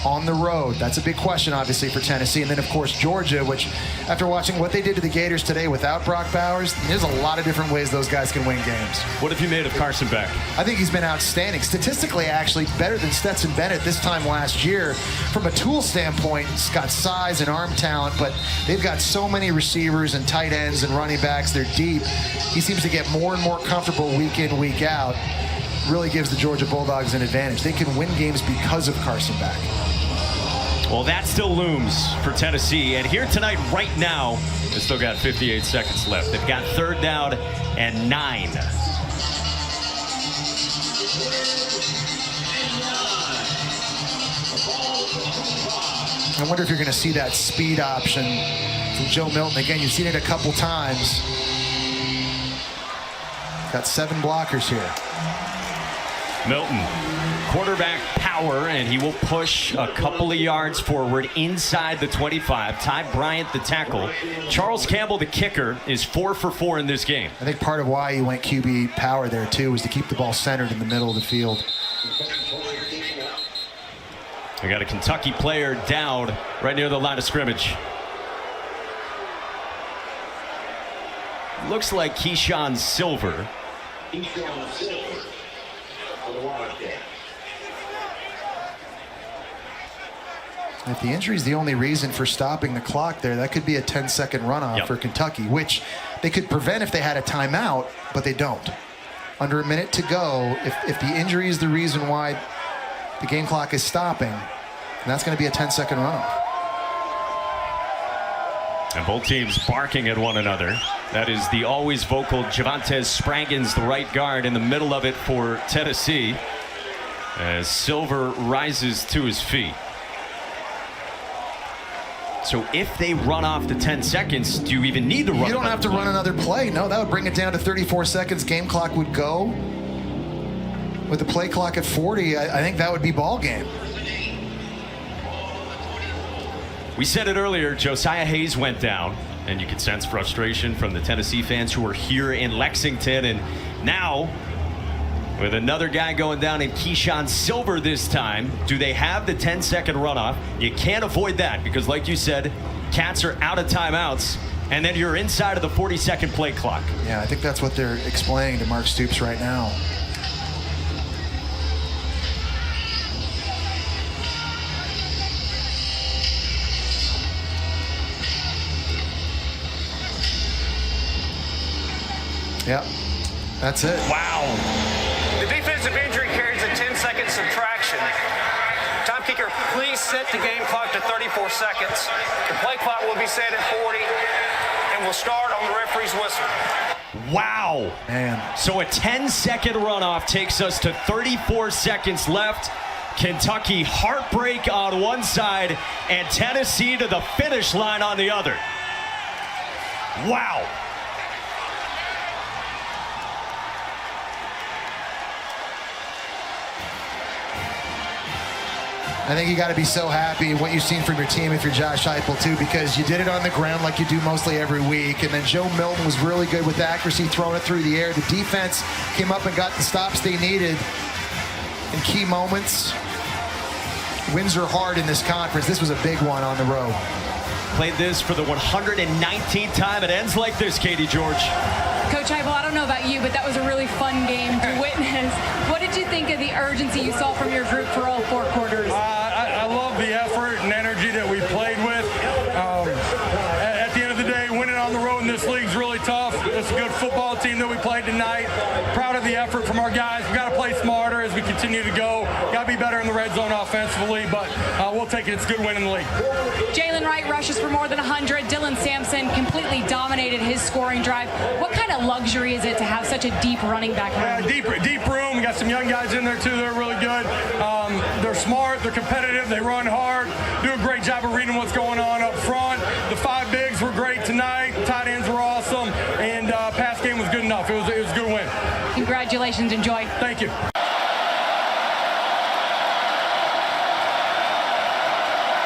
on the road. That's a big question, obviously, for Tennessee. And then, of course, Georgia, which, after watching what they did to the Gators today without Brock Bowers, there's a lot of different ways those guys can win games. What have you made of Carson Beck? I think he's been outstanding. Statistically, actually, better than Stetson Bennett this time last year. From a tool standpoint, he's got size and arm talent, but they've got so many receivers and tight ends and running backs. They're deep. He seems to get more and more comfortable week in, week out. Really gives the Georgia Bulldogs an advantage. They can win games because of Carson Beck. Well, that still looms for Tennessee. And here tonight, right now, they've still got 58 seconds left. They've got third down and 9. I wonder if you're going to see that speed option from Joe Milton. Again, you've seen it a couple times. Got 7 blockers here. Milton, quarterback power, and he will push a couple of yards forward inside the 25. Ty Bryant, the tackle. Charles Campbell, the kicker, is 4 for 4 in this game. I think part of why he went QB power there, too, was to keep the ball centered in the middle of the field. We got a Kentucky player down right near the line of scrimmage. Looks like Keyshawn Silver. If the injury is the only reason for stopping the clock there, that could be a 10-second runoff for Kentucky, which they could prevent if they had a timeout, but they don't. Under a minute to go, if the injury is the reason why the game clock is stopping, that's going to be a 10-second runoff. And both teams barking at one another. That is the always vocal Javontes Spraggins, the right guard, in the middle of it for Tennessee, as Silver rises to his feet. So if they run off the 10 seconds, do you even need to run? You don't have to run another play. No, that would bring it down to 34 seconds. Game clock would go. With the play clock at 40, I think that would be ball game. We said it earlier, Josiah Hayes went down, and you could sense frustration from the Tennessee fans who are here in Lexington. And now, with another guy going down in Keyshawn Silver this time, do they have the 10-second runoff? You can't avoid that because, like you said, Cats are out of timeouts, and then you're inside of the 40-second play clock. Yeah, I think that's what they're explaining to Mark Stoops right now. Yep, that's it. Wow. The defensive injury carries a 10-second subtraction. Time kicker, please set the game clock to 34 seconds. The play clock will be set at 40, and will start on the referee's whistle. Wow. Man. So a 10-second runoff takes us to 34 seconds left. Kentucky heartbreak on one side and Tennessee to the finish line on the other. Wow. I think you got to be so happy what you've seen from your team if you're Josh Heupel too, because you did it on the ground like you do mostly every week, and then Joe Milton was really good with accuracy, throwing it through the air. The defense came up and got the stops they needed in key moments. Wins are hard in this conference. This was a big one on the road. Played this for the 119th time. It ends like this, Katie George. Coach Heupel, I don't know about you, but that was a really fun game to witness. What did you think of the urgency you saw from your group for all 4 quarters? I love the effort and energy that we played with. At the end of the day, winning on the road in this league is really tough. It's a good football team that we played tonight. Proud of the effort from our guys. We've got to play smarter as we continue to go. Got to be better in the red zone offensively, but we'll take it. It's a good win in the league. Jalen Wright rushes for more than 100. Dylan Sampson completely dominated his scoring drive. What kind of luxury is it to have such a deep running back room? Deep room. We got some young guys in there too. They're really good. They're smart. They're competitive. They run hard. Do a great job of reading what's going on up front. The 5 bigs were great tonight. Tight ends were awesome, and pass game was good enough. It was a good win. Congratulations. Enjoy. Thank you.